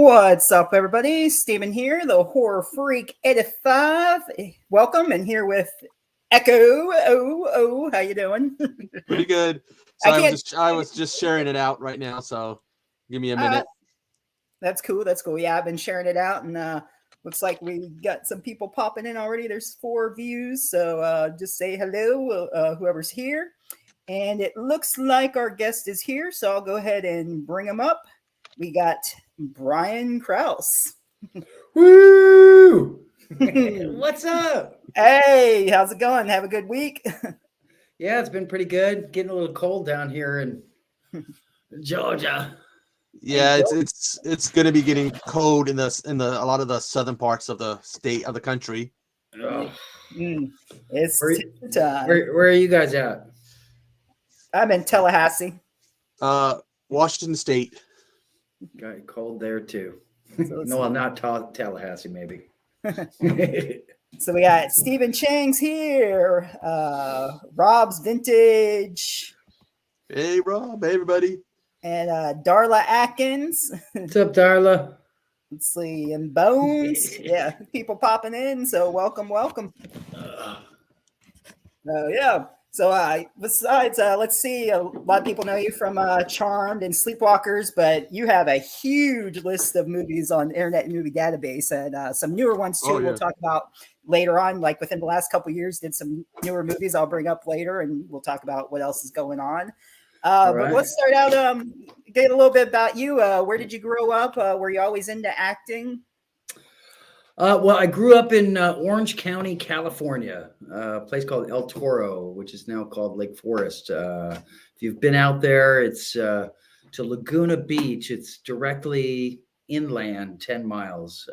What's up, everybody? Steven here, the Horror Freak 85. Welcome, and here with Echo. How you doing? Pretty good. So I can't. I was just sharing it out right now. So give me a Uh, minute. that's cool. That's cool. Yeah, I've been sharing it out, and looks like we got some people popping in already. There's 4 views, so just say hello, whoever's here. And it looks like our guest is here, so I'll go ahead and bring him up. We got Brian Krause. Woo! What's up? Hey, how's it going? Have a good week. Yeah, it's been pretty good. Getting a little cold down here in Georgia. Yeah, it's going to be getting cold in a lot of the southern parts of the state of the country. It's time. Where are you guys at? I'm in Tallahassee. Washington State. Got cold there too. So No, I'm not Tallahassee, maybe. So we got Stephen Chang's here, Rob's Vintage, Hey, Rob. Hey, everybody. and Darla Atkins. What's up, Darla? Let's see, and Bones. Yeah, people popping in. So welcome. Yeah. So besides, let's see, a lot of people know you from Charmed and Sleepwalkers, but you have a huge list of movies on the Internet Movie Database, and some newer ones too. Oh, yeah. We'll talk about later on, like within the last couple of years, did some newer movies I'll bring up later, and we'll talk about what else is going on. But let's start out, get a little bit about you. Where did you grow up? Were you always into acting? Well, I grew up in Orange County, California, a place called El Toro, which is now called Lake Forest. If you've been out there, it's to Laguna Beach. It's directly inland, 10 miles.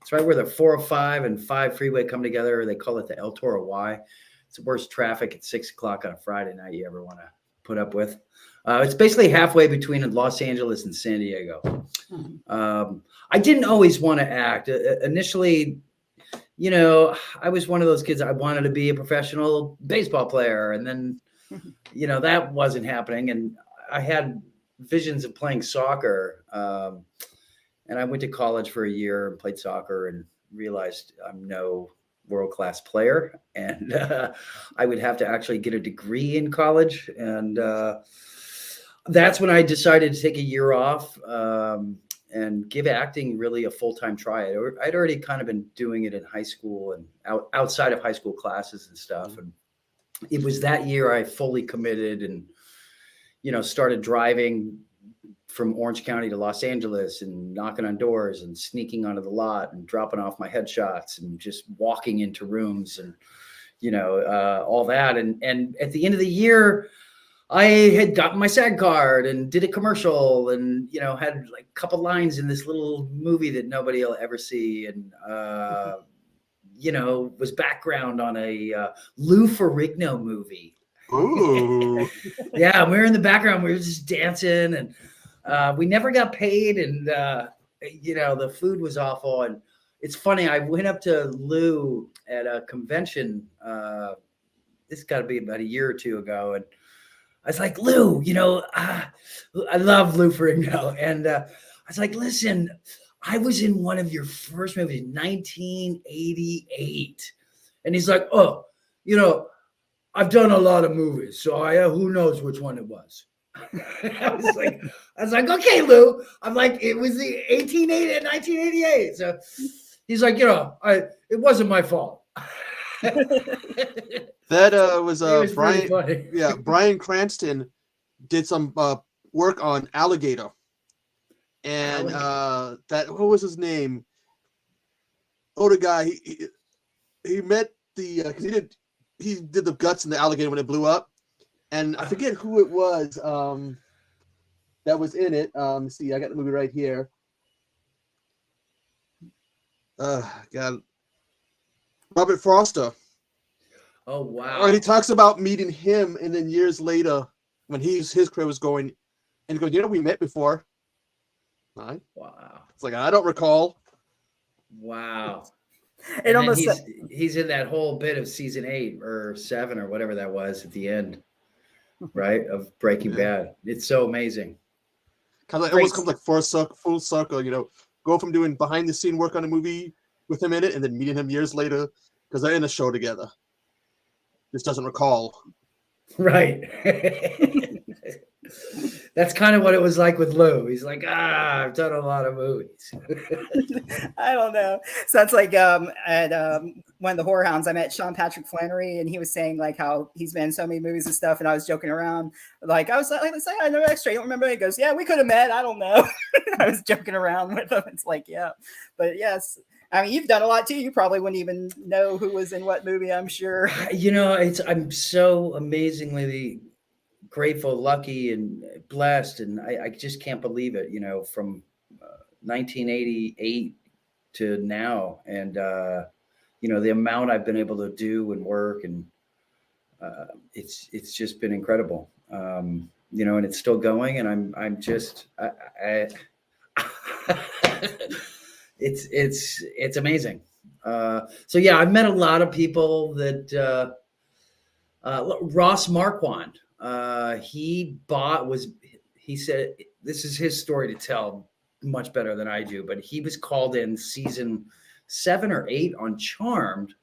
It's right where the 405 and 5 freeway come together. They call it the El Toro Y. It's the worst traffic at 6 o'clock on a Friday night you ever want to put up with. It's basically halfway between Los Angeles and San Diego. I didn't always want to act. Initially, I was one of those kids. I wanted to be a professional baseball player. And then, that wasn't happening. And I had visions of playing soccer. And I went to college for a year and played soccer and realized I'm no world-class player. And I would have to actually get a degree in college. And that's when I decided to take a year off. And give acting really a full-time try. I'd already kind of been doing it in high school and outside of high school classes and stuff. And it was that year I fully committed and, started driving from Orange County to Los Angeles and knocking on doors and sneaking onto the lot and dropping off my headshots and just walking into rooms and, all that. And at the end of the year, I had gotten my SAG card and did a commercial and, had like a couple lines in this little movie that nobody will ever see. And, was background on a Lou Ferrigno movie. Ooh. Yeah, we were in the background. We were just dancing and we never got paid. And, the food was awful. And it's funny, I went up to Lou at a convention. This got to be about a year or two ago. And I was like, Lou, I love Lou Ferrigno. And I was like, listen, I was in one of your first movies, 1988. And he's like, oh, I've done a lot of movies. So who knows which one it was. I was like, okay, Lou. I'm like, it was the 1988. So he's like, it wasn't my fault. That was Brian. Brian. Yeah, Brian Cranston did some work on Alligator, and what was his name? Oh, the guy he met the because he did the guts in the alligator when it blew up, and I forget who it was that was in it. See, I got the movie right here. God, Robert Foster. Oh, wow. And he talks about meeting him, and then years later, when his career was going, and he goes, we met before. Right? Wow. It's like, I don't recall. Wow. It almost he's in that whole bit of season 8 or 7 or whatever that was at the end, right, of Breaking Bad. It's so amazing. Kind of, it almost comes like full circle, go from doing behind the scene work on a movie with him in it and then meeting him years later because they're in a show together. Just doesn't recall. Right. That's kind of what it was like with Lou. He's like, I've done a lot of movies. I don't know. Sounds like at one of the Horror Hounds, I met Sean Patrick Flannery, and he was saying like how he's been in so many movies and stuff. And I was joking around, like I was like, I know Extra. You don't remember? He goes, yeah, we could have met. I don't know. I was joking around with him. It's like, yeah, but yes. I mean, you've done a lot too. You probably wouldn't even know who was in what movie, I'm sure. You know, I'm so amazingly grateful, lucky, and blessed, and I just can't believe it. You know, from 1988 to now, and you know, the amount I've been able to do and work, and it's just been incredible. You know, and it's still going, and I'm just it's amazing. So yeah, I've met a lot of people that Ross Marquand. He said this is his story to tell much better than I do, but he was called in season 7 or 8 on Charmed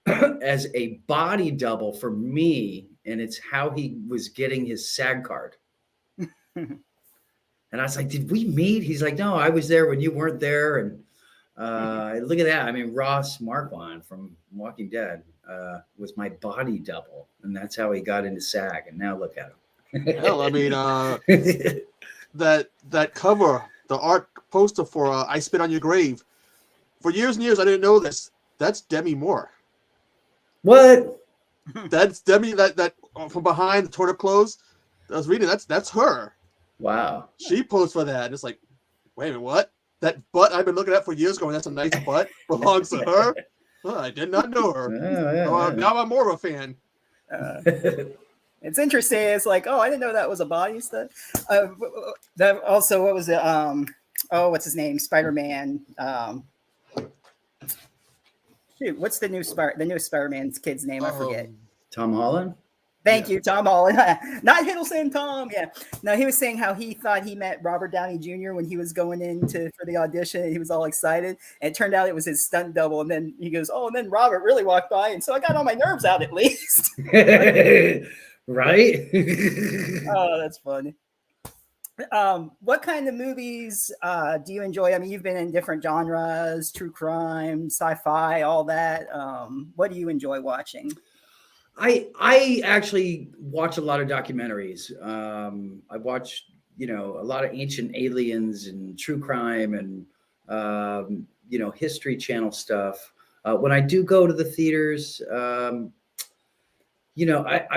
as a body double for me, and it's how he was getting his SAG card. And I was like, did we meet? He's like, no, I was there when you weren't there. And look at that. I mean, Ross Marquand from Walking Dead was my body double. And that's how he got into SAG. And now look at him. Hell, I mean, that cover, the art poster for I Spit on Your Grave. For years and years, I didn't know this. That's Demi Moore. What? That's Demi, that from behind the tortoise clothes. I was reading, that's her. Wow. She posed for that. And it's like, wait a minute, what? That butt I've been looking at for years going, that's a nice butt, belongs to her? Oh, I did not know her. Now I'm more of a fan. It's interesting. It's like, oh, I didn't know that was a body stuff. That also, what was it? What's his name? Spider-Man. Shoot, what's the new Spider-Man's kid's name? I forget. Tom Holland? Thank you, Tom Holland. Not Hiddleston, Tom. Yeah. No, he was saying how he thought he met Robert Downey Jr. when he was going in for the audition. He was all excited. And it turned out it was his stunt double. And then he goes, and then Robert really walked by. And so I got all my nerves out at least. Right? Oh, that's funny. What kind of movies do you enjoy? I mean, you've been in different genres, true crime, sci-fi, all that. What do you enjoy watching? I actually watch a lot of documentaries. I watch, a lot of ancient aliens and true crime and, History Channel stuff. When I do go to the theaters, I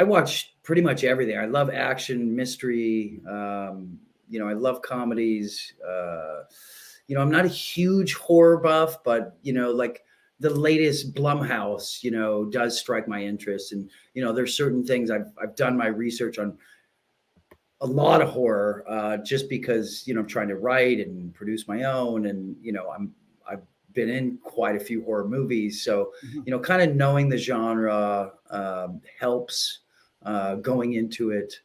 watch pretty much everything. I love action, mystery. I love comedies. I'm not a huge horror buff, but, like, the latest Blumhouse, does strike my interest. And, there's certain things I've done my research on a lot of horror, just because, I'm trying to write and produce my own. And, I've been in quite a few horror movies. So, kind of knowing the genre helps going into it.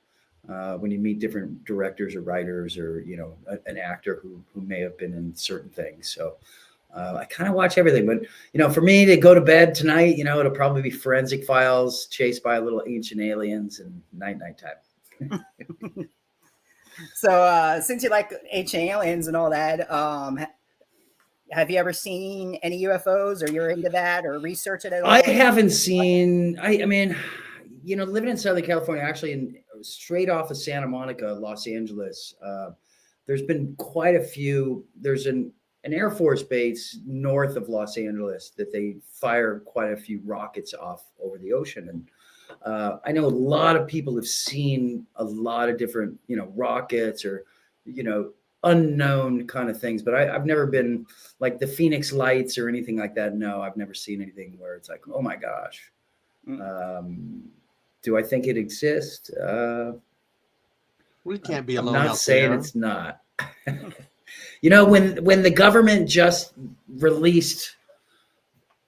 When you meet different directors or writers or, an actor who may have been in certain things. So, I kind of watch everything, but, for me to go to bed tonight, it'll probably be Forensic Files, chased by little ancient aliens, and nighttime. So, since you like ancient aliens and all that, have you ever seen any UFOs, or you're into that, or research it at all? I haven't seen, I mean, living in Southern California, actually straight off of Santa Monica, Los Angeles, there's been quite a few. There's an Air Force base north of Los Angeles that they fire quite a few rockets off over the ocean. And I know a lot of people have seen a lot of different, rockets or, unknown kind of things, but I've never been like the Phoenix Lights or anything like that. No, I've never seen anything where it's like, oh my gosh. Do I think it exists? We can't be alone. I'm not saying it's not. When the government just released,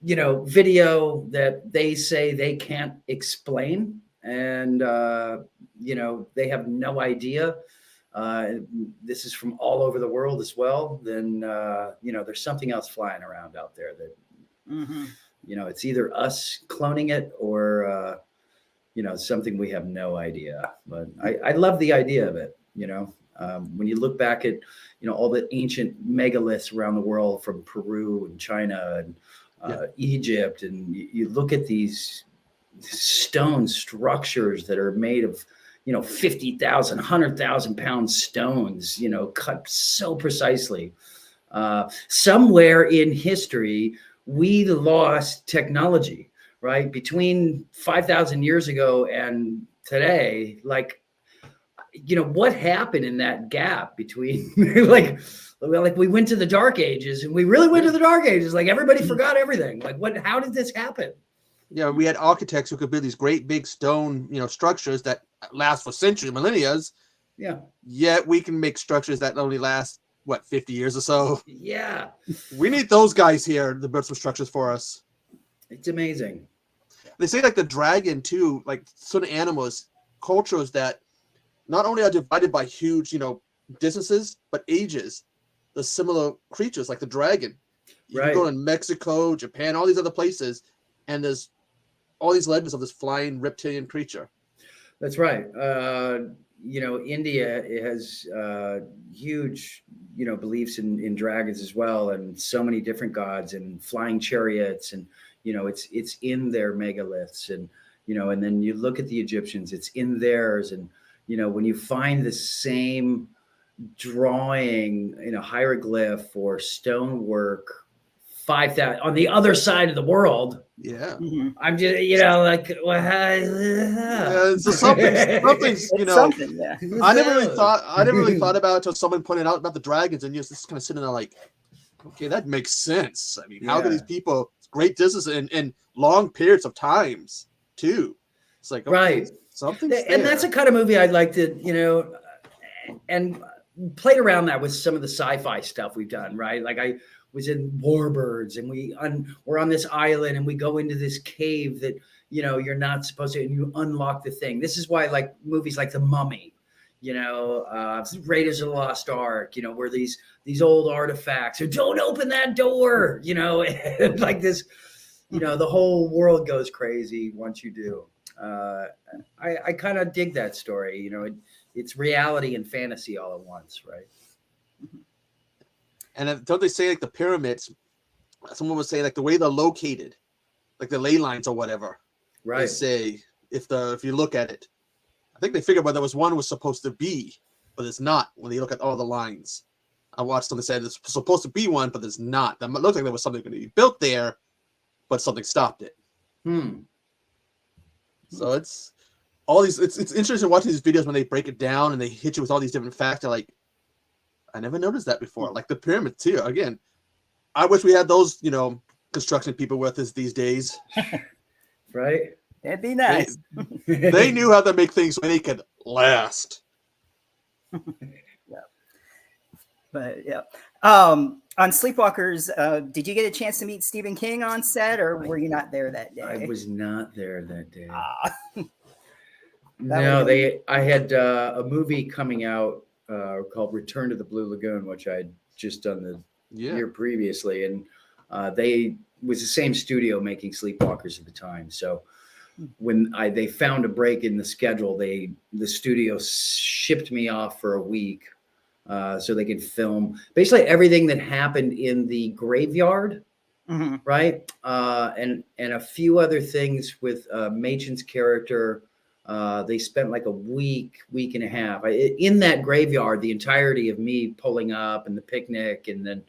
video that they say they can't explain, and they have no idea. this is from all over the world as well, then there's something else flying around out there that it's either us cloning it or something we have no idea. But I love the idea of it. When you look back at all the ancient megaliths around the world, from Peru and China and Egypt, and you look at these stone structures that are made of 50,000, 100,000 pound stones, cut so precisely. Somewhere in history, we lost technology, right? Between 5,000 years ago and today, what happened in that gap between like we went to the dark ages, and we really went to the dark ages. Like, everybody forgot everything. How did this happen? Yeah, we had architects who could build these great big stone, structures that last for centuries, millennia. Yeah. Yet we can make structures that only last 50 years or so. Yeah. We need those guys here to build some structures for us. It's amazing. They say the dragon too, certain animals, cultures that not only are divided by huge, distances, but ages. The similar creatures like the dragon. You can go in Mexico, Japan, all these other places, and there's all these legends of this flying reptilian creature. That's right. India has huge, beliefs in dragons as well, and so many different gods and flying chariots, and it's in their megaliths, and and then you look at the Egyptians, it's in theirs, and when you find the same drawing in a hieroglyph or stonework 5,000 on the other side of the world. Yeah. I'm just, so something's, something, yeah. I never really thought about it until someone pointed out about the dragons, and you're just kind of sitting there okay, that makes sense. I mean, how do these people, great distance and long periods of times too? It's okay, right. Something's there. And that's the kind of movie I'd like to, and played around that with some of the sci-fi stuff we've done, right? I was in Warbirds, and we're on this island, and we go into this cave that you're not supposed to, and you unlock the thing. This is why movies like The Mummy, Raiders of the Lost Ark, where these old artifacts, or don't open that door, like this, the whole world goes crazy once you do. I kind of dig that story. It's reality and fantasy all at once, right? And don't they say the pyramids? Someone would say the way they're located, the ley lines or whatever. Right. They say if you look at it, I think they figured where there was one was supposed to be, but it's not. When you look at all the lines, I watched them. They said it's supposed to be one, but it's not. That looks like there was something going to be built there, but something stopped it. So it's all these. It's interesting watching these videos when they break it down and they hit you with all these different facts. I never noticed that before. The pyramid too. Again, I wish we had those, construction people with us these days. Right? That'd be nice. They knew how to make things so they could last. Yeah. But yeah. On Sleepwalkers, did you get a chance to meet Stephen King on set, or were you not there that day? I was not there that day. No, I had a movie coming out called Return to the Blue Lagoon, which I'd just done the year previously, and they was the same studio making Sleepwalkers at the time. So when they found a break in the schedule, the studio shipped me off for a week so they could film basically everything that happened in the graveyard, right? And a few other things with Machen's character. They spent a week and a half in that graveyard, the entirety of me pulling up and the picnic, and then,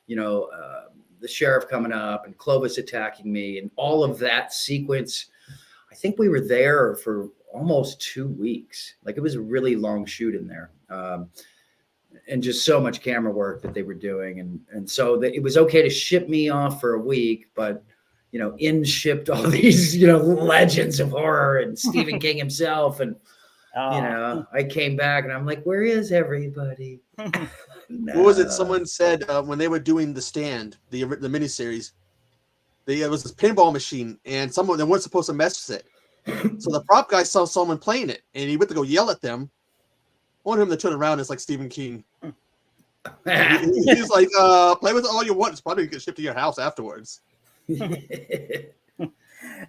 the sheriff coming up and Clovis attacking me, and all of that sequence. I think we were there for almost 2 weeks. It was a really long shoot in there. And just so much camera work that they were doing. And so it was okay to ship me off for a week, but in shipped all these, legends of horror and Stephen King himself. And, I came back and I'm like, where is everybody? No. What was it? Someone said when they were doing The Stand, the miniseries, there was this pinball machine and they weren't supposed to mess with it. So the prop guy saw someone playing it and he went to go yell at them. want him to turn around as like Stephen King. He's like, play with it all you want. It's probably get shipped to your house afterwards.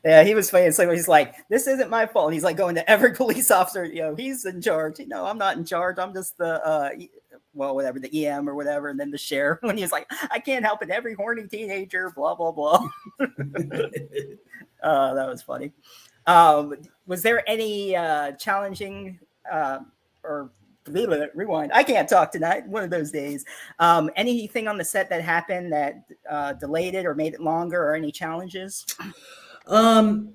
Yeah, he was funny. So he's like, "This isn't my fault." And he's like going to every police officer. He's in charge. No, I'm not in charge. I'm just the whatever, the EM or whatever. And then the sheriff. When he was like, "I can't help it. Every horny teenager, blah blah blah." That was funny. Was there any challenging or rewind? I can't talk tonight. One of those days. Anything on the set that happened that delayed it or made it longer, or any challenges? The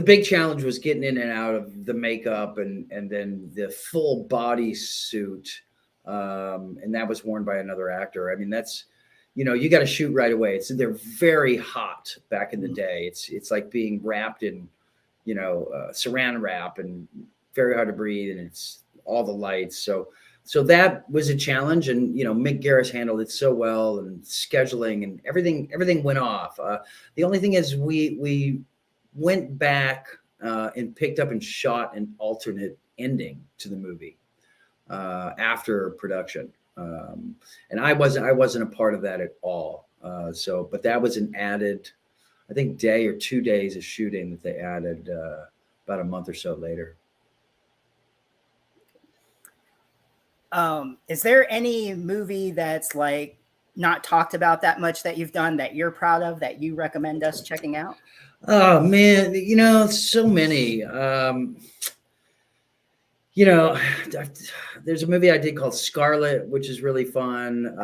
big challenge was getting in and out of the makeup and then the full body suit. And that was worn by another actor. I mean, that's, you got to shoot right away. They're very hot back in the day. It's like being wrapped in, saran wrap and very hard to breathe. And it's all the lights. So that was a challenge, and Mick Garris handled it so well, and scheduling and everything went off. The only thing is we went back and picked up and shot an alternate ending to the movie after production, and I wasn't a part of that at all. But that was an added, I think, day or 2 days of shooting that they added about a month or so later. Is there any movie that's like not talked about that much that you've done that you're proud of that you recommend us checking out? Oh man, so many. There's a movie I did called Scarlet, which is really fun,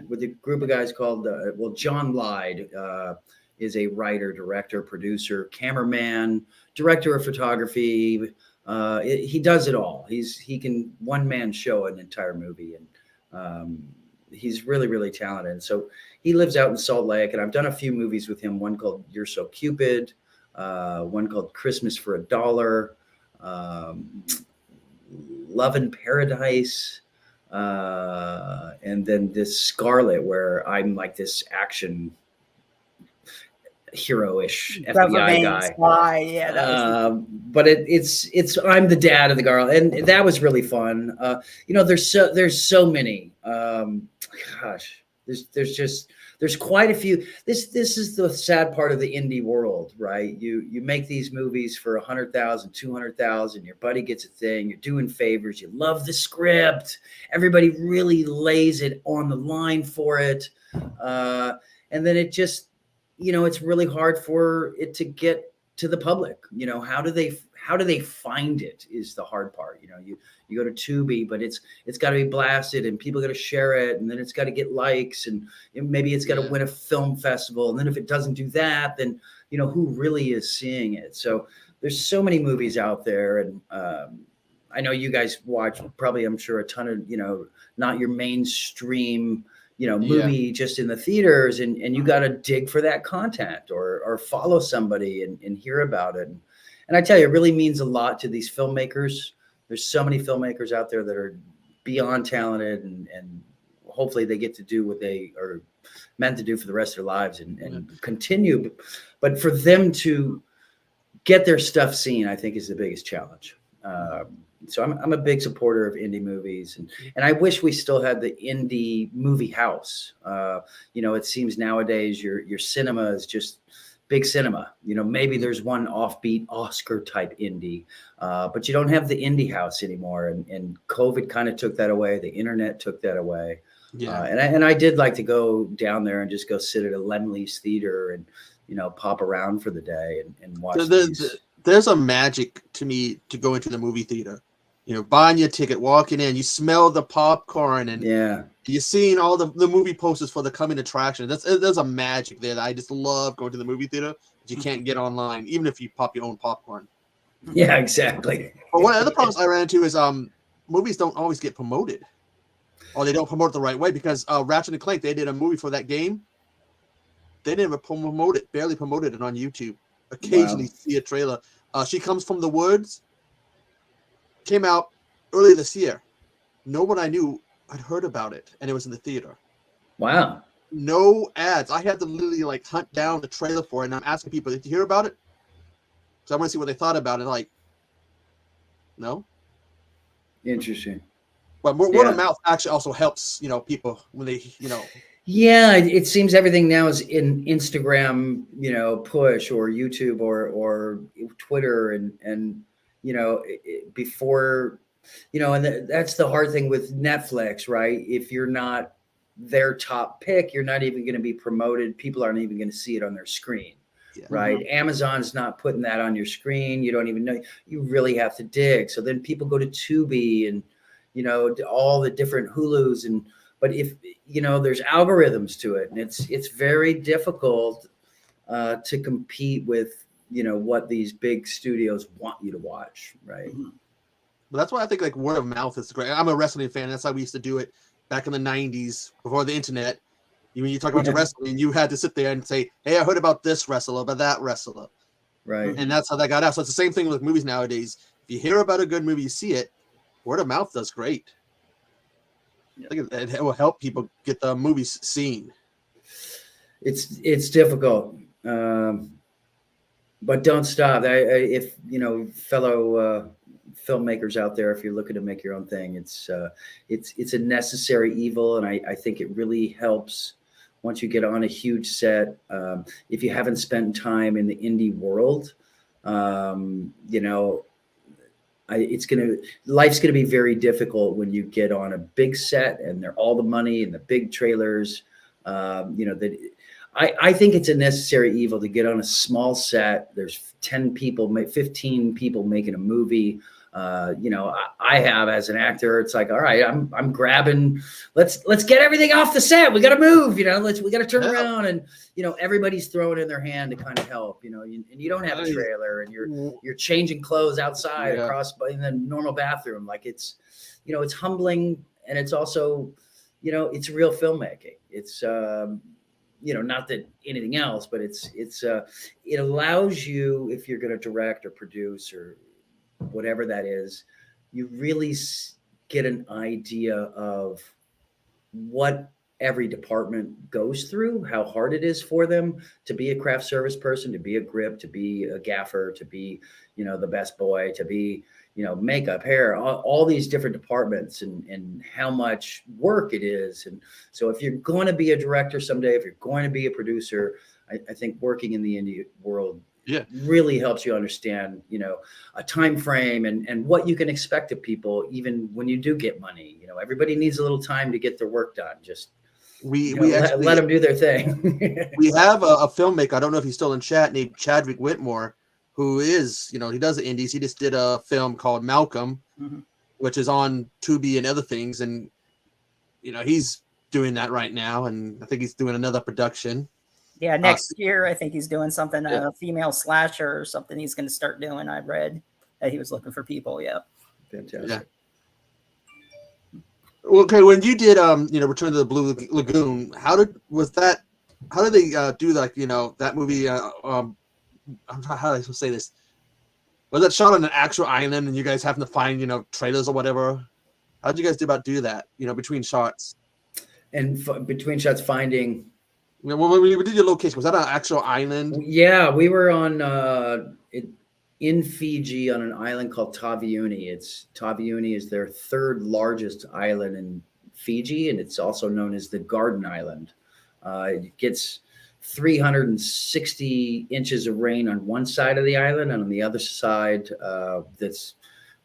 with a group of guys called, John Lyde is a writer, director, producer, cameraman, director of photography. He does it all. He can one-man show an entire movie, and he's really, really talented. And so he lives out in Salt Lake, and I've done a few movies with him. One called You're So Cupid, one called Christmas for $1, Love in Paradise, and then this Scarlet, where I'm like this action hero-ish FBI guy. Yeah, that was but it's I'm the dad of the girl, and that was really fun. There's so many. There's quite a few. This is the sad part of the indie world, right? You make these movies for 100,000, 200,000. Your buddy gets a thing. You're doing favors. You love the script. Everybody really lays it on the line for it, and then it just, it's really hard for it to get to the public. How do they find it is the hard part. You go to Tubi, but it's got to be blasted, and people got to share it, and then it's got to get likes, and maybe it's got to win a film festival. And then if it doesn't do that, then who really is seeing it? So there's so many movies out there, and I know you guys watch probably, I'm sure, a ton of not your mainstream movie just in the theaters, and you got to dig for that content or follow somebody and hear about it. And I tell you, it really means a lot to these filmmakers. There's so many filmmakers out there that are beyond talented, and hopefully they get to do what they are meant to do for the rest of their lives and continue. But for them to get their stuff seen, I think, is the biggest challenge. So I'm a big supporter of indie movies, and I wish we still had the indie movie house. It seems nowadays your cinema is just big cinema. Maybe there's one offbeat Oscar type indie, but you don't have the indie house anymore. And COVID kind of took that away. The internet took that away. Yeah. And I did like to go down there and just go sit at a Lemley's theater and pop around for the day and watch. There's a magic to me to go into the movie theater. Buying your ticket, walking in, you smell the popcorn, and you're seeing all the movie posters for the coming attraction. There's a magic there that I just love going to the movie theater that you can't get online, even if you pop your own popcorn. Yeah, exactly. But one of the other problems I ran into is movies don't always get promoted, or they don't promote it the right way, because Ratchet and Clank, they did a movie for that game. They didn't promote it, barely promoted it on YouTube. Occasionally see a trailer. She Comes from the Woods came out earlier this year. No one I knew had heard about it, and it was in the theater. Wow. No ads. I had to literally hunt down the trailer for it, and I'm asking people, did you hear about it? So I want to see what they thought about it. No. Interesting. But word Yeah. of mouth actually also helps, people when they, Yeah, it seems everything now is in Instagram, push or YouTube or Twitter and before, and that's the hard thing with Netflix, right? If you're not their top pick, you're not even going to be promoted. People aren't even going to see it on their screen, Yeah. right? Amazon's not putting that on your screen. You don't even know. You really have to dig. So then people go to Tubi and all the different Hulus but if there's algorithms to it, and it's very difficult to compete with what these big studios want you to watch, right? But that's why I think like word of mouth is great. I'm a wrestling fan. That's how we used to do it back in the 90s before the internet. When you talk about the wrestling, you had to sit there and say, "Hey, I heard about this wrestler, about that wrestler," Right? and that's how that got out. So it's the same thing with movies nowadays. If you hear about a good movie, you see it. Word of mouth does great. I think it will help people get the movies seen. It's difficult, but don't stop. If fellow filmmakers out there, if you're looking to make your own thing, it's a necessary evil, and I think it really helps once you get on a huge set. If you haven't spent time in the indie world, life's gonna be very difficult when you get on a big set and they're all the money and the big trailers. That I think it's a necessary evil to get on a small set. There's 10 people, 15 people making a movie. I have as an actor, it's like, all right, I'm grabbing, let's get everything off the set. We got to move, we got to turn around, and everybody's throwing in their hand to kind of help, and you don't have a trailer, and you're changing clothes outside across in the normal bathroom. Like it's humbling, and it's also, it's real filmmaking. It's not that anything else, but it allows you, if you're going to direct or produce or whatever that is, you really get an idea of what every department goes through, how hard it is for them to be a craft service person, to be a grip, to be a gaffer, to be, the best boy, to be, makeup, hair, all these different departments, and how much work it is. And so if you're going to be a director someday, if you're going to be a producer, I think working in the indie world really helps you understand, a time frame and what you can expect of people, even when you do get money. Everybody needs a little time to get their work done. Just let them do their thing. We have a filmmaker, I don't know if he's still in chat, named Chadwick Whitmore, who is, he does the indies. He just did a film called Malcolm, which is on Tubi and other things. And, he's doing that right now. And I think he's doing another production. Yeah, next year, I think he's doing something, a female slasher or something he's going to start doing. I read that he was looking for people. Yeah. Fantastic. Yeah. Okay, when you did, Return to the Blue Lagoon, how did they do that movie? How do I say this? Was that shot on an actual island, and you guys having to find, trailers or whatever? How did you guys do that? Between shots. And between shots, finding. When we did your location, was that an actual island? Yeah, we were on in Fiji on an island called Taveuni. Taveuni is their third largest island in Fiji, and it's also known as the Garden Island. It gets 360 inches of rain on one side of the island, and on the other side, that's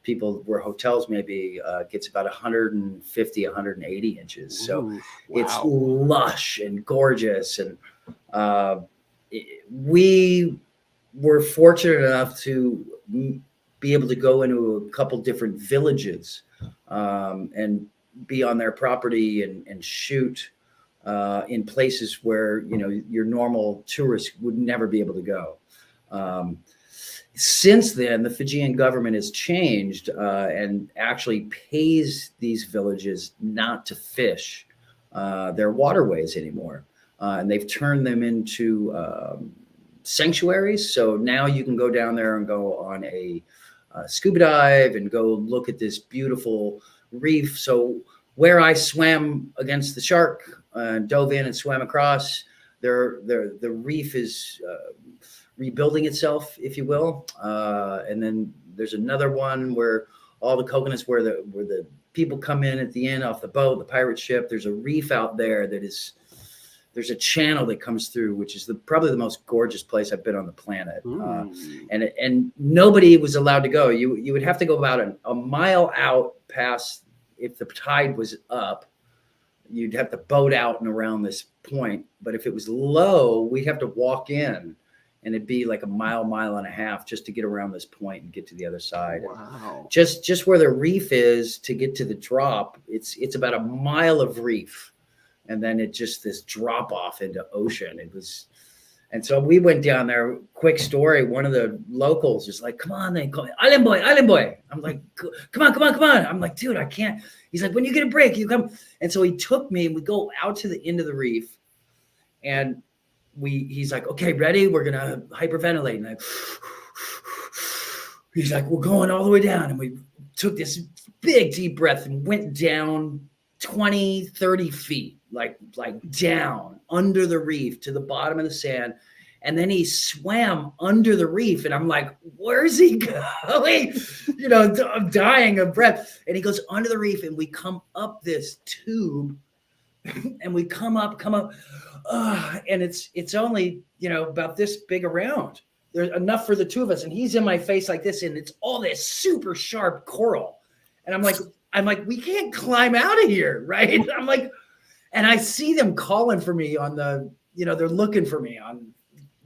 people where hotels maybe gets about 150, 180 inches. So wow. It's lush and gorgeous. And we were fortunate enough to be able to go into a couple different villages and be on their property and shoot in places where, your normal tourists would never be able to go. Since then, the Fijian government has changed and actually pays these villages not to fish their waterways anymore. And they've turned them into sanctuaries. So now you can go down there and go on a scuba dive and go look at this beautiful reef. So where I swam against the shark and dove in and swam across, the reef is rebuilding itself, if you will. And then there's another one where all the coconuts where the people come in at the end off the boat, the pirate ship. There's a reef out there there's a channel that comes through, which is probably the most gorgeous place I've been on the planet. And nobody was allowed to go. You would have to go about a mile out past, if the tide was up, you'd have to boat out and around this point. But if it was low, we'd have to walk in, and it'd be like a mile and a half just to get around this point and get to the other side. Wow. Just where the reef is to get to the drop, it's about a mile of reef. And then it just this drop off into ocean. And so we went down there. Quick story. One of the locals is like, "Come on," they call me Island Boy. I'm like, come on. I'm like, dude, I can't. He's like, "When you get a break, you come." And so he took me, and we go out to the end of the reef, and he's like, "Okay, ready? We're gonna hyperventilate." And he's like, "We're going all the way down." And we took this big deep breath and went down 20, 30 feet, like down under the reef to the bottom of the sand. And then he swam under the reef. And I'm like, where's he going? I'm dying of breath. And he goes under the reef, and we come up this tube, and we come up. And it's only, about this big around. There's enough for the two of us. And he's in my face like this. And it's all this super sharp coral. And I'm like, we can't climb out of here, right? I'm like, and I see them calling for me on the, they're looking for me on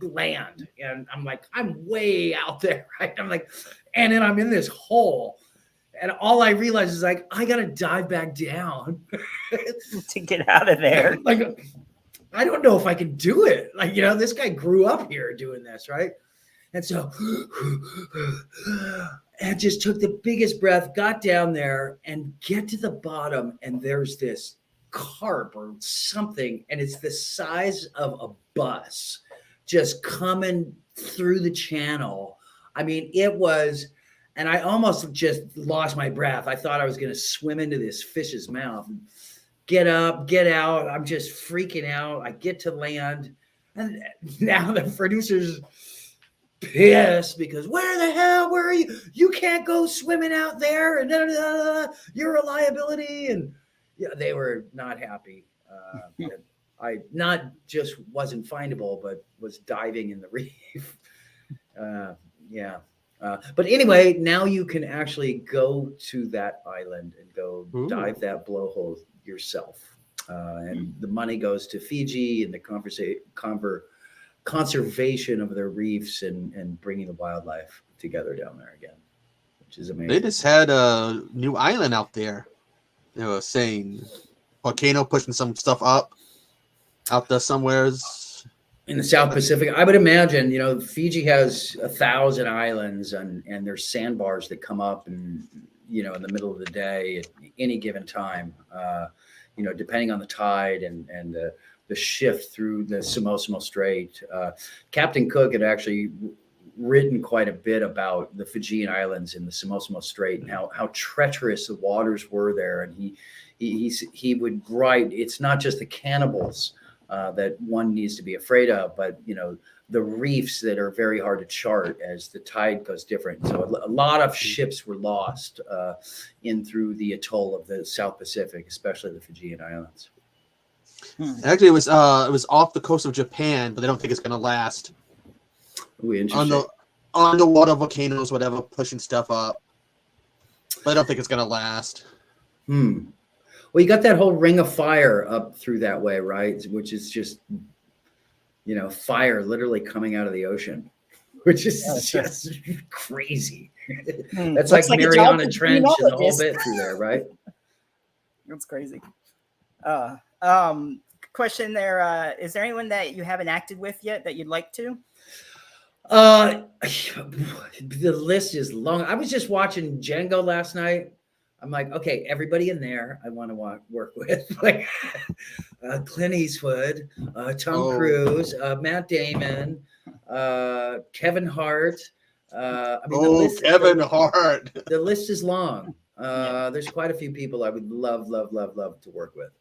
land. And I'm like, I'm way out there, right? I'm like, and then I'm in this hole. And all I realize is like, I got to dive back down to get out of there. Like, I don't know if I can do it. Like, this guy grew up here doing this, right? And so I just took the biggest breath, got down there, and get to the bottom, and there's this carp or something, and it's the size of a bus just coming through the channel. I mean, it was, and I almost just lost my breath. I thought I was going to swim into this fish's mouth. Get up, get out. I'm just freaking out. I get to land, and now the producer's pissed because where are you? You can't go swimming out there, and you're a liability. And yeah, they were not happy. I not just wasn't findable, but was diving in the reef. But anyway, now you can actually go to that island and go dive that blowhole yourself. And the money goes to Fiji and the conservation of their reefs and bringing the wildlife together down there again, which is amazing. They just had a new island out there. They were saying volcano pushing some stuff up out there somewheres in the South Pacific. I would imagine, Fiji has 1,000 islands, and there's sandbars that come up and, in the middle of the day at any given time, depending on the tide and the shift through the Samosimo Strait. Captain Cook had actually written quite a bit about the Fijian Islands in the Samosimo Strait and how treacherous the waters were there. And he would write, it's not just the cannibals that one needs to be afraid of, but the reefs that are very hard to chart as the tide goes different. So a lot of ships were lost in through the atoll of the South Pacific, especially the Fijian Islands. Actually, it was off the coast of Japan, but they don't think it's going to last. Ooh, interesting. Underwater volcanoes, whatever, pushing stuff up. But I don't think it's going to last. Well, you got that whole ring of fire up through that way, right? Which is just, fire literally coming out of the ocean, which is just crazy. That's like Mariana Trench and the whole bit through there, right? That's crazy. Question there. Is there anyone that you haven't acted with yet that you'd like to? The list is long. I was just watching Django last night. I'm like, okay, everybody in there I want to work with, like Clint Eastwood, Tom Cruise, Matt Damon, Kevin Hart. Kevin Hart. The list is long. There's quite a few people I would love to work with.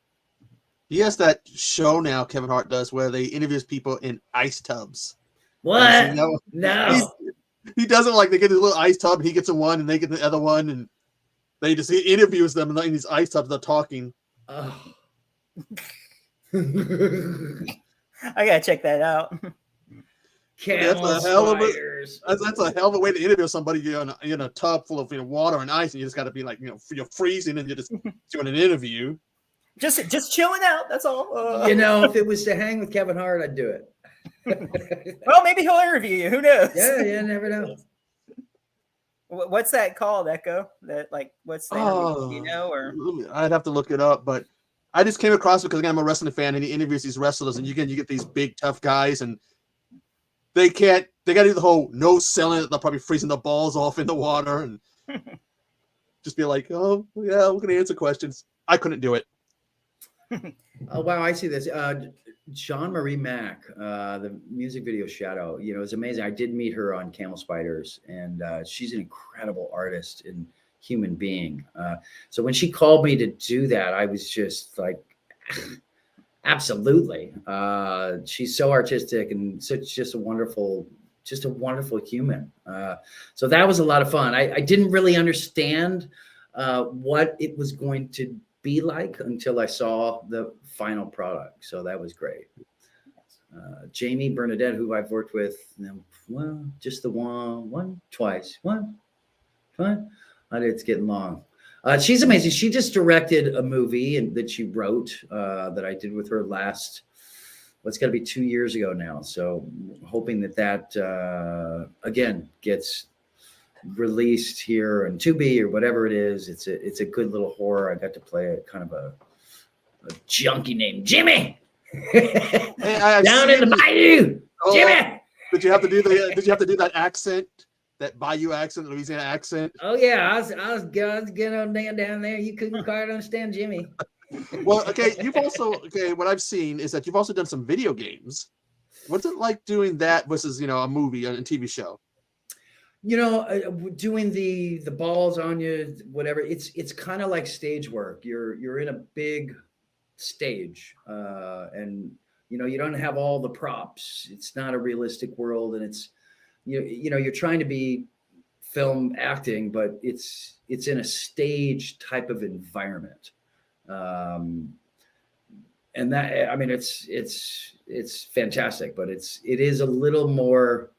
He has that show now, Kevin Hart does, where they interviews people in ice tubs. What? No. No. He does it like they get his little ice tub, and he gets a one, and they get the other one, and They just he interviews them in these ice tubs. They're talking. Oh. I gotta check that out. Camel That's a hell of a- spiders. That's a hell of a way to interview somebody. You're in a tub full of water and ice, and you just got to be like, you're freezing, and you're just doing an interview. Just chilling out. That's all. If it was to hang with Kevin Hart, I'd do it. Well, maybe he'll interview you. Who knows? Yeah, never know. What's that called, Echo? What's the interview? Or I'd have to look it up, but I just came across it because again, I'm a wrestling fan, and he interviews these wrestlers, and you get these big tough guys, and they got to do the whole no selling it. They're probably freezing the balls off in the water, and just be like, oh yeah, we're gonna answer questions. I couldn't do it. Oh wow, I see this. Jean Marie Mac, the music video Shadow, is amazing. I did meet her on Camel Spiders, and she's an incredible artist and human being. So when she called me to do that, I was just like, absolutely. She's so artistic and just a wonderful human. So that was a lot of fun. I didn't really understand what it was going to be like until I saw the final product. So that was great. Jamie Bernadette, who I've worked with, just the twice. It's getting long. She's amazing. She just directed a movie that she wrote that I did with her it's got to be 2 years ago now. So hoping that again gets released here on Tubi or whatever it is. It's a good little horror. I got to play a kind of a junkie named Jimmy. Down in the bayou, Jimmy. Did you have to do that accent, that bayou accent, Louisiana accent? Oh yeah, I was getting on down there. You couldn't quite understand Jimmy. Well, okay. What I've seen is that you've also done some video games. What's it like doing that versus a movie and a TV show? Doing the balls on you, whatever. It's kind of like stage work. You're in a big stage, and you don't have all the props. It's not a realistic world, and it's you're trying to be film acting, but it's in a stage type of environment, and that it's fantastic, but it is a little more.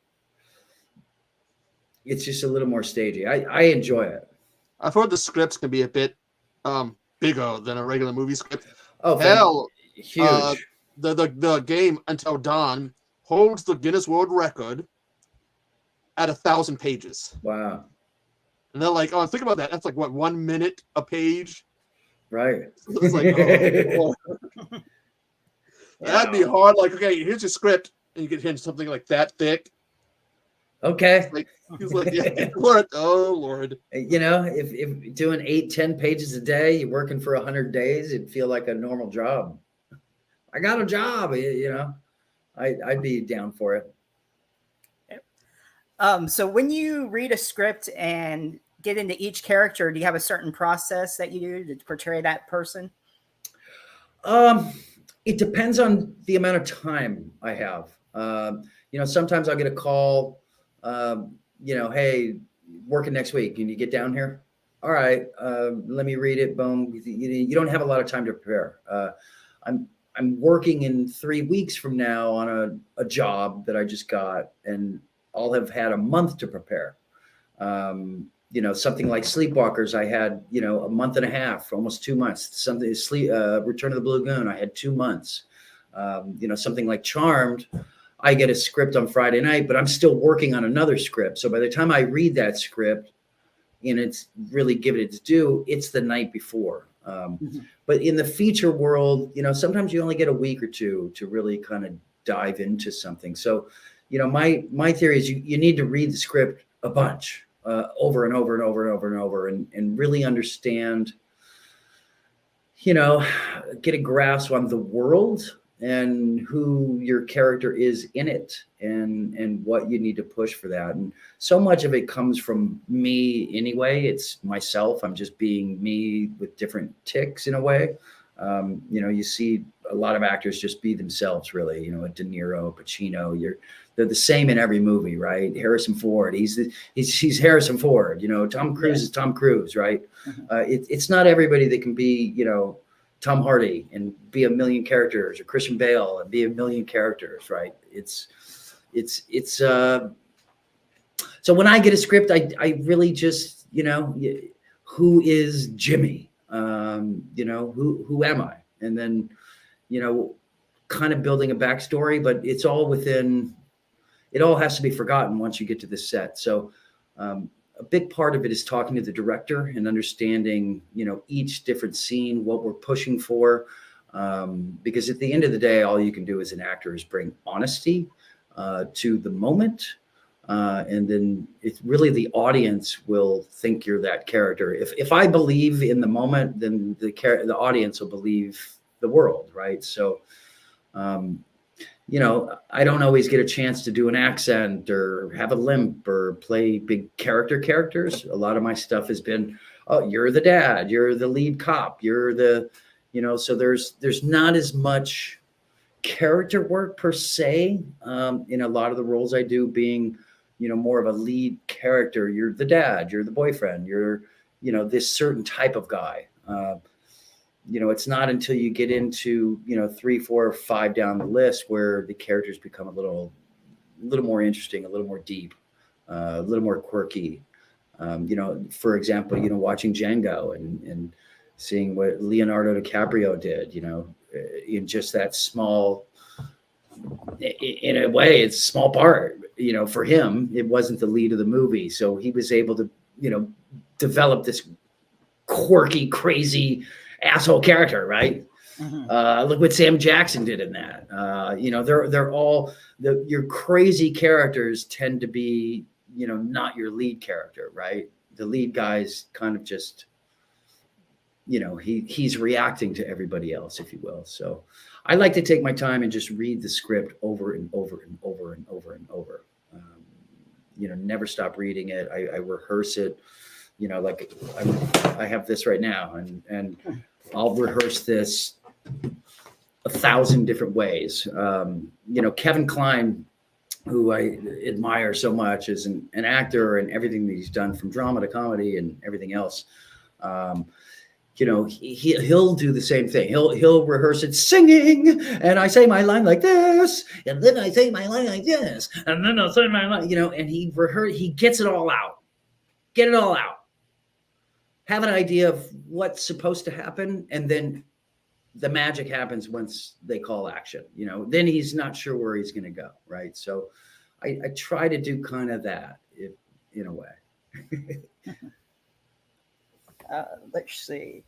It's just a little more stagey. I enjoy it. I've heard the scripts can be a bit bigger than a regular movie script. Oh, hell, huge. The game Until Dawn holds the Guinness World Record at 1,000 pages. Wow. And they're like, oh, think about that. That's like what, 1 minute a page? Right. So it's like, oh. That'd be hard. Like, okay, here's your script, and you get hit something like that thick. Okay. He's like, yeah, Lord, oh Lord. If doing 8-10 pages a day, you're working for 100 days, it'd feel like a normal job. I got a job, I'd be down for it. So when you read a script and get into each character, do you have a certain process that you do to portray that person? It depends on the amount of time I have. Sometimes I'll get a call. Hey, working next week. Can you get down here? All right. Let me read it. Boom. You don't have a lot of time to prepare. I'm working in 3 weeks from now on a job that I just got, and I'll have had a month to prepare. Something like Sleepwalkers, I had, a month and a half, almost 2 months. Something Return of the Blue Lagoon, I had 2 months. Something like Charmed, I get a script on Friday night, but I'm still working on another script. So by the time I read that script and it's really give it its due, it's the night before. But in the feature world, sometimes you only get a week or two to really kind of dive into something. So, my theory is you need to read the script a bunch, over and over and over and over and over, and really understand, get a grasp on the world and who your character is in it, and what you need to push for that. And so much of it comes from me anyway. It's myself. I'm just being me with different ticks in a way. You see a lot of actors just be themselves, really. A De Niro, Pacino. They're the same in every movie, right? Harrison Ford, he's Harrison Ford. Tom Cruise is Tom Cruise, right? It's not everybody that can be, Tom Hardy and be a million characters, or Christian Bale and be a million characters, right? So when I get a script, I really just, who is Jimmy? Who am I? And then, kind of building a backstory, but it's all within, it all has to be forgotten once you get to the set. So a big part of it is talking to the director and understanding, each different scene, what we're pushing for. Because at the end of the day, all you can do as an actor is bring honesty to the moment. And then it's really the audience will think you're that character. If I believe in the moment, then the audience will believe the world, right? So, I don't always get a chance to do an accent or have a limp or play big characters. A lot of my stuff has been, oh, you're the dad, you're the lead cop, you're the, so there's not as much character work per se in a lot of the roles I do, being, more of a lead character. You're the dad, you're the boyfriend, you're, this certain type of guy. It's not until you get into, 3, 4, 5 down the list where the characters become a little more interesting, a little more deep, a little more quirky. For example, watching Django and seeing what Leonardo DiCaprio did, in just that small, in a way, it's a small part, for him. It wasn't the lead of the movie. So he was able to, develop this quirky, crazy asshole character, right? Look what Sam Jackson did in that. They're all your crazy characters tend to be, not your lead character, right? The lead guy's kind of just, he's reacting to everybody else, if you will. So I like to take my time and just read the script over and over and over and over and over. Never stop reading it. I rehearse it. Like I have this right now, and I'll rehearse this 1,000 different ways. Kevin Kline, who I admire so much as an actor, and everything that he's done from drama to comedy and everything else. He'll do the same thing. He'll rehearse it singing, and I say my line like this, and then I say my line like this, and then I'll say my line, and he gets it all out. Get it all out. Have an idea of what's supposed to happen, and then the magic happens once they call action. Then he's not sure where he's going to go, right? So I try to do kind of that in a way. Let's see.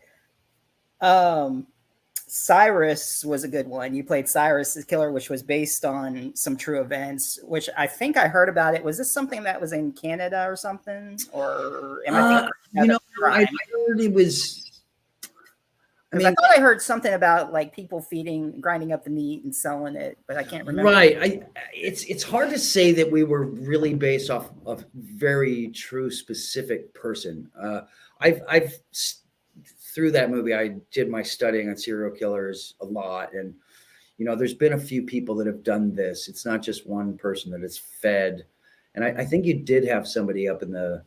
Cyrus was a good one. You played Cyrus the Killer, which was based on some true events, which I think I heard about it. Was this something that was in Canada or something? Or am I thinking I heard it was. I thought I heard something about like people grinding up the meat and selling it, but I can't remember. Right. It's hard to say that we were really based off of very true specific person. I've through that movie, I did my studying on serial killers a lot. And, there's been a few people that have done this. It's not just one person that is fed. And I think you did have somebody up in the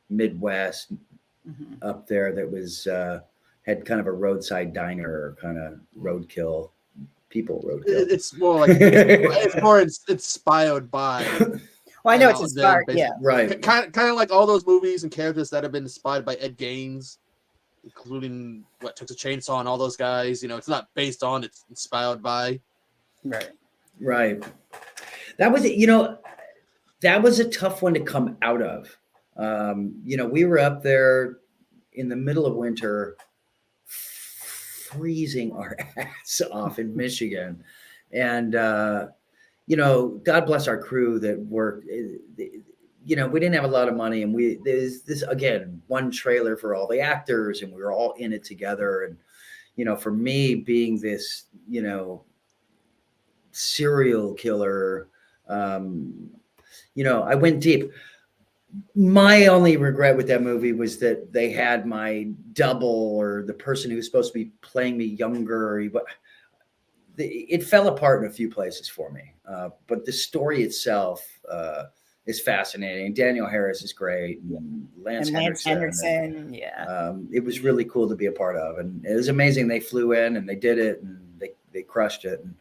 Midwest up there that was, had kind of a roadside diner, kind of roadkill. It's more like, it's inspired by. Well, I know it's inspired. Yeah. Right. Kind of like all those movies and characters that have been inspired by Ed Gaines, including Texas Chainsaw and all those guys. It's not based on, it's inspired by. Right. That was, that was a tough one to come out of. We were up there in the middle of winter, freezing our ass off in Michigan. And, God bless our crew that worked. We didn't have a lot of money, and there's this, again, one trailer for all the actors, and we were all in it together. And, for me being this, serial killer, I went deep. My only regret with that movie was that they had my double or the person who was supposed to be playing me younger. It fell apart in a few places for me. But the story itself is fascinating. Daniel Harris is great. And Lance Henriksen, yeah. It was really cool to be a part of. And it was amazing. They flew in and they did it and they crushed it. And,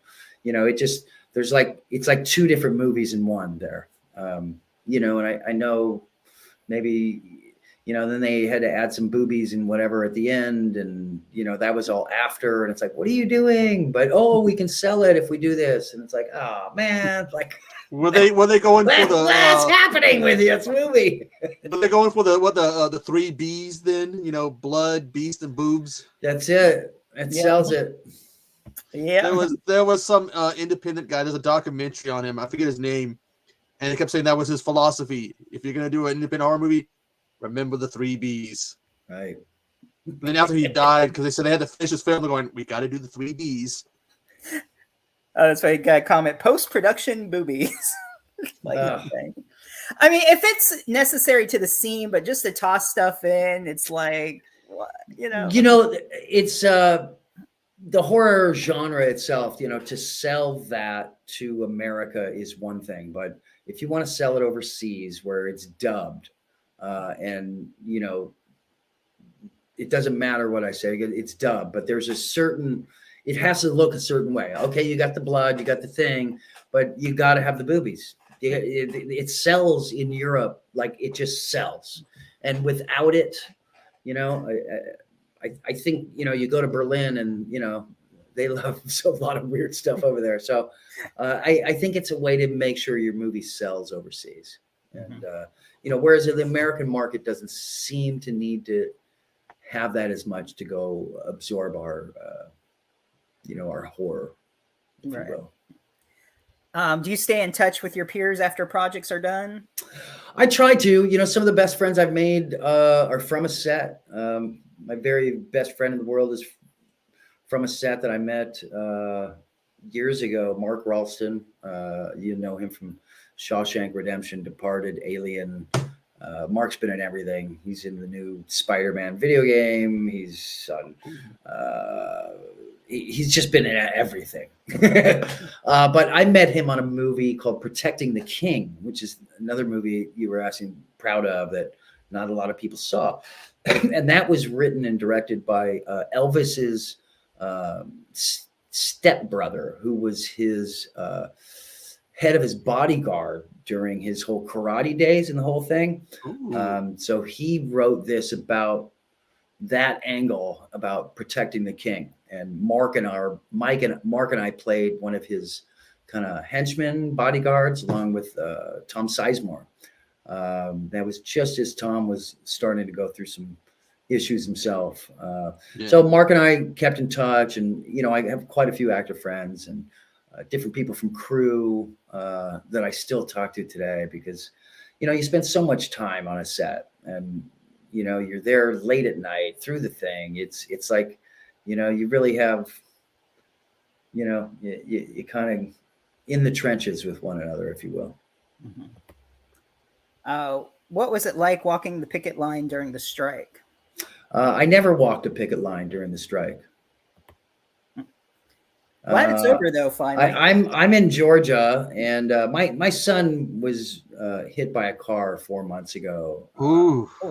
it's like two different movies in one there. And I know maybe, then they had to add some boobies and whatever at the end. And, that was all after. And it's like, what are you doing? But, we can sell it if we do this. And it's like, oh, man, like. Were they going for the? What's happening with you? It's a movie. Were they going for the 3 Bs then? Blood, beast, and boobs. That's it. It sells it. Yeah. There was some independent guy. There's a documentary on him. I forget his name. And he kept saying that was his philosophy. If you're going to do an independent horror movie, remember the 3 Bs. Right. And then after he died, because they said they had to finish his film, they're going, we got to do the 3 Bs. That's why you got a comment, post-production boobies. Okay. I mean, if it's necessary to the scene, but just to toss stuff in, it's like, what, it's the horror genre itself, to sell that to America is one thing, but if you want to sell it overseas where it's dubbed, and it doesn't matter what I say, it's dubbed, but there's it has to look a certain way. Okay, you got the blood, you got the thing, but you got to have the boobies. It sells in Europe like it just sells, and without it, I think you go to Berlin and they love a lot of weird stuff over there. So I think it's a way to make sure your movie sells overseas, and whereas the American market doesn't seem to need to have that as much to go absorb our our horror, if you will. Do you stay in touch with your peers after projects are done? I try to. Some of the best friends I've made are from a set. My very best friend in the world is from a set that I met years ago, Mark Ralston. You know him from Shawshank Redemption, Departed, Alien. Mark's been in everything. He's in the new Spider-Man video game. He's on. He's just been in everything. But I met him on a movie called Protecting the King, which is another movie you were proud of that not a lot of people saw. And that was written and directed by Elvis's stepbrother, who was his head of his bodyguard during his whole karate days and the whole thing. So he wrote this about that angle about protecting the king. And Mark and I played one of his kind of henchmen, bodyguards, along with Tom Sizemore. That was just as Tom was starting to go through some issues himself. So Mark and I kept in touch, and I have quite a few active friends and different people from crew that I still talk to today, because you spend so much time on a set, and you're there late at night through the thing. It's like you really have you kind of in the trenches with one another, if you will. What was it like walking the picket line during the strike? I never walked a picket line during the strike. Glad it's over though. Finally, I'm in Georgia, and my son was hit by a car 4 months ago.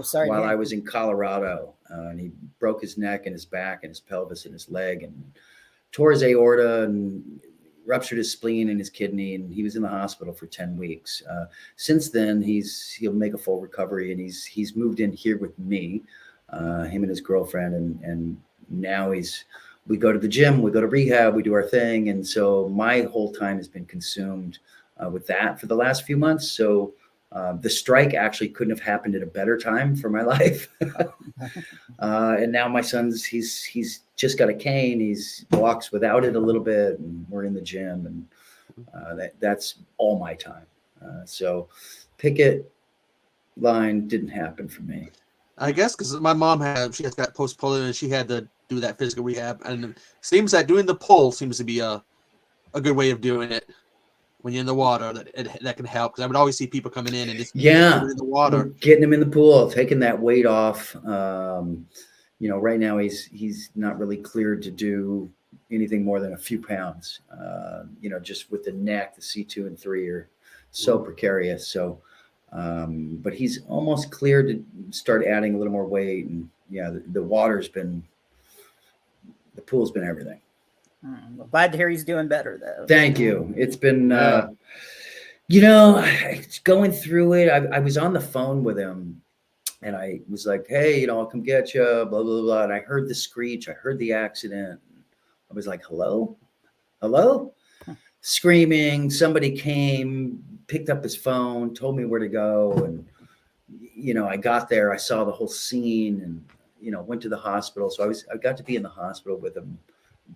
Sorry. While I was in Colorado, and he broke his neck and his back and his pelvis and his leg, and tore his aorta and ruptured his spleen and his kidney, and he was in the hospital for 10 weeks. Since then, he'll make a full recovery, and he's moved in here with me, him and his girlfriend, and now we go to the gym, we go to rehab, we do our thing. And so my whole time has been consumed with that for the last few months. So the strike actually couldn't have happened at a better time for my life. And now my son's, he's just got a cane. He walks without it a little bit, and we're in the gym, and that's all my time. So picket line didn't happen for me. I guess because my mom she has got post-polio, and she had to do that physical rehab, and it seems that doing the pull seems to be a good way of doing it. when you're in the water that can help. Because I would always see people coming in and just Yeah, in the water, getting him in the pool, taking that weight off. Right now he's not really cleared to do anything more than a few pounds. Just with the neck, the C2 and 3 are so precarious. So, but he's almost cleared to start adding a little more weight. And yeah, the pool's been everything. Well, glad to hear he's doing better, though. Thank you. It's been, going through it. I was on the phone with him and I was like, hey, I'll come get you, blah, blah, blah. And I heard the screech. I heard the accident. I was like, hello? Screaming. Somebody came, picked up his phone, told me where to go. And, I got there. I saw the whole scene and, went to the hospital. So I got to be in the hospital with him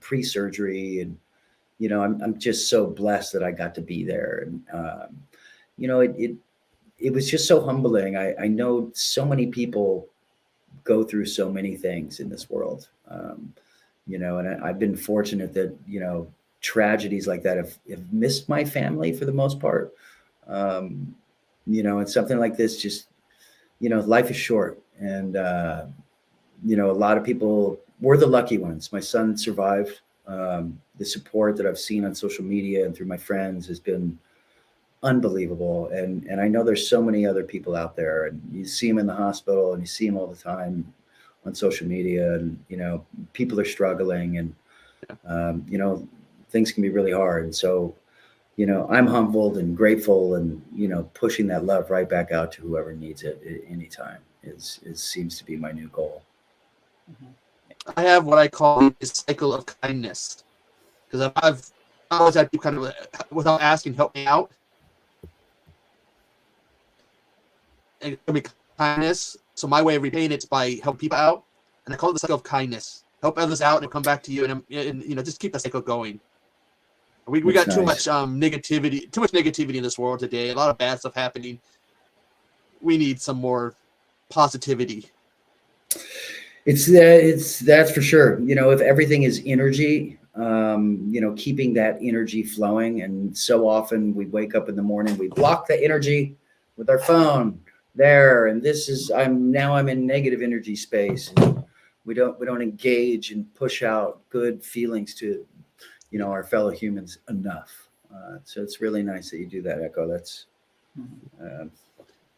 pre-surgery. And, I'm just so blessed that I got to be there. And, it was just so humbling. I know so many people go through so many things in this world. And I've been fortunate that, tragedies like that have missed my family for the most part. And something like this just, life is short. And, a lot of people were the lucky ones. My son survived. The support that I've seen on social media and through my friends has been unbelievable. And I know there's so many other people out there, and you see them in the hospital and you see them all the time on social media, and, people are struggling and, things can be really hard. And so, I'm humbled and grateful and, pushing that love right back out to whoever needs it at any time seems to be my new goal. I have what I call a cycle of kindness, because I've always had people kind of, without asking, help me out. And it can be kindness. So my way of repaying it's by helping people out, and I call it the cycle of kindness. Help others out and come back to you, and just keep the cycle going. We got too much negativity in this world today. A lot of bad stuff happening. We need some more positivity. That's for sure. If everything is energy, keeping that energy flowing. And so often we wake up in the morning, we block the energy with our phone there. And I'm in negative energy space. And we don't engage and push out good feelings to, our fellow humans enough. So it's really nice that you do that, Echo. That's, and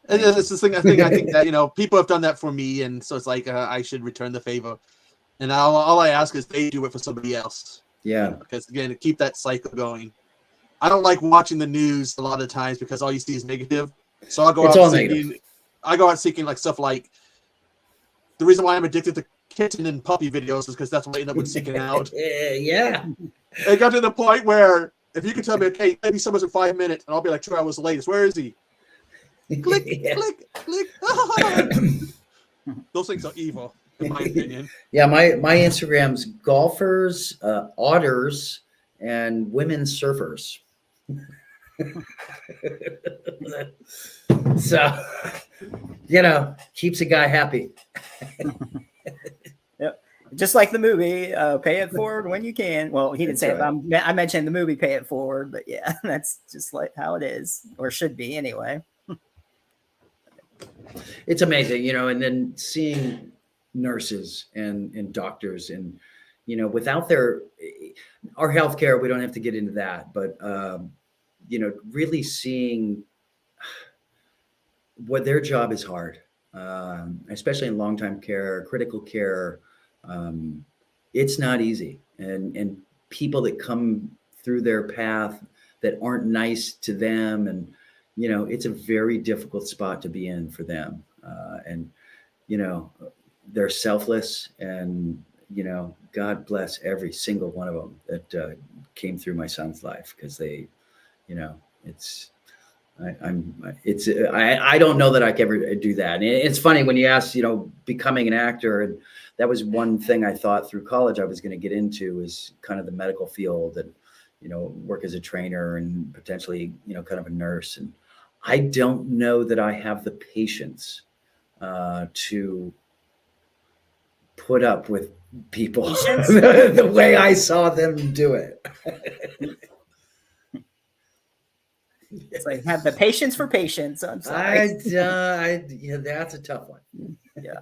then it's this thing. I think that people have done that for me, and so it's like I should return the favor. And all I ask is they do it for somebody else. Yeah. Because again, to keep that cycle going. I don't like watching the news a lot of times because all you see is negative. So I'll go out seeking like stuff like, the reason why I'm addicted to kitten and puppy videos is because that's what I end up with seeking out. Yeah. It got to the point where if you could tell me, okay, maybe someone's in 5 minutes, and I'll be like 2 hours late. Where is he? Click, click, click. Those things are evil, in my opinion. Yeah, my Instagram's golfers, otters, and women surfers. So, keeps a guy happy. Yep. Just like the movie, pay it forward when you can. Well, he didn't say it, but I mentioned the movie Pay It Forward, but yeah, that's just like how it is, or should be anyway. It's amazing, and then seeing nurses and doctors and, without our healthcare, we don't have to get into that, but, really seeing what their job is hard, especially in long-time care, critical care. It's not easy. And people that come through their path that aren't nice to them, and, it's a very difficult spot to be in for them. And, they're selfless, and, God bless every single one of them that came through my son's life, because they, I don't know that I could ever do that. And it's funny when you ask, becoming an actor, and that was one thing I thought through college I was going to get into, is kind of the medical field and, work as a trainer and potentially, kind of a nurse. And I don't know that I have the patience to put up with people the way I saw them do it. It's like have the patience for patience. I'm sorry. Yeah, that's a tough one. Yeah.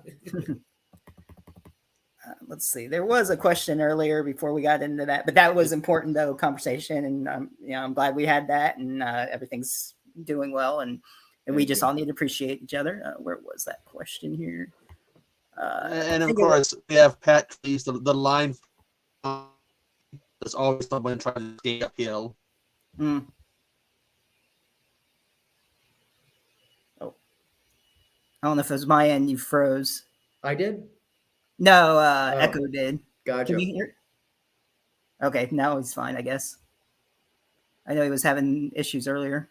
Let's see. There was a question earlier before we got into that, but that was important though, conversation, and I'm glad we had that, and everything's doing well, and we just all need to appreciate each other. Where was that question here? And of course, we have Pat Cleese, the line. There's always someone trying to skate uphill. Mm. Oh, I don't know if it was my end. You froze. I did. No, Echo did. Gotcha. Can you hear? Okay, now he's fine, I guess. I know he was having issues earlier.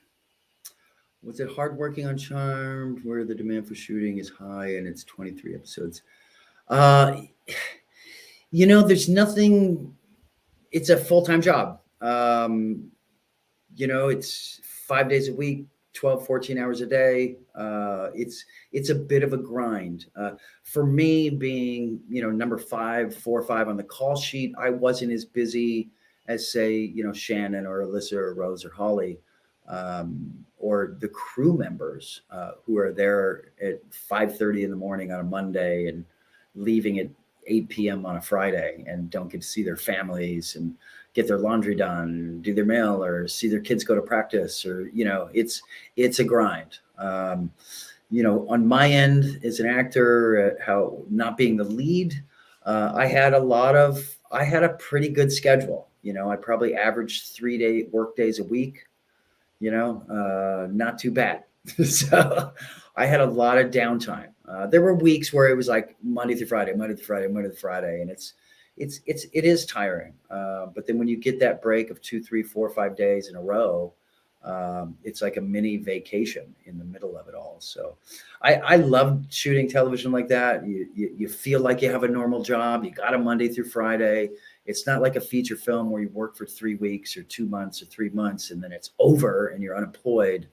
Was it hard working on Charmed, where the demand for shooting is high and it's 23 episodes? There's nothing. It's a full-time job. It's 5 days a week, 12, 14 hours a day. It's a bit of a grind. For me, being, number 5, 4 or 5 on the call sheet, I wasn't as busy as, say, Shannon or Alyssa or Rose or Holly, or the crew members who are there at 5:30 in the morning on a Monday and leaving at 8 p.m. on a Friday and don't get to see their families and get their laundry done, do their mail, or see their kids go to practice, or it's a grind. On my end as an actor, how not being the lead, I had a pretty good schedule. I probably averaged 3 work days a week. Not too bad. So I had a lot of downtime. There were weeks where it was like Monday through Friday, and it is tiring. But then when you get that break of 2, 3, 4, 5 days in a row, it's like a mini vacation in the middle of it all. So I love shooting television like that. You feel like you have a normal job. You got a Monday through Friday. It's not like a feature film where you work for 3 weeks or 2 months or 3 months and then it's over and you're unemployed.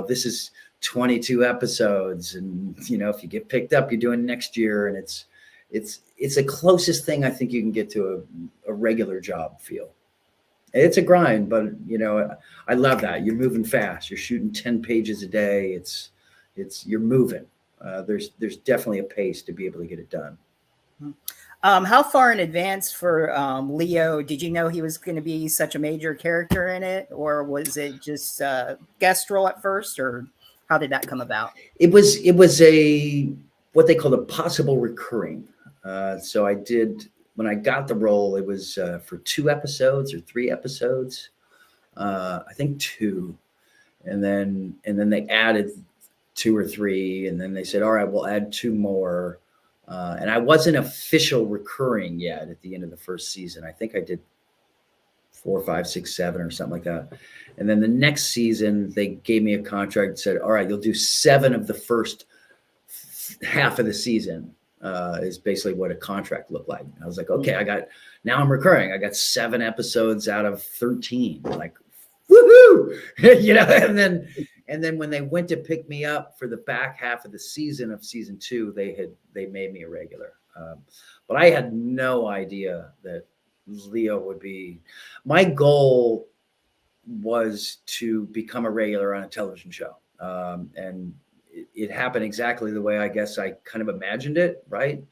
This is 22 episodes, and if you get picked up, you're doing next year, and it's the closest thing I think you can get to a regular job feel. It's a grind, but I love that. You're moving fast. You're shooting 10 pages a day. You're moving. There's definitely a pace to be able to get it done. How far in advance for Leo did you know he was going to be such a major character in it, or was it just guest role at first, or how did that come about? It was a what they called a possible recurring. So I did, when I got the role, it was for 2 episodes or 3 episodes. I think 2, and then they added 2 or 3, and then they said, all right, we'll add 2 more. And I wasn't official recurring yet at the end of the first season. I think I did 4, 5, 6, 7 or something like that. And then the next season, they gave me a contract and said, all right, you'll do 7 of the first half of the season, is basically what a contract looked like. I was like, okay, now I'm recurring. I got 7 episodes out of 13. Like, woohoo! And then when they went to pick me up for the back half of the season of season 2, they made me a regular. But I had no idea that Leo would be. My goal was to become a regular on a television show, and it happened exactly the way I guess I kind of imagined it. Right?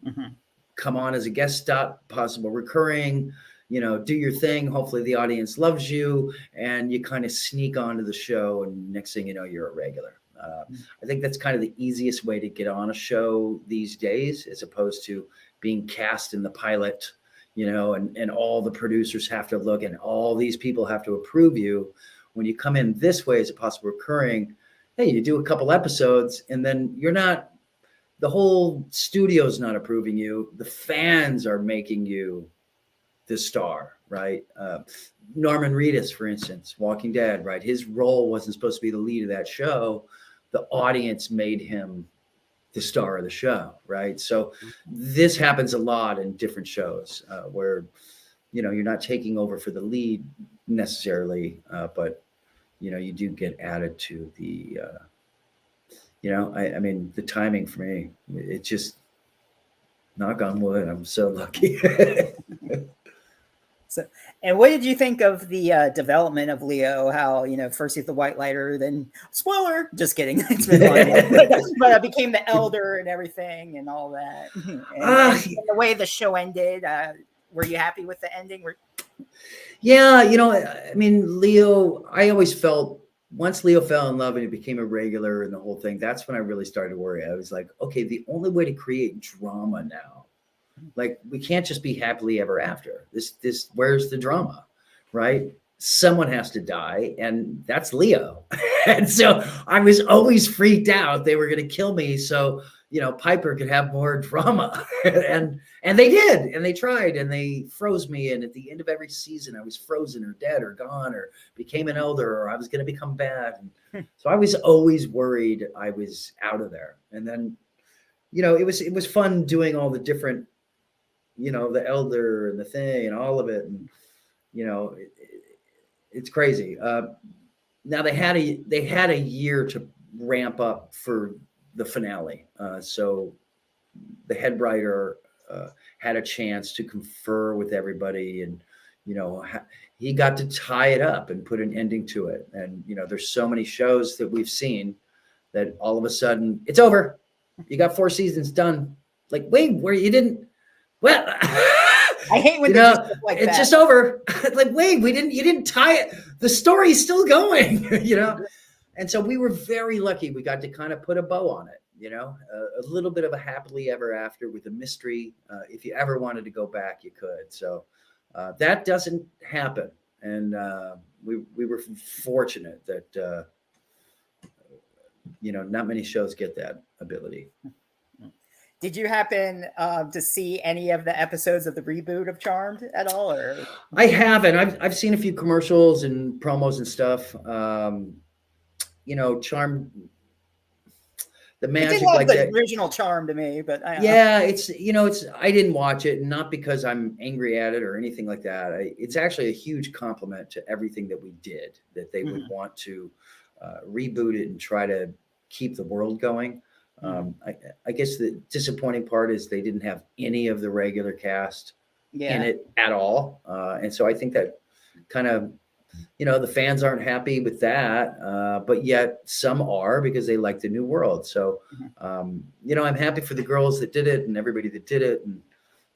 Mm-hmm. Come on as a guest stop, possible recurring. Do your thing. Hopefully the audience loves you, and you kind of sneak onto the show, and next thing you know, you're a regular. I think that's kind of the easiest way to get on a show these days, as opposed to being cast in the pilot, and all the producers have to look, and all these people have to approve you. When you come in this way as a possible recurring, hey, you do a couple episodes, and then the whole studio's not approving you. The fans are making you the star, right? Norman Reedus, for instance, Walking Dead, right? His role wasn't supposed to be the lead of that show. The audience made him the star of the show, right? So this happens a lot in different shows where, you're not taking over for the lead necessarily, but, you do get added to the, I mean, the timing for me, it just, knock on wood, I'm so lucky. So, and what did you think of the development of Leo? How, first he's the white lighter, then spoiler, just kidding. It's been long enough. But became the elder and everything and all that. And the way the show ended, were you happy with the ending? Yeah, I mean, Leo, I always felt once Leo fell in love and he became a regular and the whole thing, that's when I really started to worry. I was like, okay, the only way to create drama now, like we can't just be happily ever after. This where's the drama, right? Someone has to die, and that's Leo. And so I was always freaked out they were going to kill me, so Piper could have more drama. and they did, and they tried, and they froze me. And at the end of every season, I was frozen or dead or gone or became an elder or I was going to become bad. And so I was always worried I was out of there. And then, it was fun doing all the different, the elder and the thing and all of it. And, it's crazy. Now they had a year to ramp up for the finale. So the head writer had a chance to confer with everybody, and he got to tie it up and put an ending to it. And there's so many shows that we've seen that all of a sudden it's over. You got 4 seasons done. Like, wait, where you didn't? Well, I hate when just like it's that. just over. Like, wait, you didn't tie it. The story's still going, And so we were very lucky. We got to kind of put a bow on it, a little bit of a happily ever after with a mystery. If you ever wanted to go back, you could. So that doesn't happen. And we were fortunate that, not many shows get that ability. Did you happen to see any of the episodes of the reboot of Charmed at all? Or I haven't. I've seen a few commercials and promos and stuff. Charmed, the magic like the original Charm to me, but it's I didn't watch it, not because I'm angry at it or anything like that. It's actually a huge compliment to everything that we did, that they would want to reboot it and try to keep the world going. I guess the disappointing part is they didn't have any of the regular cast in it at all. And so I think that kind of, the fans aren't happy with that, but yet some are because they like the new world. So, I'm happy for the girls that did it and everybody that did it. And,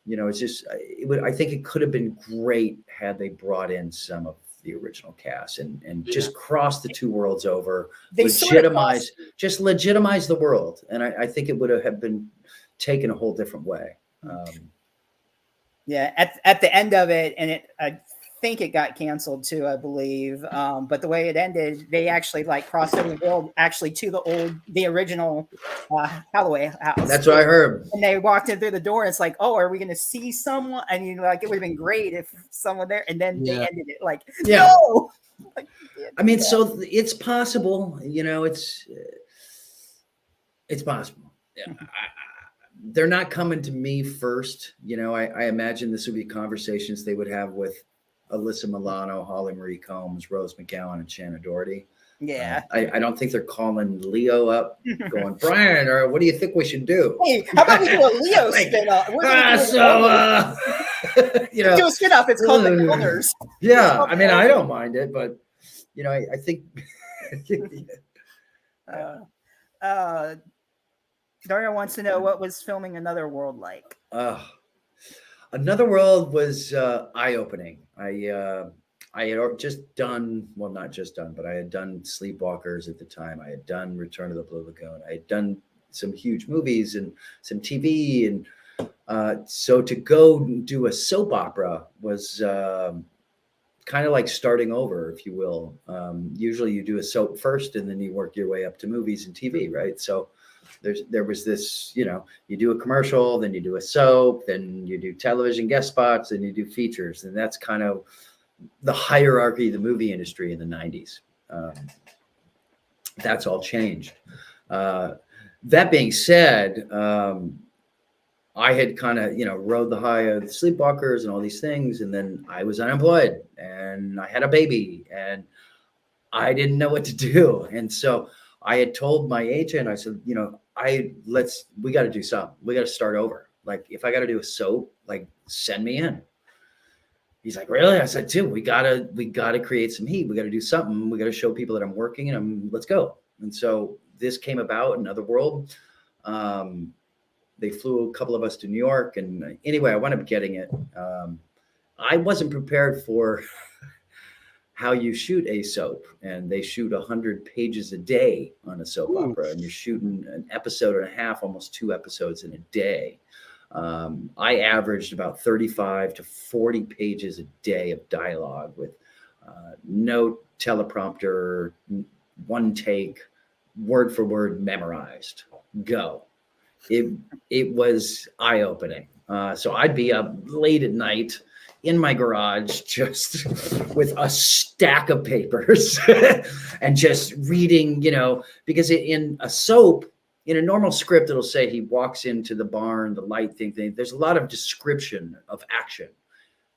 it's just, I think it could have been great had they brought in some of the original cast and just cross the 2 worlds over, legitimize the world. And I think it would have been taken a whole different way. At the end of it, and I think it got canceled too, I believe. But the way it ended, they actually crossed over the world actually to the original Holloway house. That's what I heard. And they walked in through the door. And it's like, oh, are we going to see someone? And it would have been great if someone there. And then they ended it no. I mean, so it's possible. It's possible. Yeah. They're not coming to me first. I imagine this would be conversations they would have with Alyssa Milano, Holly Marie Combs, Rose McGowan, and Shannon Doherty. Yeah. I don't think they're calling Leo up going, Brian, or what do you think we should do? Hey, how about we do a Leo spin-off? Do a spin-off. It's called The Elders. Yeah. I mean, I don't mind it, but, I think. Daria wants to know what was filming Another World like. Another World was eye-opening. I had just done, well, not just done, but I had done Sleepwalkers at the time. I had done Return of the Blue Lagoon. I had done some huge movies and some TV. And so to go do a soap opera was kind of like starting over, if you will. Usually you do a soap first and then you work your way up to movies and TV, right? So there was this, you do a commercial, then you do a soap, then you do television guest spots, then you do features. And that's kind of the hierarchy of the movie industry in the 90s. That's all changed. That being said, I had kind of, rode the high of Sleepwalkers and all these things. And then I was unemployed and I had a baby and I didn't know what to do. And so I had told my agent, I said, we got to do something. We got to start over. Like, if I got to do a soap, send me in. He's like, really? I said, Tim, we gotta create some heat. We got to do something. We got to show people that I'm working, and let's go. And so this came about in Otherworld. They flew a couple of us to New York, and anyway, I wound up getting it. I wasn't prepared for how you shoot a soap, and they shoot 100 pages a day on a soap opera, and you're shooting an episode and a half, almost 2 episodes in a day. I averaged about 35 to 40 pages a day of dialogue with no teleprompter, one take, word for word memorized. Go. It was eye-opening. So I'd be up late at night in my garage just with a stack of papers and just reading, because in a soap, in a normal script, it'll say he walks into the barn, the light thing. There's a lot of description of action.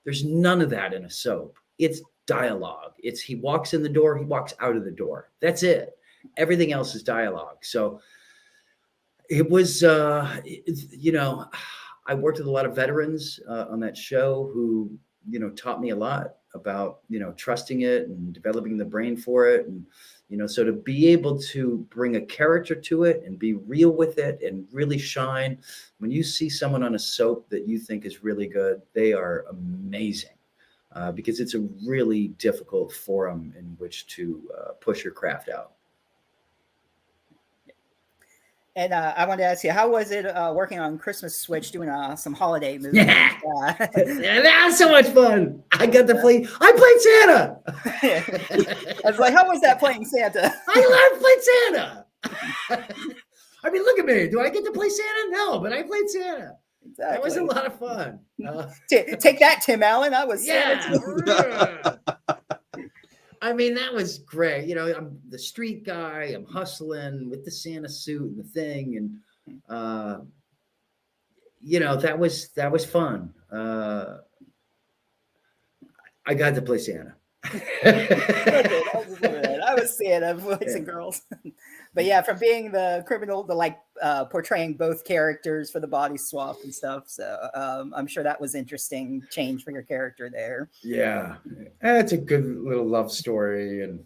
There's none of that in a soap. It's dialogue. It's he walks in the door, he walks out of the door. That's it. Everything else is dialogue. So it was, I worked with a lot of veterans on that show who, taught me a lot about, trusting it and developing the brain for it. And, so to be able to bring a character to it and be real with it and really shine. When you see someone on a soap that you think is really good, they are amazing because it's a really difficult forum in which to push your craft out. And I wanted to ask you, how was it working on Christmas Switch, doing some holiday movies? Yeah, that was so much fun. I played Santa. I was like, how was that playing Santa? I love playing Santa. I mean, look at me. Do I get to play Santa? No, but I played Santa. Exactly. That was a lot of fun. Take that, Tim Allen. I was Santa. I mean, that was great. I'm the street guy. I'm hustling with the Santa suit and the thing, and that was fun. I got to play Santa. I was Santa, boys and girls. But yeah, from being the criminal to portraying both characters for the body swap and stuff. So I'm sure that was interesting change for your character there. Yeah, it's a good little love story, and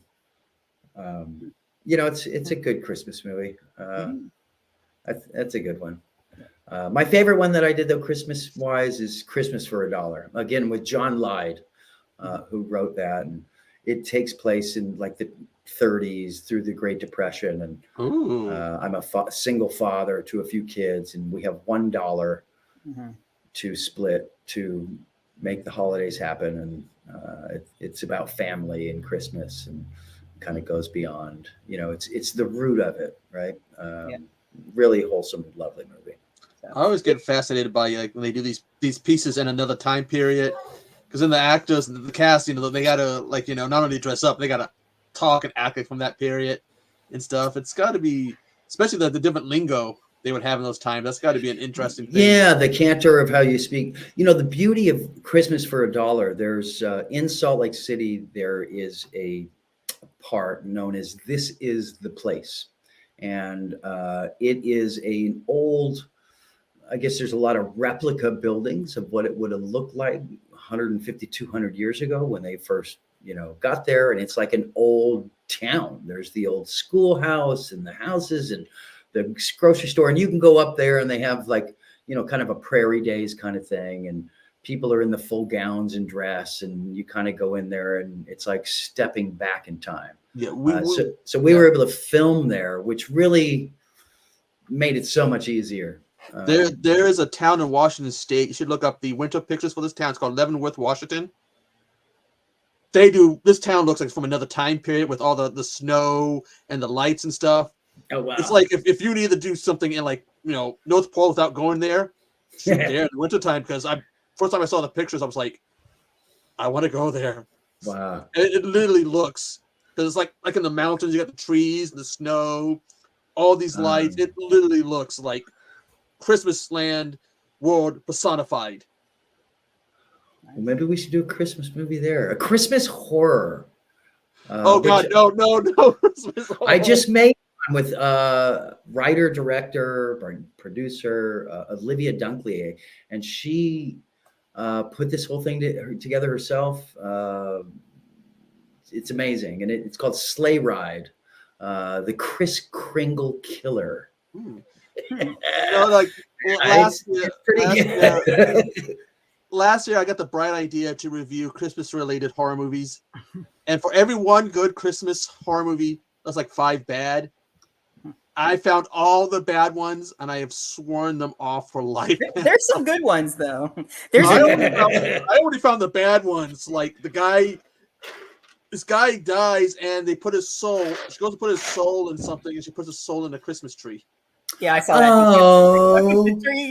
it's a good Christmas movie. That's a good one. My favorite one that I did though, Christmas wise, is Christmas for $1. Again, with John Lyde, who wrote that, and it takes place in the 30s through the Great Depression, and I'm a single father to a few kids, and we have $1 to split to make the holidays happen, and it's about family and Christmas, and kind of goes beyond. It's the root of it, right? Really wholesome, lovely movie. So. I always get fascinated by when they do these pieces in another time period, because then the actors and the cast, they gotta not only dress up, they gotta talk and act from that period and stuff. It's got to be, especially the different lingo they would have in those times. That's got to be an interesting thing. Yeah, the canter of how you speak. The beauty of Christmas for $1. There's in Salt Lake City, there is a part known as This Is the Place, and it is an old. I guess there's a lot of replica buildings of what it would have looked like 150, 200 years ago when they first got there, and it's like an old town. There's the old schoolhouse and the houses and the grocery store, and you can go up there and they have kind of a prairie days kind of thing, and people are in the full gowns and dress, and you kind of go in there and it's like stepping back in time. Yeah, so we were able to film there, which really made it so much easier. There is a town in Washington State. You should look up the winter pictures for this town. It's called Leavenworth, Washington. This town looks like it's from another time period with all the snow and the lights and stuff. Oh wow! It's like if you need to do something in North Pole without going there, shoot there in the wintertime, because first time I saw the pictures, I was like, I want to go there. Wow! It literally looks, because it's like in the mountains, you got the trees and the snow, all these lights. It literally looks like Christmas land world personified. Well, maybe we should do a Christmas movie there. A Christmas horror. Oh God, no! Christmas horror. I just made one with writer, director, producer Olivia Dunklier, and she put this whole thing together herself. It's amazing, and it's called Sleigh Ride, the Kris Kringle Killer. Hmm. Hmm. Like It's pretty good. last year, I got the bright idea to review Christmas-related horror movies, and for every one good Christmas horror movie, that's like 5 bad. I found all the bad ones, and I have sworn them off for life. There's some good ones though. There's I already found the bad ones. Like this guy dies, and they put his soul. She goes to put his soul in something, and she puts his soul in a Christmas tree. yeah, I saw that. Oh,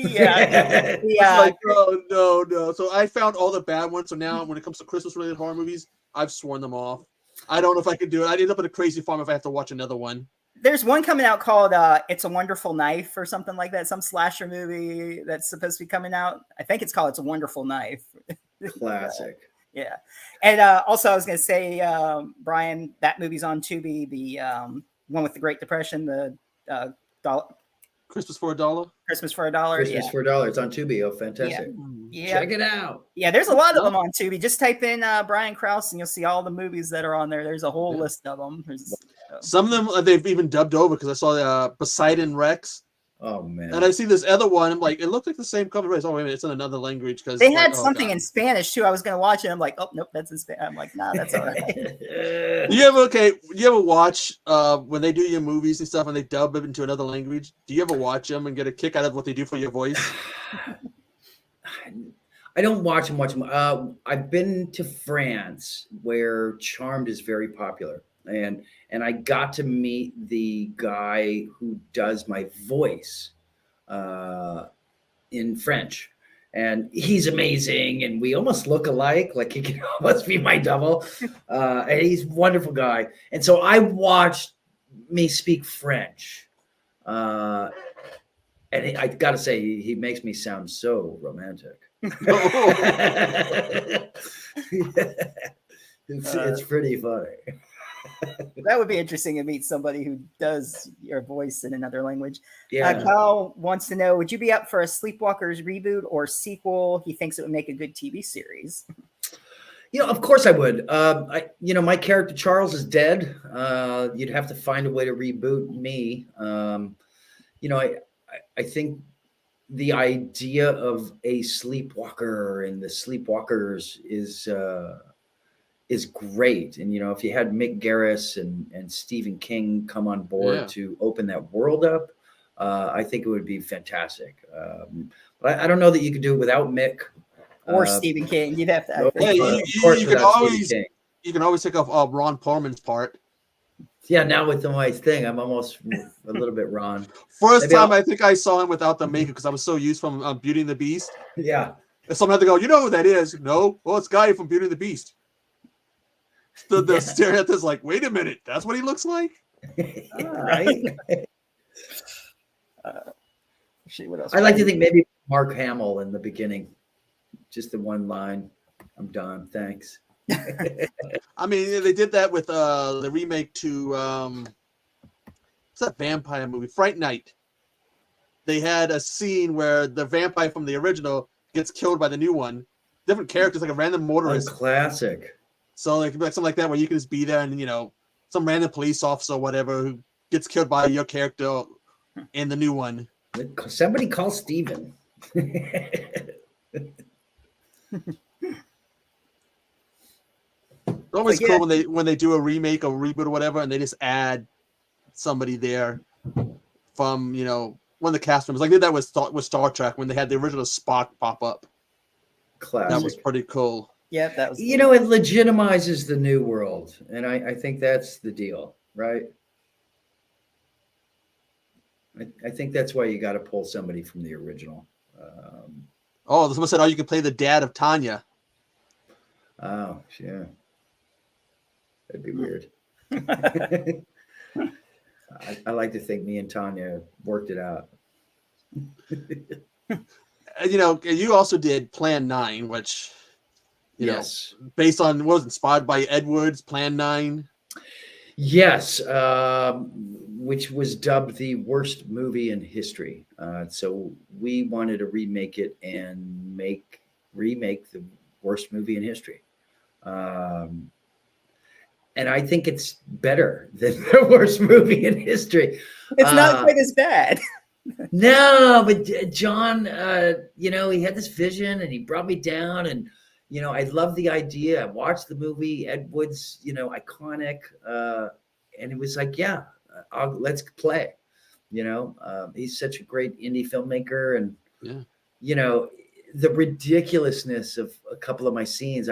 Yeah. It's like, oh no. So I found all the bad ones. So now, when it comes to Christmas-related horror movies, I've sworn them off. I don't know if I can do it. I'd end up in a crazy farm if I have to watch another one. There's one coming out called It's a Wonderful Knife or something like that. Some slasher movie that's supposed to be coming out. I think it's called It's a Wonderful Knife. classic. Yeah. And also I was going to say, Brian, that movie's on Tubi, the one with the Great Depression, the Christmas for $1. Christmas for $1. Christmas Yeah. for $1. It's on Tubi. Oh, fantastic. Yeah. Check it out. Yeah, there's a lot of them on Tubi. Just type in Brian Krause and you'll see all the movies that are on there. There's a whole list of them. Some of them they've even dubbed over because I saw Poseidon Rex. Oh man. And I see this other one. I'm like, it looks like the same cover. Oh wait a minute, it's in another language because they had something in Spanish too. I was going to watch it. I'm like, oh nope, that's in Spanish. I'm like, nah, that's all right. You ever watch when they do your movies and stuff and they dub it into another language? Do you ever watch them and get a kick out of what they do for your voice? I don't watch them. I've been to France where Charmed is very popular, and I got to meet the guy who does my voice in French, and he's amazing, and we almost look alike. Like he can almost be my double. And he's a wonderful guy, and so I watched me speak French. And I got to say, he makes me sound so romantic. It's pretty funny. That would be interesting to meet somebody who does your voice in another language. Yeah. Kyle wants to know, would you be up for a Sleepwalkers reboot or sequel? He thinks it would make a good TV series. Of course I would. My character Charles is dead. You'd have to find a way to reboot me. I think the idea of a sleepwalker and the sleepwalkers is great. And, if you had Mick Garris and Stephen King come on board to open that world up, I think it would be fantastic. But I don't know that you could do it without Mick. Or Stephen King. You'd have to. You can always take off Ron Perlman's part. Yeah, now with my thing, I'm almost a little bit Ron. First time I think I saw him without the makeup because I was so used from Beauty and the Beast. Yeah. And someone had to go, you know who that is? No. Well, it's Guy from Beauty and the Beast. Stood there staring at this like, wait a minute, that's what he looks like? Right? What else? I like to think maybe Mark Hamill in the beginning. Just the one line. I'm done. Thanks. I mean, they did that with the remake to what's that vampire movie? Fright Night. They had a scene where the vampire from the original gets killed by the new one. Different characters, like a random motorist. Oh, classic. So like something like that where you can just be there and some random police officer or whatever who gets killed by your character in the new one. Somebody call Steven. It's always cool when they do a remake or reboot or whatever, and they just add somebody there from one of the cast members. Like they did that with Star Trek when they had the original Spock pop up. Classic. That was pretty cool. Yeah, that was. It legitimizes the new world, and I think that's the deal, right? I think that's why you got to pull somebody from the original. Someone said, you can play the dad of Tanya. Oh, yeah. That'd be weird. I like to think me and Tanya worked it out. You also did Plan 9, which, yes, based on what was inspired by Edward's Plan 9. Yes, which was dubbed the worst movie in history. So we wanted to remake it and make remake the worst movie in history. And I think it's better than the worst movie in history. It's not quite as bad. No, but John, he had this vision and he brought me down, and I love the idea. I watched the movie, Ed Wood's, iconic, and it was like, yeah, let's play. He's such a great indie filmmaker, and the ridiculousness of a couple of my scenes.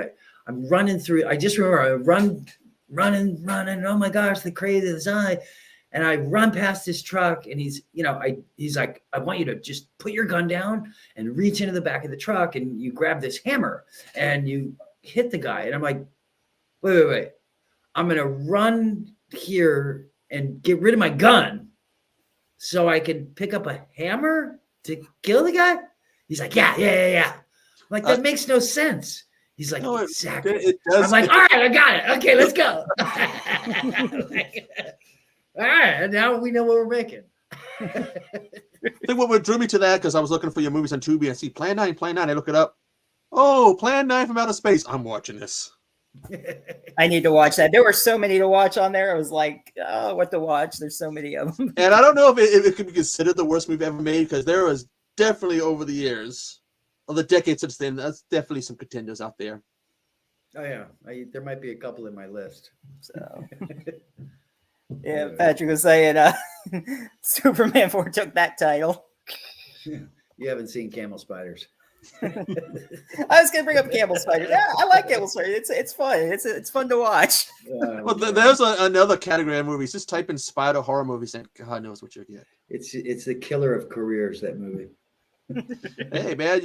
I'm running through. I just remember I running. Oh my gosh, the crazy design. And I run past this truck, and he's like, I want you to just put your gun down and reach into the back of the truck, and you grab this hammer and you hit the guy. And I'm like, wait. I'm going to run here and get rid of my gun so I can pick up a hammer to kill the guy. He's like, yeah. I'm like, that makes no sense. He's like, no, exactly. It does. I'm like, all right, I got it. Okay, let's go. All right, now we know what we're making. I think what drew me to that, because I was looking for your movies on Tubi, and I see Plan 9. I look it up. Oh, Plan 9 from Outer Space. I'm watching this. I need to watch that. There were so many to watch on there. I was like, oh, what to watch? There's so many of them. And I don't know if it could be considered the worst movie ever made, because there was definitely, over the years, of the decades since then, that's definitely some contenders out there. Oh, yeah. There might be a couple in my list. So... Yeah, Patrick was saying Superman 4 took that title. You haven't seen Camel Spiders. I was gonna bring up Camel Spiders. Yeah, I like Camel Spiders. It's fun. It's fun to watch. Well, there's another category of movies. Just type in spider horror movies, and God knows what you'll get. It's the killer of careers, that movie. Hey man,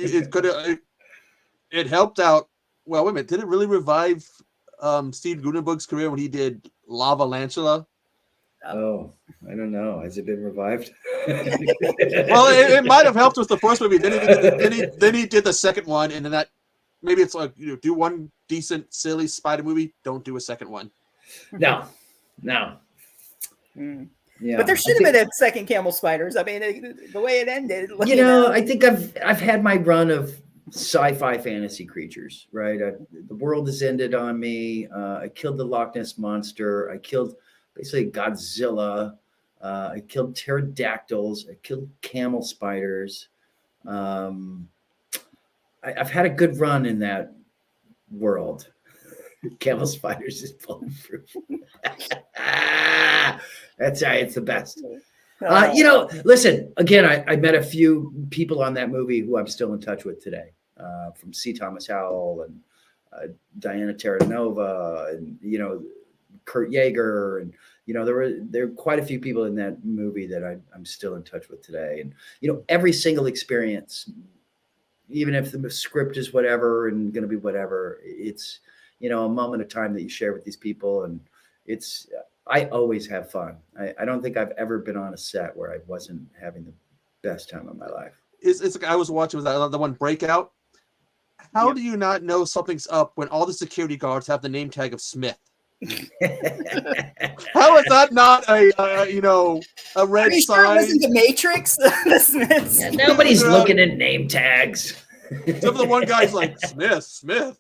it helped out. Well, wait a minute. Did it really revive Steve Guttenberg's career when he did Lava Lantula? Oh, I don't know. Has it been revived? Well, it might have helped with the first movie. Then he did the second one, and then that maybe it's like, do one decent, silly spider movie. Don't do a second one. No. Yeah, but there should have been a second Camel Spiders. I mean, the way it ended. I think I've had my run of sci-fi fantasy creatures. Right, the world has ended on me. I killed the Loch Ness monster. I killed basically Godzilla. I killed pterodactyls. I killed camel spiders. I've had a good run in that world. Camel spiders is bulletproof. That's right. It's the best. Listen, again, I met a few people on that movie who I'm still in touch with today, from C. Thomas Howell and Diana Terranova and, Kurt Yeager, and there were quite a few people in that movie that I'm still in touch with today. And every single experience, even if the script is whatever and going to be whatever, it's a moment of time that you share with these people, and I always have fun. I don't think I've ever been on a set where I wasn't having the best time of my life. It's like I was watching the one Breakout. How do you not know something's up when all the security guards have the name tag of Smith? How is that not a red sign? Sure it wasn't the Matrix? The Smiths. Yeah, nobody's looking at name tags. Except for the one guy's like, Smith.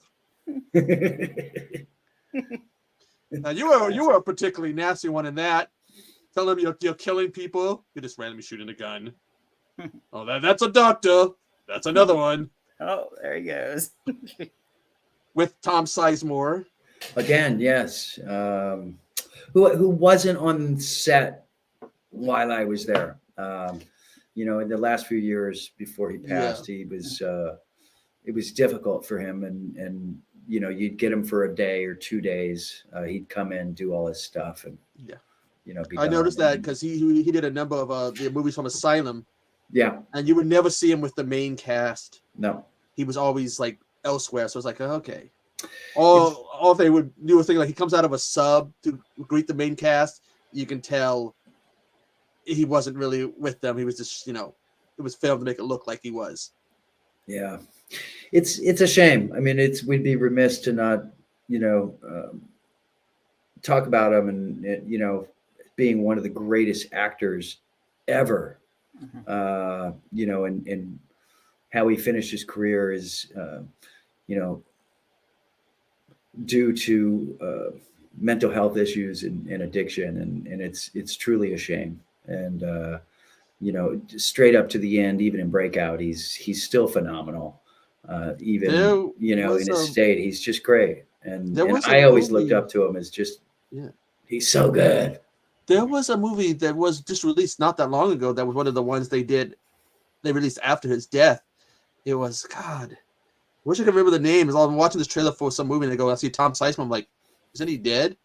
Now you were a particularly nasty one in that. Tell them you're killing people. You're just randomly shooting a gun. Oh, that's a doctor. That's another one. Oh, there he goes. With Tom Sizemore. Again, yes. Who wasn't on set while I was there. In the last few years before he passed, he was it was difficult for him, and you'd get him for a day or 2 days. He'd come in, do all his stuff, and I noticed that because he did a number of the movies from Asylum. Yeah, and you would never see him with the main cast. No, he was always like elsewhere. So it's like, okay. Or if they would do a thing like he comes out of a sub to greet the main cast, you can tell he wasn't really with them. He was just, it was filmed to make it look like he was. Yeah, it's a shame. I mean, we'd be remiss to not, talk about him and being one of the greatest actors ever. And how he finished his career is, due to mental health issues and addiction, and it's truly a shame. And straight up to the end, even in Breakout, he's still phenomenal. Even There in was his a state, he's just great. And there was a I always looked movie. up to him as just Yeah. he's so good. There was a movie that was just released not that long ago. That was one of the ones they released after his death. It was God. I wish I could remember the name. As I'm watching this trailer for some movie and I go, I see Tom Sizemore. I'm like, isn't he dead?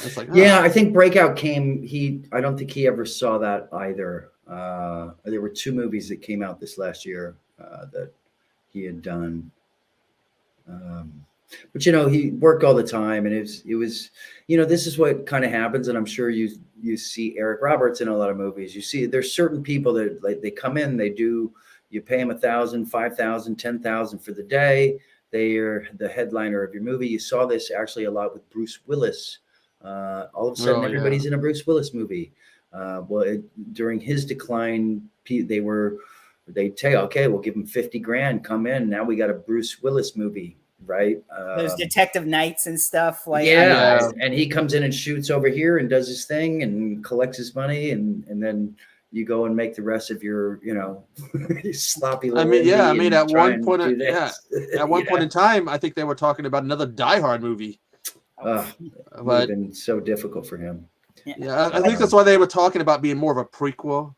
It's like, Yeah, I think Breakout came. I don't think he ever saw that either. There were two movies that came out this last year that he had done. But he worked all the time, and it was this is what kind of happens, and I'm sure you see Eric Roberts in a lot of movies. You see there's certain people that like they come in, you pay them $1,000, $5,000, $10,000 for the day. They are the headliner of your movie. You saw this actually a lot with Bruce Willis. All of a sudden, everybody's in a Bruce Willis movie. During his decline, they'd say, okay, we'll give him 50 grand. Come in. Now we got a Bruce Willis movie, right? Those detective nights and stuff. Like and he comes in and shoots over here and does his thing and collects his money, and then you go and make the rest of your, sloppy little. At one point, at one point in time, I think they were talking about another Die Hard movie. It would have been so difficult for him. Yeah, I think that's why they were talking about being more of a prequel.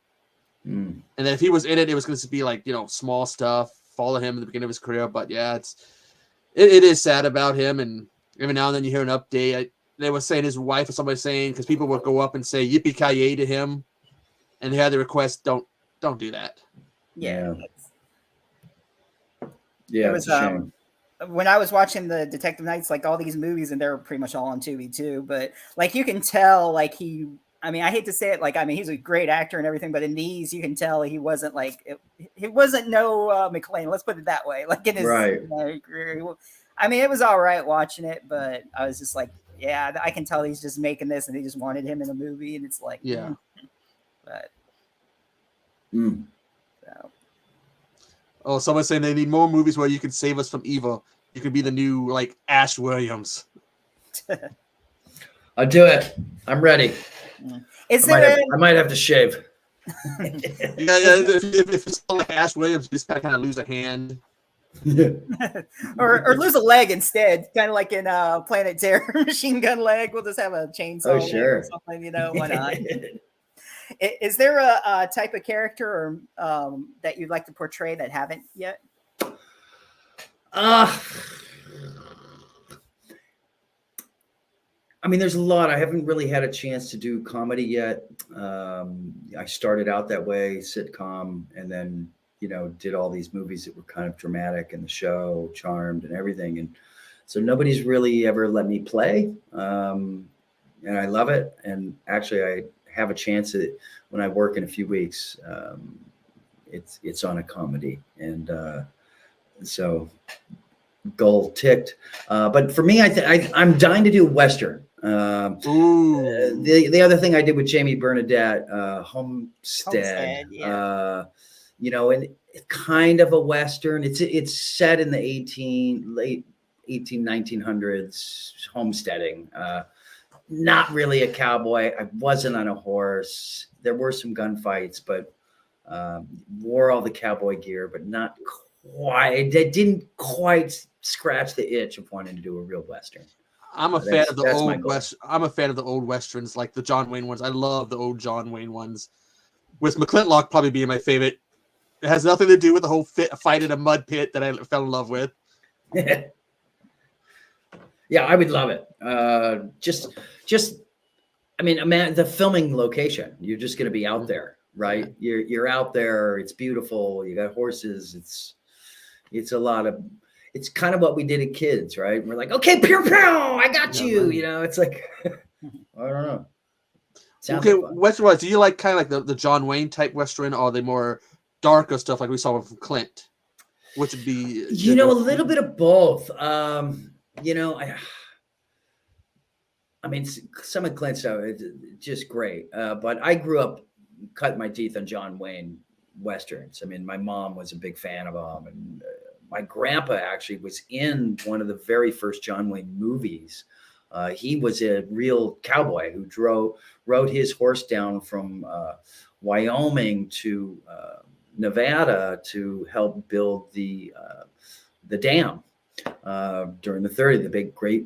Mm. And then if he was in it, it was going to be like, small stuff, follow him at the beginning of his career. But yeah, it is sad about him. And every now and then you hear an update. They were saying his wife or somebody saying, because people would go up and say yippee-ki-yay to him. And they had the request, don't do that. Yeah. Yeah, it was it's a shame. When I was watching the Detective Nights, like all these movies, and they're pretty much all on Tubi too, but like you can tell, like I hate to say it, like, he's a great actor and everything, but in these, you can tell he wasn't like, it wasn't no McClane, let's put it that way. Like in his career, it was all right watching it, but I was just like, yeah, I can tell he's just making this and they just wanted him in a movie, and it's like, yeah. But so. Oh, someone's saying they need more movies where you can save us from evil. You could be the new, like, Ash Williams. I'll do it. I'm ready. I might have to shave. If it's like Ash Williams, you just kind of lose a hand. or lose a leg instead, kind of like in Planet Terror, machine gun leg. We'll just have a chainsaw leg or something, why not? Is there a type of character or that you'd like to portray that haven't yet? There's a lot. I haven't really had a chance to do comedy yet. I started out that way, sitcom, and then, did all these movies that were kind of dramatic, and The Show, Charmed, and everything. And so nobody's really ever let me play. And I love it. And actually, I have a chance at when I work in a few weeks. It's on a comedy. And so goal ticked. But for me, I'm dying to do Western. The other thing I did with Jamie Bernadette, Homestead, and it's kind of a Western. It's set in the late 1900s, homesteading. Not really a cowboy. I wasn't on a horse. There were some gunfights, but wore all the cowboy gear, but not quite. It didn't quite scratch the itch of wanting to do a real Western. I'm a fan of the old West. I'm a fan of the old Westerns, like the John Wayne ones. I love the old John Wayne ones. With McClintock probably being my favorite. It has nothing to do with the whole fight in a mud pit that I fell in love with. Yeah, I would love it. Imagine the filming location. You're just going to be out there, right? Yeah. You're out there. It's beautiful. You got horses. It's a lot of. It's kind of what we did as kids, right? We're like, okay, pew pew, I got you. Right. It's like, I don't know. Okay, Western. Do you like kind of like the John Wayne type Western, or the more darker stuff like we saw from Clint? Which would be a little bit of both. Some of Clint's stuff is just great. But I grew up cutting my teeth on John Wayne westerns. I mean, my mom was a big fan of them, and my grandpa actually was in one of the very first John Wayne movies. He was a real cowboy who rode his horse down from Wyoming to Nevada to help build the dam during the 30s, the big great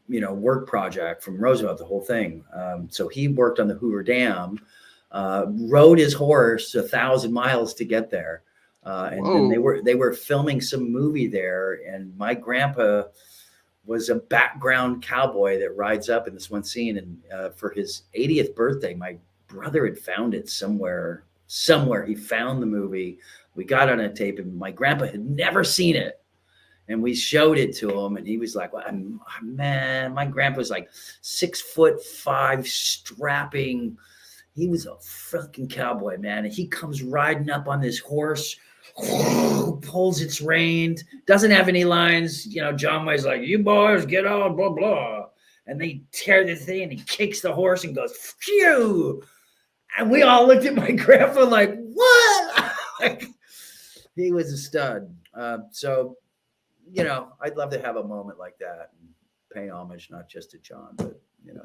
work project from Roosevelt, the whole thing. So he worked on the Hoover Dam, rode his horse 1,000 miles to get there. And then they were filming some movie there, and my grandpa was a background cowboy that rides up in this one scene. And for his 80th birthday, my brother had found it somewhere. He found the movie. We got on a tape, and my grandpa had never seen it. And we showed it to him, and he was like, well, man, my grandpa was like 6'5", strapping. He was a fucking cowboy, man. And he comes riding up on this horse, pulls its rein, doesn't have any lines. John Wayne's like, you boys get on, blah, blah. And they tear the thing, and he kicks the horse and goes, phew. And we all looked at my grandpa like, what? Like, he was a stud. So, I'd love to have a moment like that and pay homage, not just to John, but,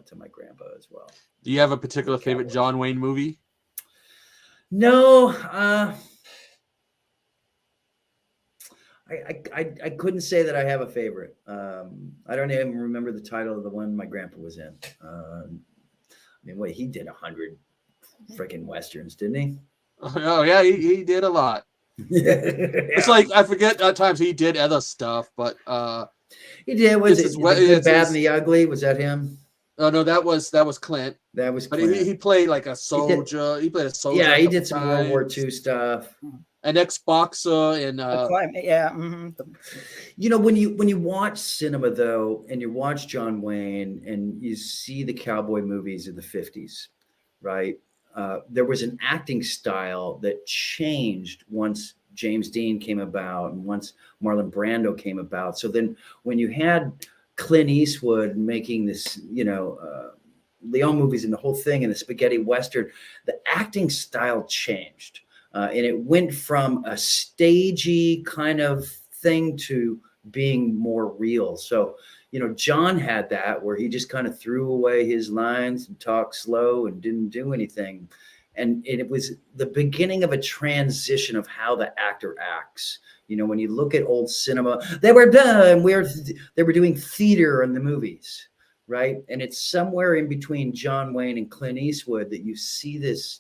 to my grandpa as well. Do you have a particular favorite John Wayne movie? No, I couldn't say that I have a favorite. I don't even remember the title of the one my grandpa was in. He did 100 freaking westerns, didn't he? Oh yeah, he did a lot. It's like I forget at times he did other stuff, but he did. Was it The Good, Bad, and the Ugly? Was that him? Oh no, that was Clint. That was But Clint. He played like a soldier. He played a soldier. Yeah, he did some World War II stuff. An ex-boxer and yeah. Mm-hmm. When you watch cinema though, and you watch John Wayne, and you see the cowboy movies of the 50s, right? There was an acting style that changed once James Dean came about and once Marlon Brando came about. So then when you had Clint Eastwood making this, Leon movies and the whole thing and the spaghetti Western, the acting style changed. And it went from a stagey kind of thing to being more real. So, John had that where he just kind of threw away his lines and talked slow and didn't do anything. And it was the beginning of a transition of how the actor acts. When you look at old cinema, they were doing theater in the movies, right? And it's somewhere in between John Wayne and Clint Eastwood that you see this,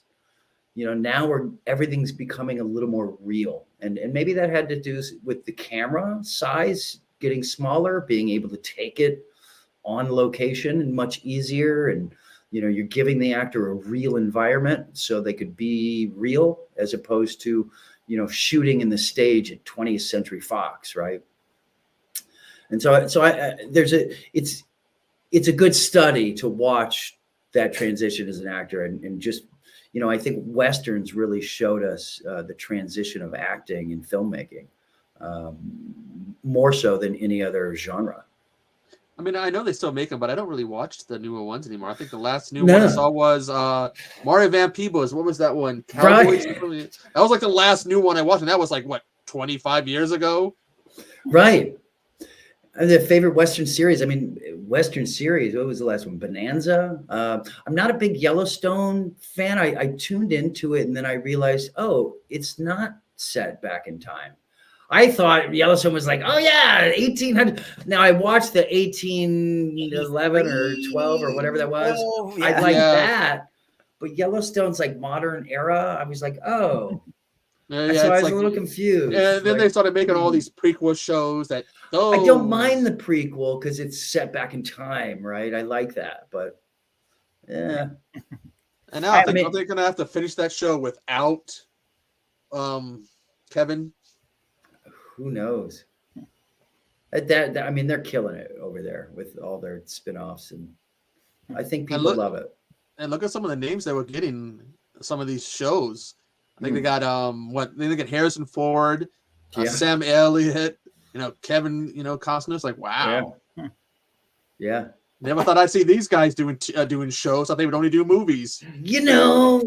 now where everything's becoming a little more real. And maybe that had to do with the camera size getting smaller, being able to take it on location and much easier. And, you're giving the actor a real environment so they could be real as opposed to, shooting in the stage at 20th Century Fox, right? And so it's a good study to watch that transition as an actor and just, I think Westerns really showed us the transition of acting and filmmaking more so than any other genre. I mean, I know they still make them, but I don't really watch the newer ones anymore. I think the last new one I saw was Mario Van Peebles. What was that one? Cowboys. Right. That was like the last new one I watched, and that was like, 25 years ago? Right. The favorite Western series. Western series. What was the last one? Bonanza. I'm not a big Yellowstone fan. I tuned into it, and then I realized, it's not set back in time. I thought Yellowstone was like, 1800. Now I watched the 1811 or 12 or whatever that was. I like that, but Yellowstone's like modern era. I was like, so I was a little confused. And then they started making all these prequel shows that. I don't mind the prequel because it's set back in time, right? I like that, but yeah. And now are they going to have to finish that show without Kevin? Who knows? They're killing it over there with all their spinoffs, and I think people love it. And look at some of the names that we're getting. Some of these shows. I think they got they got Harrison Ford, Sam Elliott, Kevin, Costner's like wow. Yeah. Never thought I'd see these guys doing shows. I thought they would only do movies. You know,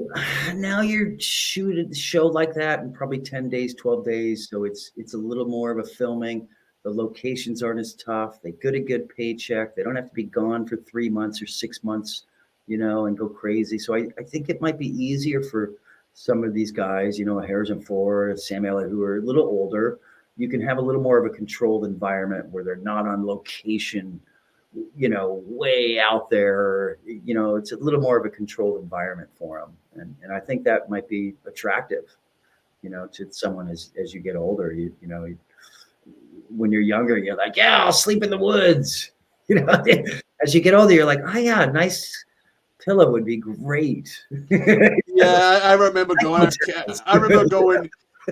now you're shooting a show like that in probably 10 days, 12 days. So it's a little more of a filming. The locations aren't as tough. They get a good paycheck. They don't have to be gone for 3 months or 6 months, and go crazy. So I think it might be easier for some of these guys, Harrison Ford, Sam Elliott, who are a little older. You can have a little more of a controlled environment where they're not on location, way out there. It's a little more of a controlled environment for them. And I think that might be attractive, to someone as you get older. When you're younger, you're like, yeah, I'll sleep in the woods. As you get older, you're like, oh yeah, a nice pillow would be great. Yeah, I remember going.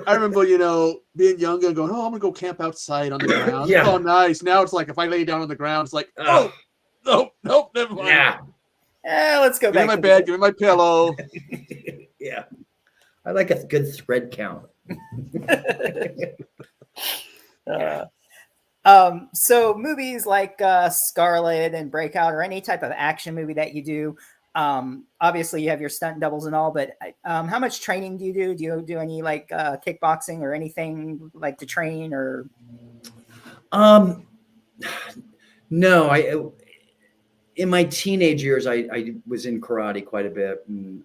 I remember, being younger and going, oh, I'm gonna go camp outside on the ground. Yeah. Oh, nice. Now it's like if I lay down on the ground, it's like, oh, nope, never mind. Yeah. Let's go Give back me my to bed, give me my pillow. Yeah. I like a good thread count. So movies like Scarlet and Breakout, or any type of action movie that you do, obviously you have your stunt doubles and all, but how much training do you do? Do you do any like kickboxing or anything like to train, or? No, in my teenage years, I was in karate quite a bit, and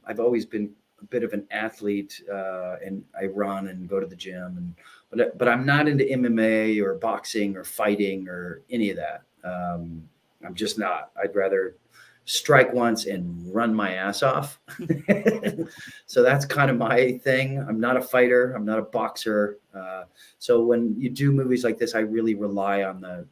I've always been a bit of an athlete, and I run and go to the gym, but I'm not into MMA or boxing or fighting or any of that. I'm just not. I'd rather strike once and run my ass off. So that's kind of my thing. I'm not a fighter. I'm not a boxer. So when you do movies like this, I really rely on the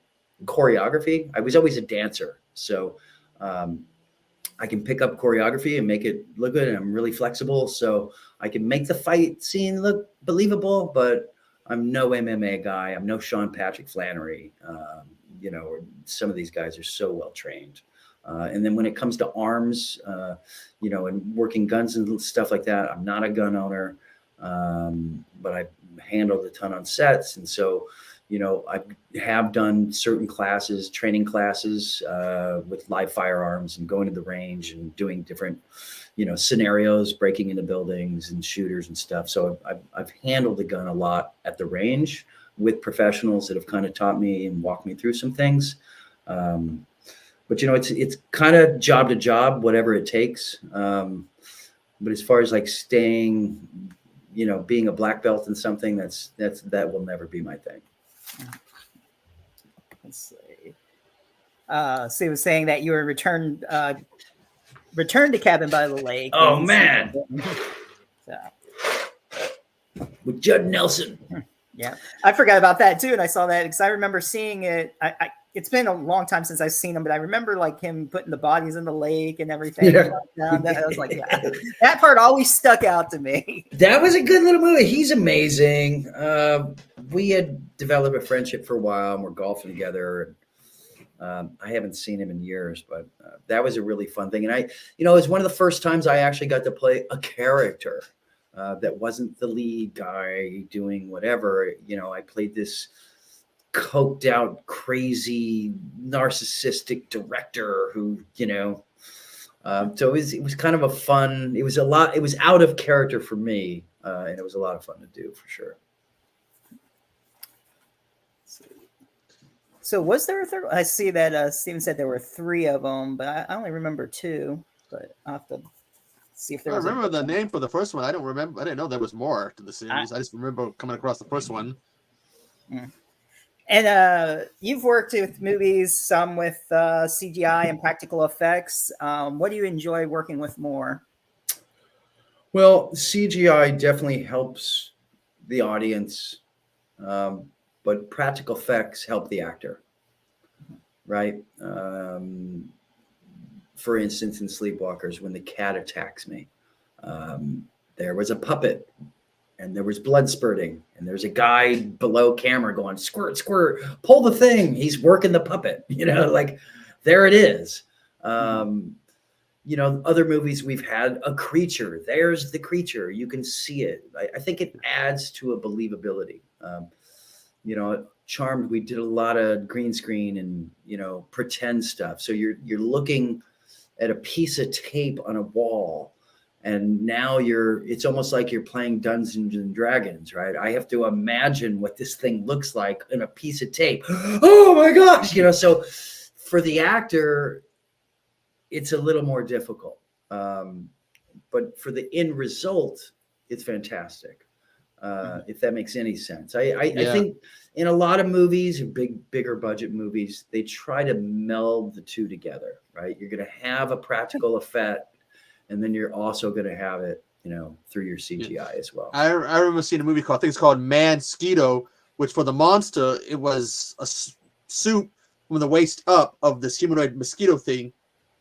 choreography. I was always a dancer. So I can pick up choreography and make it look good. And I'm really flexible. So I can make the fight scene look believable, but I'm no MMA guy. I'm no Sean Patrick Flannery. Or some of these guys are so well trained. And then when it comes to arms, and working guns and stuff like that, I'm not a gun owner, but I've handled a ton on sets. And so, I have done certain classes, training classes with live firearms and going to the range and doing different, scenarios, breaking into buildings and shooters and stuff. So I've handled the gun a lot at the range with professionals that have kind of taught me and walked me through some things. But it's kind of job to job, whatever it takes. But as far as like staying, being a black belt in something, that will never be my thing. Let's see. So he was saying that you were returned to Cabin by the Lake. Oh man, so. With Judd Nelson. Yeah, I forgot about that too, and I saw that because I remember seeing it. It's been a long time since I've seen him, but I remember like him putting the bodies in the lake and everything. Yeah. I was like, yeah. That part always stuck out to me. That was a good little movie. He's amazing. We had developed a friendship for a while, and we're golfing together. I haven't seen him in years, but that was a really fun thing. And it was one of the first times I actually got to play a character that wasn't the lead guy doing whatever. I played this coked out, crazy, narcissistic director who, so it was kind of a fun, it was out of character for me. And it was a lot of fun to do for sure. So was there a third? I see that Steven said there were 3 of them, but I only remember 2, but I'll have to see if there was. I remember the name for the first one. I don't remember. I didn't know there was more to the series. I just remember coming across the first one. Yeah. And you've worked with movies, some with CGI and practical effects. What do you enjoy working with more? Well, CGI definitely helps the audience, but practical effects help the actor, right? For instance, in Sleepwalkers, when the cat attacks me, there was a puppet and there was blood spurting and there's a guy below camera going, squirt, squirt, pull the thing. He's working the puppet, like there it is. Other movies we've had a creature. There's the creature. You can see it. I think it adds to a believability. Charmed, we did a lot of green screen and, you know, pretend stuff. So you're looking at a piece of tape on a wall, and now it's almost like you're playing Dungeons and Dragons, right? I have to imagine what this thing looks like in a piece of tape. Oh my gosh, you know, so for the actor, it's a little more difficult. But for the end result, it's fantastic. If that makes any sense. I think in a lot of movies, bigger budget movies, they try to meld the two together, right? You're going to have a practical effect, and then you're also going to have it, you know, through your CGI as well. I remember seeing a movie called, I think it's called Man-Skeeto, which for the monster, it was a suit from the waist up of this humanoid mosquito thing.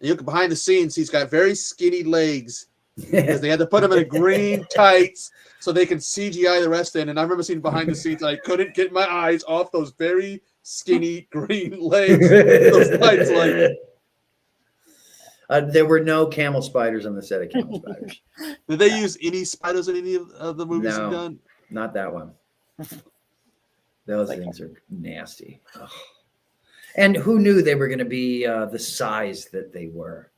And you look behind the scenes, he's got very skinny legs because they had to put him in a green tights so they can CGI the rest in. And I remember seeing behind the scenes, I couldn't get my eyes off those very skinny green legs. Those tights, there were no camel spiders on the set of Camel Spiders. Did they use any spiders in any of the movies you've done? Not that one. Those things are nasty. Ugh. And who knew they were going to be the size that they were?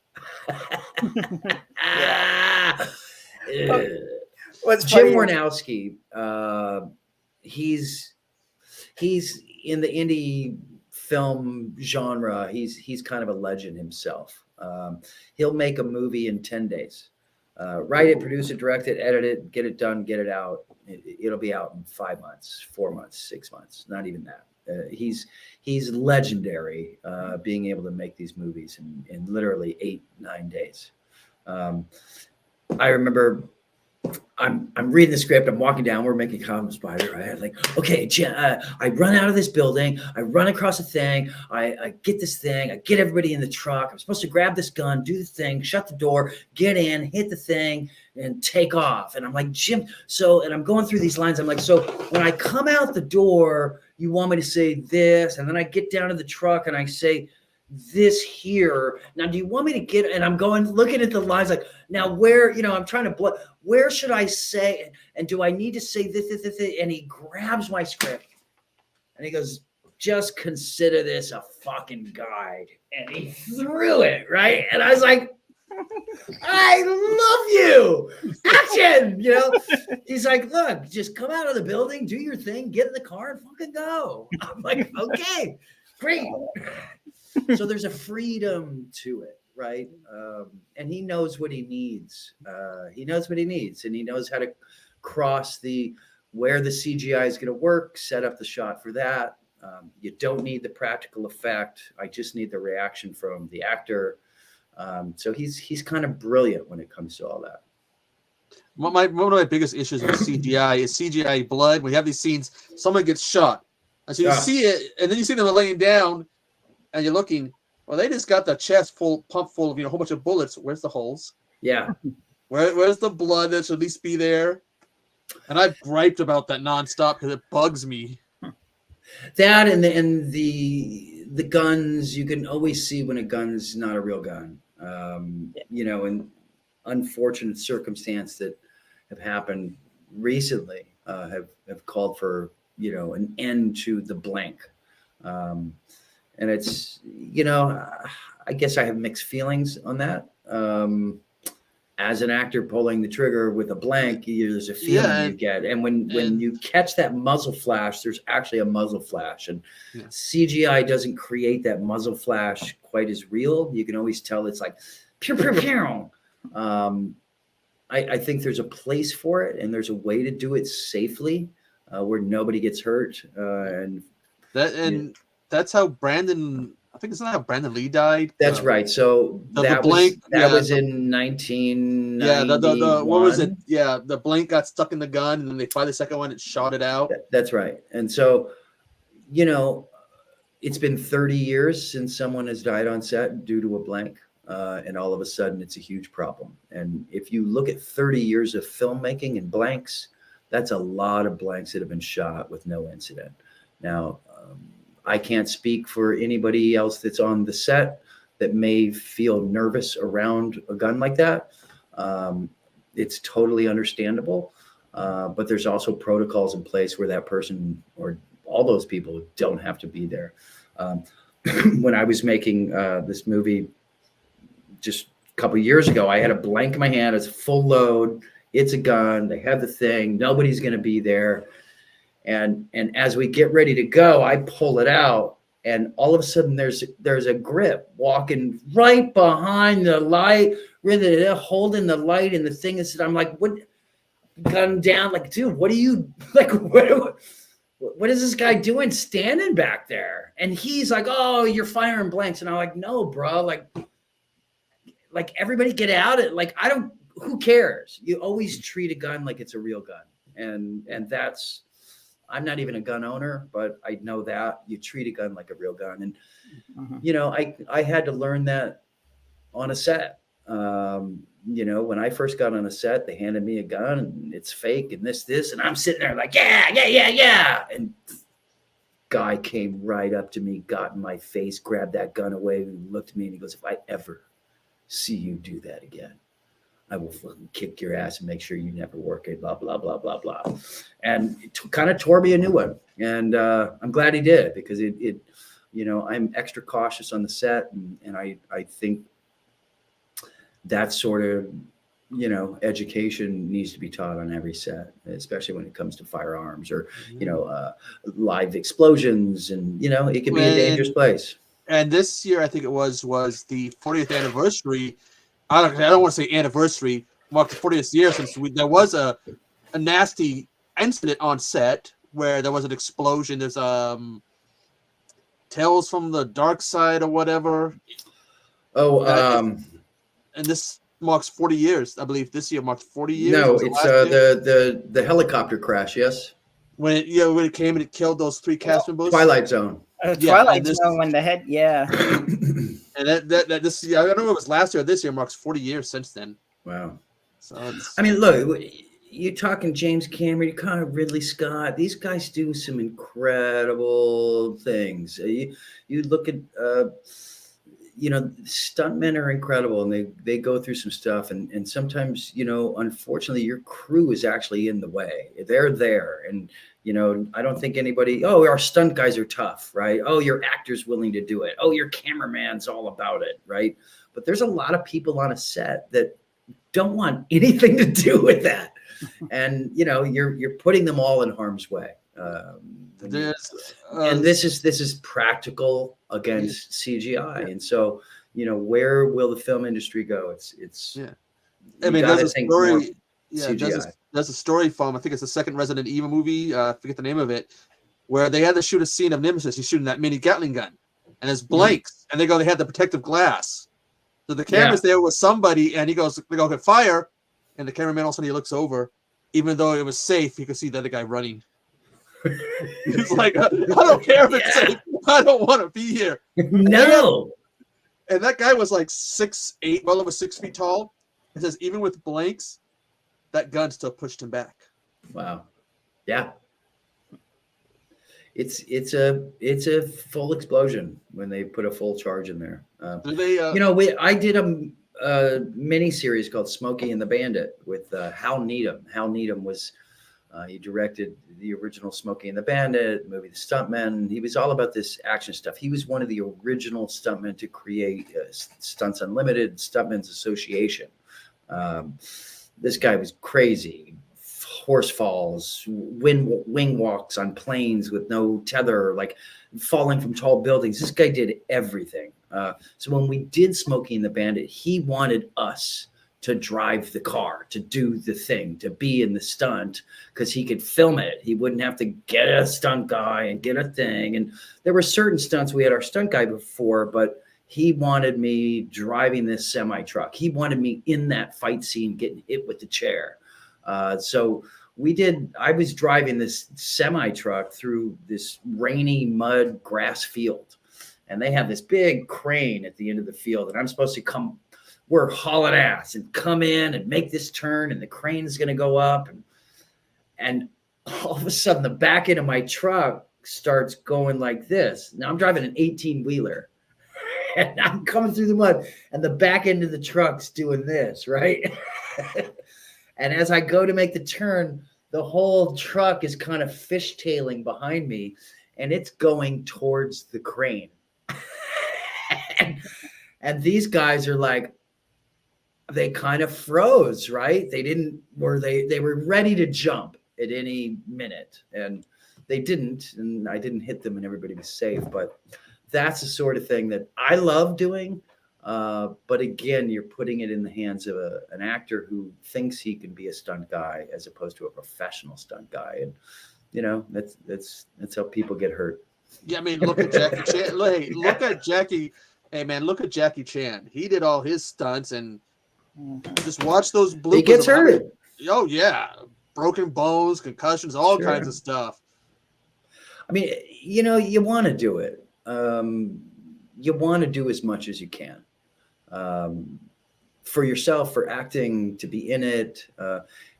What's Jim funny Warnowski, he's in the indie film genre. He's kind of a legend himself. He'll make a movie in 10 days. Write it, produce it, direct it, edit it, get it done, get it out. It'll be out in 5 months, 4 months, 6 months, not even that. He's legendary, being able to make these movies in literally 8-9 days. I remember I'm reading the script. I'm walking down. We're making Common Spider. Right? I'm like, okay, I run out of this building. I run across a thing. I get this thing. I get everybody in the truck. I'm supposed to grab this gun, do the thing, shut the door, get in, hit the thing, and take off. And I'm like, Jim. And I'm going through these lines. I'm like, so when I come out the door, you want me to say this, and then I get down to the truck and I say this here. Now, do you want me to get, and I'm going, looking at the lines like, now where, you know, I'm trying to, where should I say, and do I need to say this? And he grabs my script and he goes, just consider this a fucking guide. And he threw it, right? And I was like, I love you. Action, you know? He's like, look, just come out of the building, do your thing, get in the car and fucking go. I'm like, okay, great. So there's a freedom to it, right? And he knows what he needs. He knows what he needs, and he knows how to cross where the CGI is going to work, set up the shot for that. You don't need the practical effect. I just need the reaction from the actor. So he's kind of brilliant when it comes to all that. One of my biggest issues with CGI is CGI blood. We have these scenes, someone gets shot. And so you see it, and then you see them laying down, and you're looking, well, they just got the chest pumped full of, you know, a whole bunch of bullets. Where's the holes? Yeah. Where's the blood that should at least be there? And I've griped about that nonstop because it bugs me. That and the guns, you can always see when a gun's not a real gun. You know, in unfortunate circumstance that have happened recently, have called for, you know, an end to the blank. And it's, you know, I guess I have mixed feelings on that. As an actor pulling the trigger with a blank, there's a feeling you get. And when you catch that muzzle flash, there's actually a muzzle flash. And CGI doesn't create that muzzle flash quite as real. You can always tell it's like, pew, pew, pew. I think there's a place for it, and there's a way to do it safely where nobody gets hurt. That's how Brandon, I think it's not how Brandon Lee died. That's right. So that was in 1991. Yeah, what was it? Yeah, the blank got stuck in the gun, and then they fired the second one and shot it out. That's right. And so, you know, it's been 30 years since someone has died on set due to a blank, and all of a sudden it's a huge problem. And if you look at 30 years of filmmaking and blanks, that's a lot of blanks that have been shot with no incident. Now, I can't speak for anybody else that's on the set that may feel nervous around a gun like that. It's totally understandable, but there's also protocols in place where that person or all those people don't have to be there. When I was making this movie just a couple of years ago, I had a blank in my hand. It's full load. It's a gun. They have the thing. Nobody's going to be there. And as we get ready to go, I pull it out, and all of a sudden there's a grip walking right behind the light, really holding the light, and the thing is, I'm like, what? Gun down, like, dude, what are you like? What is this guy doing standing back there? And he's like, oh, you're firing blanks, and I'm like, no, bro, like everybody get out it. Like, I don't. Who cares? You always treat a gun like it's a real gun, and that's. I'm not even a gun owner, but I know that you treat a gun like a real gun. And, you know, I had to learn that on a set. You know, when I first got on a set, they handed me a gun and it's fake and this, and I'm sitting there like, yeah. And guy came right up to me, got in my face, grabbed that gun away, and looked at me and he goes, if I ever see you do that again, I will fucking kick your ass and make sure you never work it, blah, blah, blah, blah, blah. And it kind of tore me a new one. And I'm glad he did, because it, you know, I'm extra cautious on the set. And I think that sort of, you know, education needs to be taught on every set, especially when it comes to firearms or, you know, live explosions. And, you know, it can be a dangerous place. And this year, I think it was the 40th anniversary. I don't want to say anniversary, marked the 40th year since there was a nasty incident on set where there was an explosion. There's Tales from the Dark Side or whatever. Oh, and this marks 40 years. I believe this year marks 40 years. No, it's the helicopter crash. Yes. When it came and it killed those 3 cast members. Twilight Zone. Twilight Zone when the head, yeah. And that this year, I don't know if it was last year or this year, marks 40 years since then. Wow. So it's, I mean, look, you're talking James Cameron, you're kind of Ridley Scott. These guys do some incredible things. You look at, you know, stuntmen are incredible, and they go through some stuff. And sometimes, you know, unfortunately, your crew is actually in the way. They're there. And, you know, I don't think anybody, oh, our stunt guys are tough, right? Oh, your actor's willing to do it. Oh, your cameraman's all about it, right? But there's a lot of people on a set that don't want anything to do with that. And, you know, you're putting them all in harm's way. And this is practical against CGI. And so, you know, where will the film industry go? It's I mean, there's a story. There's a story from, I think it's the second Resident Evil movie. I forget the name of it, where they had to shoot a scene of Nemesis. He's shooting that mini Gatling gun, and there's blanks, and they had the protective glass. So the camera's there with somebody, and they go, okay, fire, and the cameraman all of a sudden he looks over, even though it was safe, he could see the other guy running. He's like, I don't care if it's safe. I don't want to be here. No. And that guy was like 6'8", well over 6 feet tall. It says even with blanks, that gun still pushed him back. Wow. Yeah. It's a full explosion when they put a full charge in there. You know, I did a mini series called Smokey and the Bandit with Hal Needham. Hal Needham was he directed the original Smokey and the Bandit movie, The Stuntman. He was all about this action stuff. He was one of the original stuntmen to create Stunts Unlimited, Stuntmen's Association. This guy was crazy. Horse falls, wing walks on planes with no tether, like falling from tall buildings. This guy did everything. So when we did Smokey and the Bandit, he wanted us to drive the car, to do the thing, to be in the stunt, because he could film it. He wouldn't have to get a stunt guy and get a thing. And there were certain stunts we had our stunt guy before, but he wanted me driving this semi-truck. He wanted me in that fight scene getting hit with the chair. So I was driving this semi-truck through this rainy mud grass field, and they have this big crane at the end of the field, and I'm supposed to we're hauling ass and come in and make this turn, and the crane's going to go up. And all of a sudden the back end of my truck starts going like this. Now I'm driving an 18-wheeler and I'm coming through the mud, and the back end of the truck's doing this, right? And as I go to make the turn, the whole truck is kind of fishtailing behind me, and it's going towards the crane. and these guys are like, they kind of froze, right? They were ready to jump at any minute, and they didn't, and I didn't hit them, and everybody was safe. But that's the sort of thing that I love doing. But again, you're putting it in the hands of an actor who thinks he can be a stunt guy as opposed to a professional stunt guy, and that's how people get hurt. Yeah, I mean, look at Jackie Chan. Hey, look at Jackie. Hey, man, look at Jackie Chan. He did all his stunts, and just watch those bloopers. He gets hurt. Oh yeah, broken bones, concussions, all kinds of stuff. I mean, you want to do it. You want to do as much as you can for yourself, for acting, to be in it.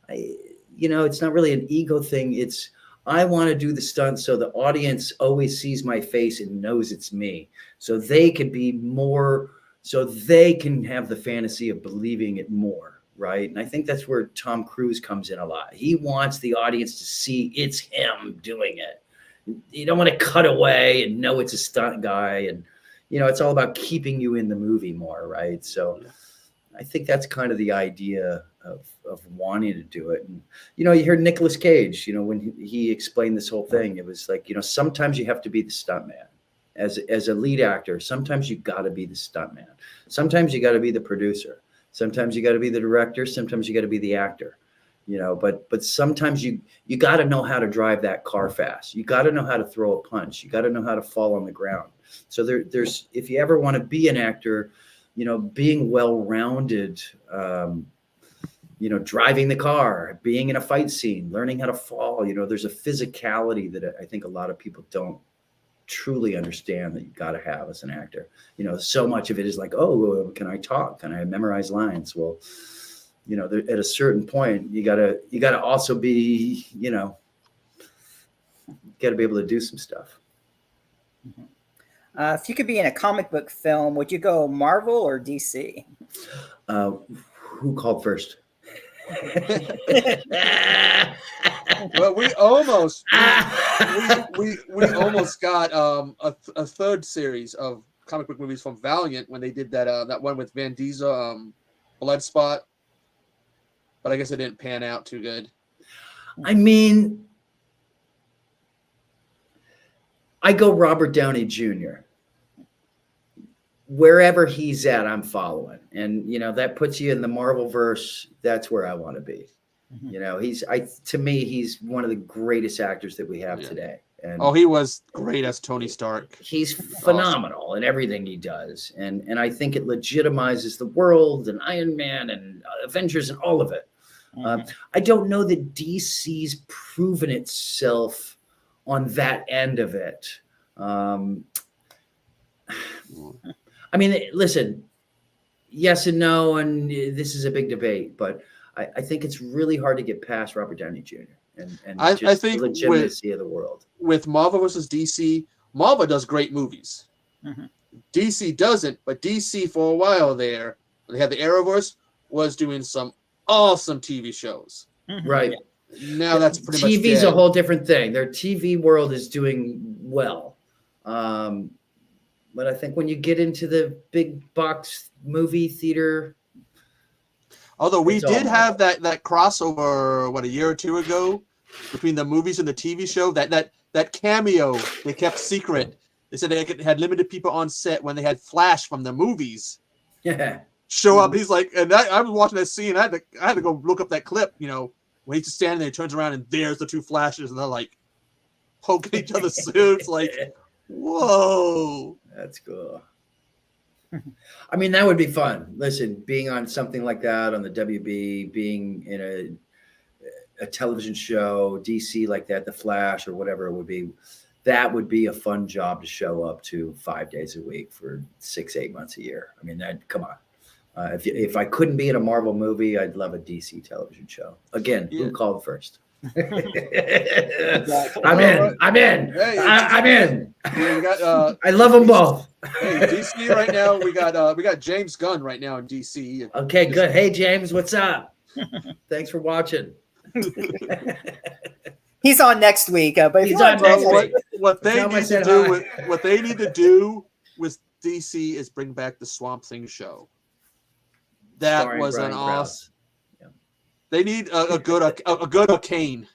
It's not really an ego thing. It's, I want to do the stunt so the audience always sees my face and knows it's me, so they can be more, so they can have the fantasy of believing it more, right? And I think that's where Tom Cruise comes in a lot. He wants the audience to see it's him doing it. You don't want to cut away and know it's a stunt guy, and it's all about keeping you in the movie more, right? So I think that's kind of the idea of wanting to do it. And you hear Nicolas Cage, when he explained this whole thing, it was like, sometimes you have to be the stuntman as a lead actor. Sometimes you got to be the stuntman. Sometimes you got to be the producer. Sometimes you got to be the director. Sometimes you got to be the actor. But sometimes you got to know how to drive that car fast. You got to know how to throw a punch. You got to know how to fall on the ground. So there's, if you ever want to be an actor, being well-rounded, driving the car, being in a fight scene, learning how to fall, there's a physicality that I think a lot of people don't truly understand that you got to have as an actor. So much of it is like, oh, can I talk? Can I memorize lines? Well, at a certain point, you gotta also be, gotta be able to do some stuff. If you could be in a comic book film, would you go Marvel or DC? Who called first? Well, we almost got a third series of comic book movies from Valiant when they did that one with Van Diesel, Bloodspot. But I guess it didn't pan out too good. I mean, I go Robert Downey Jr. Wherever he's at, I'm following. And, that puts you in the Marvel verse. That's where I want to be. To me, he's one of the greatest actors that we have today. And he was great as Tony Stark. He's phenomenal in everything he does. And I think it legitimizes the world and Iron Man and Avengers and all of it. I don't know that DC's proven itself on that end of it. I mean, listen, yes and no, and this is a big debate, but I think it's really hard to get past Robert Downey Jr. and I think the legitimacy of the world. With Marvel versus DC, Marvel does great movies. DC doesn't, but DC for a while there, they had the Arrowverse, was doing some awesome TV shows. Right. Now that's pretty much TV's dead. a whole different thing. Their TV world is doing well. But I think when you get into the big box movie theater, although we did have that crossover, a year or two ago, between the movies and the TV show, that cameo they kept secret. They said they had limited people on set when they had Flash from the movies. Yeah. Show up. He's like, and I was watching that scene. I had to go look up that clip. When he's just standing there, he turns around and there's the two Flashes, and they're like poking each other's suits. Like, whoa, that's cool. I mean, that would be fun. Listen, being on something like that on the WB, being in a television show, DC like that, The Flash or whatever it would be, that would be a fun job to show up to 5 days a week for 6-8 months a year. I mean, come on. If I couldn't be in a Marvel movie, I'd love a DC television show. Again, who called first? Exactly. I'm in. Hey, I'm in. We got, I love them both. Hey, DC right now. We got James Gunn right now in DC. Okay, good. Hey, James, what's up? Thanks for watching. He's on next week, but if He's you on want next to, week. What they Tell him I need to said do hi. what they need to do with DC is bring back the Swamp Thing show. That Starring was Brian an Krause. awesome. They need a good O'Kane,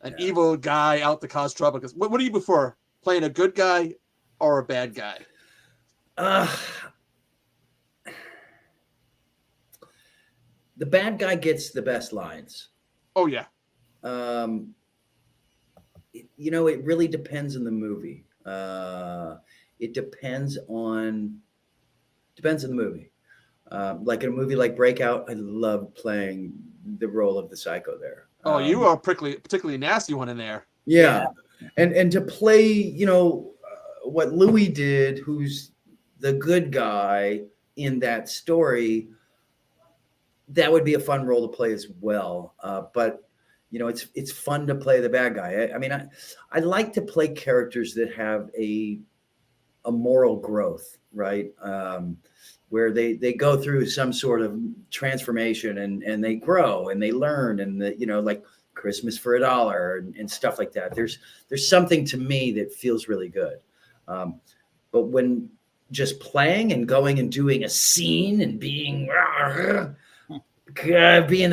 an evil guy out to cause trouble. Because what do you prefer, playing a good guy or a bad guy? The bad guy gets the best lines. Oh yeah. It really depends on the movie. It depends on the movie. Like in a movie like Breakout, I love playing the role of the psycho there. Oh, you are particularly nasty one in there. Yeah. And to play, what Louis did, who's the good guy in that story, that would be a fun role to play as well. But it's fun to play the bad guy. I mean, I like to play characters that have a moral growth, right? Where they go through some sort of transformation and they grow and they learn and like Christmas for $1 and stuff like that. There's something to me that feels really good. But when just playing and going and doing a scene and being the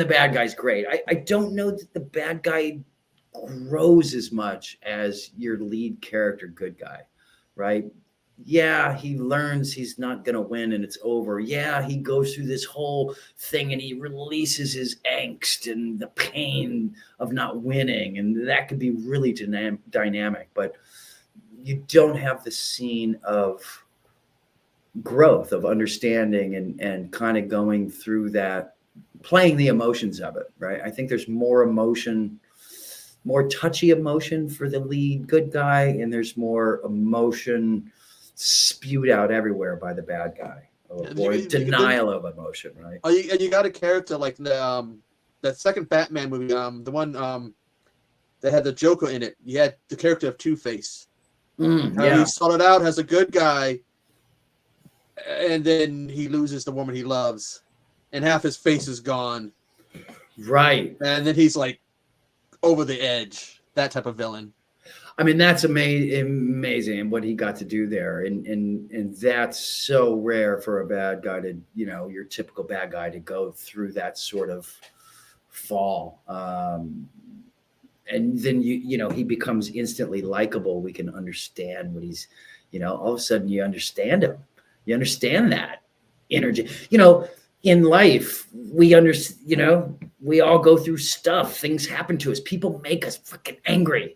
bad guy's great. I don't know that the bad guy grows as much as your lead character good guy, right? Yeah, he learns he's not going to win and it's over. Yeah, he goes through this whole thing and he releases his angst and the pain of not winning. And that could be really dynamic, but you don't have the scene of growth, of understanding and kind of going through that, playing the emotions of it, right? I think there's more emotion, more touchy emotion for the lead good guy, and there's more emotion spewed out everywhere by the bad guy, or denial of emotion, right? Oh, you got a character like the that second Batman movie, the one that had the Joker in it. You had the character of Two-Face. He started out as a good guy, and then he loses the woman he loves, and half his face is gone. Right. And then he's like over the edge. That type of villain. I mean, that's amazing what he got to do there. And that's so rare for a bad guy to, your typical bad guy to go through that sort of fall. And then, he becomes instantly likable. We can understand what he's, all of a sudden you understand him. You understand that energy. In life, we we all go through stuff. Things happen to us. People make us freaking angry.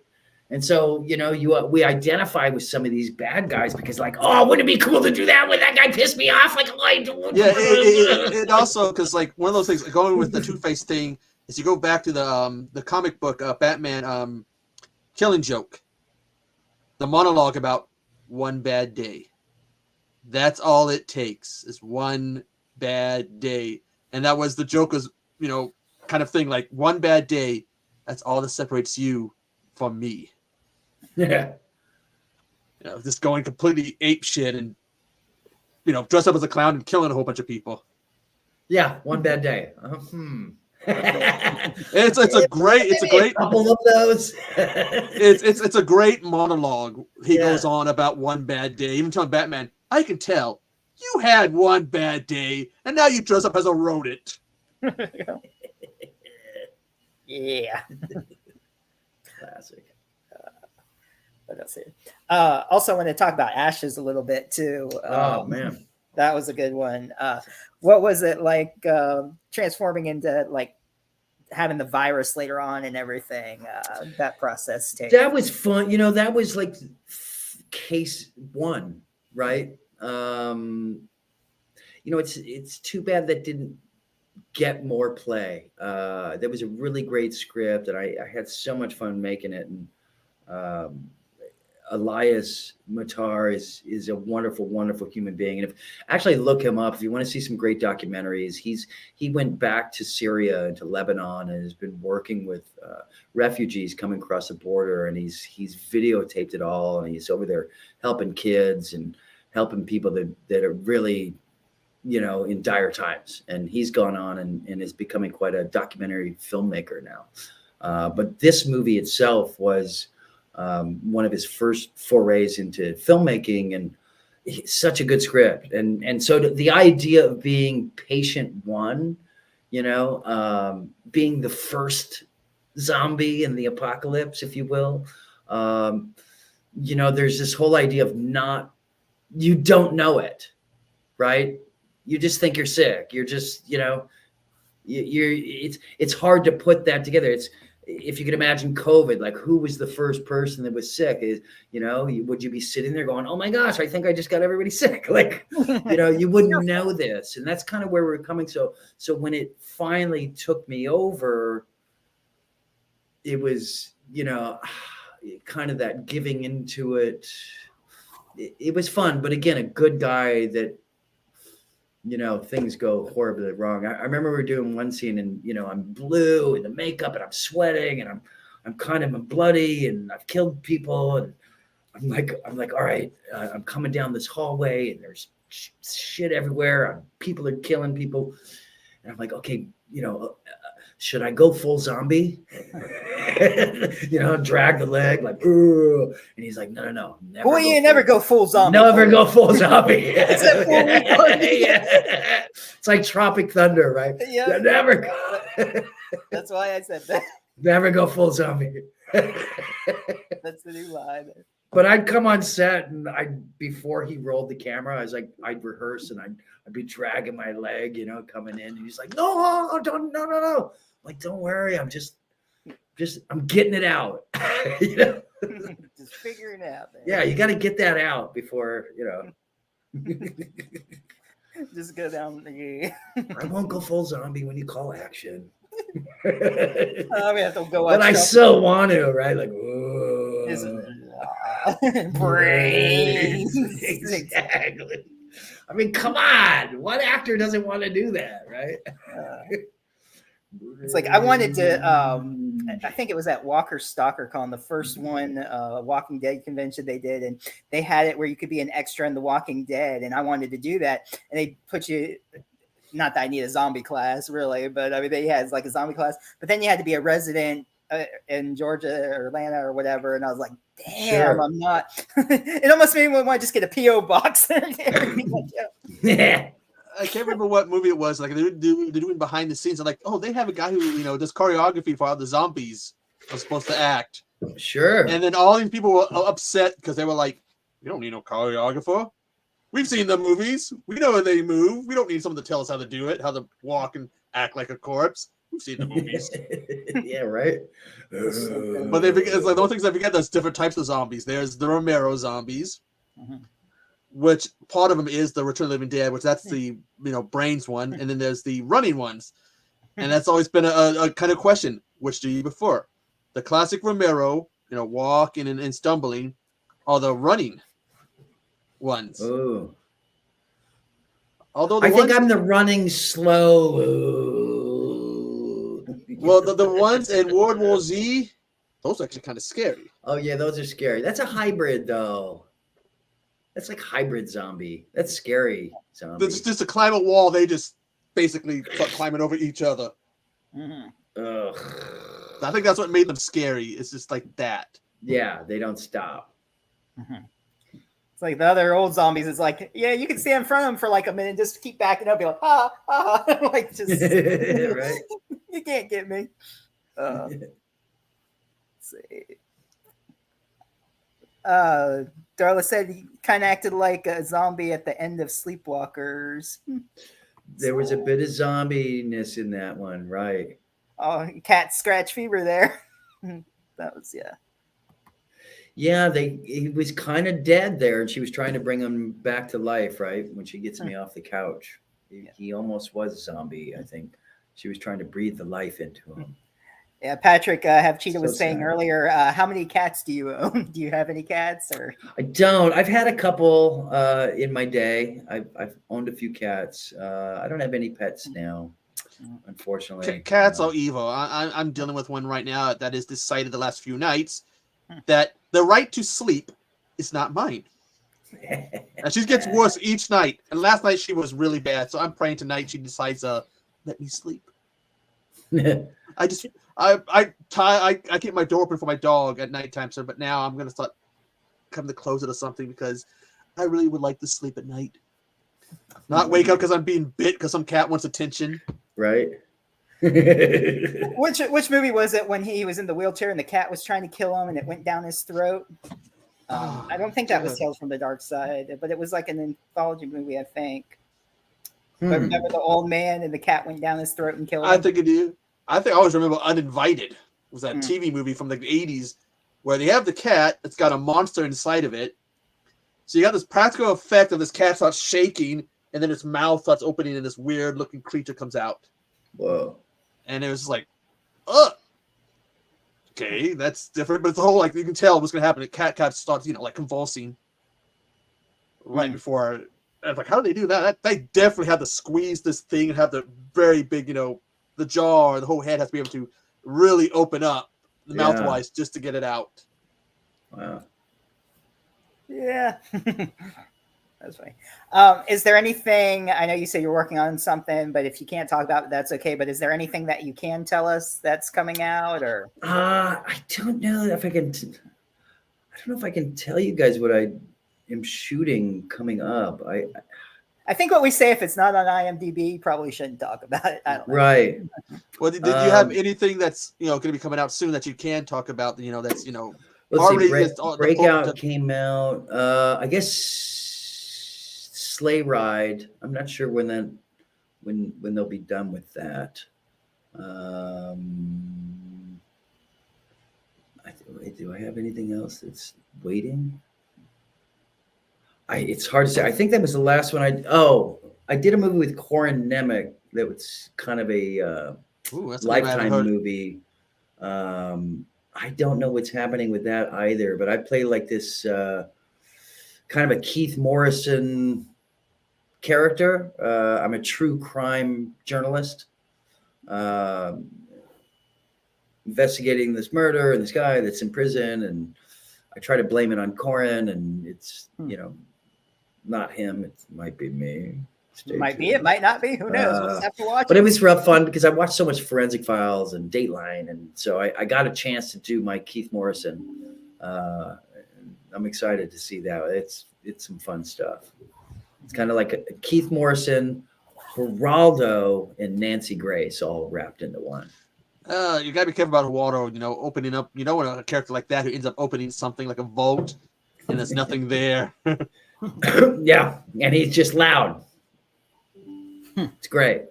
And so, we identify with some of these bad guys because like, oh, wouldn't it be cool to do that when that guy pissed me off? Like, yeah, it also, because like one of those things, going with the Two-Face thing, is you go back to the comic book Batman Killing Joke, the monologue about one bad day. That's all it takes is one bad day. And that was the Joker's, kind of thing, like one bad day, that's all that separates you from me. Yeah. Just going completely ape shit and, dress up as a clown and killing a whole bunch of people. Yeah, one bad day. It's a great couple of those. it's a great monologue. He goes on about one bad day, even telling Batman, I can tell you had one bad day and now you dress up as a rodent. Yeah. Classic. What else here? Also, I want to talk about Ashes a little bit too. Oh man, that was a good one. What was it like transforming into like having the virus later on and everything? That process takes. That was fun. That was like case one, right? It's too bad that didn't get more play. There was a really great script, and I had so much fun making it. And Elias Matar is a wonderful, wonderful human being. And actually look him up if you want to see some great documentaries. He went back to Syria and to Lebanon and has been working with refugees coming across the border. And he's videotaped it all, and he's over there helping kids and helping people that are really in dire times. And he's gone on and is becoming quite a documentary filmmaker now. But this movie itself was one of his first forays into filmmaking, and such a good script. And so the idea of being patient one, being the first zombie in the apocalypse, if you will, there's this whole idea of you don't know it, right? You just think you're sick. You're just, it's hard to put that together. It's, if you could imagine COVID, like who was the first person that was sick? Would you be sitting there going, oh my gosh, I think I just got everybody sick? Like, you wouldn't know this. And that's kind of where we're coming. So when it finally took me over, it was, kind of that giving into it. It was fun, but again, a good guy that, things go horribly wrong. I remember we were doing one scene and, I'm blue in the makeup and I'm sweating and I'm kind of bloody and I've killed people. And I'm like, all right, I'm coming down this hallway and there's shit everywhere. People are killing people. And I'm like, okay, should I go full zombie? Drag the leg like, ooh. And he's like, no. Never. Boy, you never go full zombie. Never go full zombie. Except for yeah. It's like Tropic Thunder, right? Yeah. Never go. That's why I said that. Never go full zombie. That's the new line. But I'd come on set and before he rolled the camera, I'd rehearse and I'd be dragging my leg, coming in. And he's like, no. I'm like, don't worry. I'm just I'm getting it out. Just figuring it out, man. Yeah, you got to get that out before, Just go down the. I won't go full zombie when you call action. We have to go. But I so want to, right? Like, whoa. Brains. Exactly. I mean, come on. What actor doesn't want to do that, right? It's like I wanted to. I think it was at Walker Stalker Con, the first one, Walking Dead convention they did, and they had it where you could be an extra in The Walking Dead, and I wanted to do that, and they put you. Not that I need a zombie class, really, but I mean they had like a zombie class, but then you had to be a resident in Georgia or Atlanta or whatever, and I was like, damn, sure. I'm not. It almost made me want to just get a PO box. Yeah. I can't remember what movie it was. Like they're doing behind the scenes. I'm like, oh, they have a guy who does choreography for how the zombies are supposed to act. Sure. And then all these people were upset because they were like, "We don't need no choreographer. We've seen the movies. We know how they move. We don't need someone to tell us how to do it, how to walk and act like a corpse. We've seen the movies." Yeah, right. But they forget, it's like those things I forget. There's different types of zombies. There's the Romero zombies. Mm-hmm. Which part of them is the Return of the Living Dead, which that's the brains one, and then there's the running ones, and that's always been a kind of question: which do you prefer, the classic Romero, walking and stumbling, or the running ones? Oh, although I think I'm the running slow. Well, the ones in World War Z, those are actually kind of scary. Oh yeah, those are scary. That's a hybrid though. That's like hybrid zombie. That's scary zombie. It's just to climb a wall. They just basically start climbing over each other. Mm-hmm. Ugh. I think that's what made them scary. It's just like that. Yeah, they don't stop. Mm-hmm. It's like the other old zombies. It's like, yeah, you can stand in front of them for like a minute, just keep backing up, be like, like just right. You can't get me. Let's see. Darla said he kind of acted like a zombie at the end of Sleepwalkers. There was a bit of zombiness in that one, right? Oh, cat scratch fever there. That was, yeah. Yeah, he was kind of dead there, and she was trying to bring him back to life, right? When she gets me off the couch. He almost was a zombie, I think. She was trying to breathe the life into him. Yeah, Patrick Cheetah was saying earlier, how many cats do you own? Do you have any cats? Or I don't. I've had a couple in my day. I've owned a few cats. I don't have any pets now, unfortunately. Cats are evil. I'm dealing with one right now that is decided the last few nights that the right to sleep is not mine. And she gets worse each night. And last night she was really bad. So I'm praying tonight she decides, let me sleep. I keep my door open for my dog at nighttime, sir. But now I'm gonna start coming to close it or something because I really would like to sleep at night. Not wake up because I'm being bit because some cat wants attention. Right. Which movie was it when he was in the wheelchair and the cat was trying to kill him and it went down his throat? I don't think that was Tales from the Dark Side, but it was like an anthology movie, I think. But remember the old man and the cat went down his throat and killed him? I think it is. I always remember Uninvited. It was that TV movie from the 80s where they have the cat that's got a monster inside of it. So you got this practical effect of this cat starts shaking and then its mouth starts opening and this weird looking creature comes out. Whoa. And it was just like, ugh. Okay, that's different. But it's the whole, like, you can tell what's going to happen. The cat starts, like convulsing right before. I was like, how do they do that? They definitely have to squeeze this thing and have the very big, the jaw or the whole head has to be able to really open up the mouth-wise just to get it out. Wow. Yeah. That's funny. Is there anything, I know you say you're working on something, but if you can't talk about it, that's okay. But is there anything that you can tell us that's coming out or? I don't know if I can, I don't know if I can tell you guys what I am shooting coming up. I think what we say, if it's not on IMDb, you probably shouldn't talk about it. I don't know. Right. Well, did you have anything that's, going to be coming out soon that you can talk about, that's, Let's see, Breakout came out. I guess Sleigh Ride. I'm not sure when they'll be done with that. Do I have anything else that's waiting? It's hard to say. I think that was the last one I did a movie with Corin Nemec that was kind of a Lifetime movie. I don't know what's happening with that either, but I play like this kind of a Keith Morrison character. I'm a true crime journalist investigating this murder and this guy that's in prison, and I try to blame it on Corin, and it's not him. It might be me. It might be. It might not be. Who knows? We'll just have to watch. But it was rough fun because I watched so much Forensic Files and Dateline, and so I got a chance to do my Keith Morrison. I'm excited to see that. It's some fun stuff. It's kind of like a Keith Morrison, Geraldo, and Nancy Grace all wrapped into one. You gotta be careful about Geraldo, opening up. When a character like that who ends up opening something like a vault, and there's nothing there. Yeah, and he's just loud. It's great.